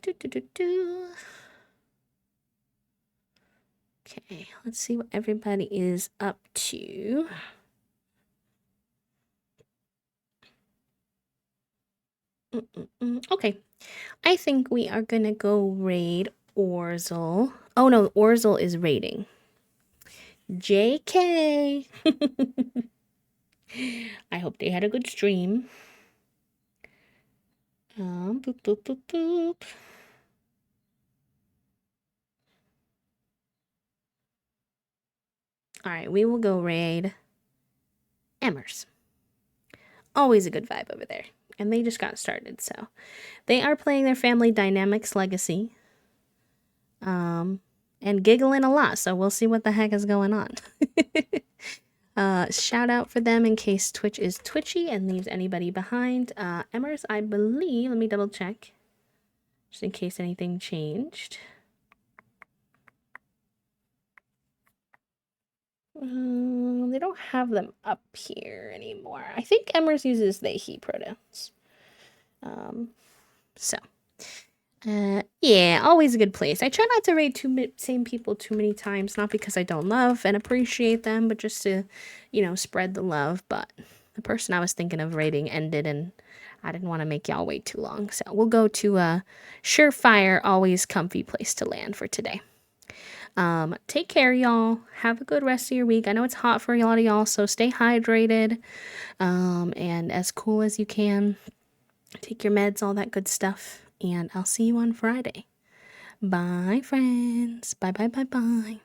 Okay, let's see what everybody is up to. Okay, I think we are gonna go raid Orzel. Oh no, Orzel is raiding. JK. I hope they had a good stream. Boop, boop, boop, boop. All right, we will go raid Emmers. Always a good vibe over there. And they just got started, so they are playing their Family Dynamics Legacy. And giggling a lot, so we'll see what the heck is going on. Shout out for them in case Twitch is twitchy and leaves anybody behind. Emmers, I believe, let me double check, just in case anything changed. They don't have them up here anymore. I think Emmers uses they, he pronouns. So yeah, always a good place. I try not to raid same people too many times, not because I don't love and appreciate them, but just to, spread the love. But the person I was thinking of raiding ended, and I didn't want to make y'all wait too long. So we'll go to a surefire, always comfy place to land for today. Take care, y'all. Have a good rest of your week. I know it's hot for a lot of y'all, so stay hydrated, and as cool as you can. Take your meds, all that good stuff. And I'll see you on Friday. Bye, friends. Bye, bye, bye, bye.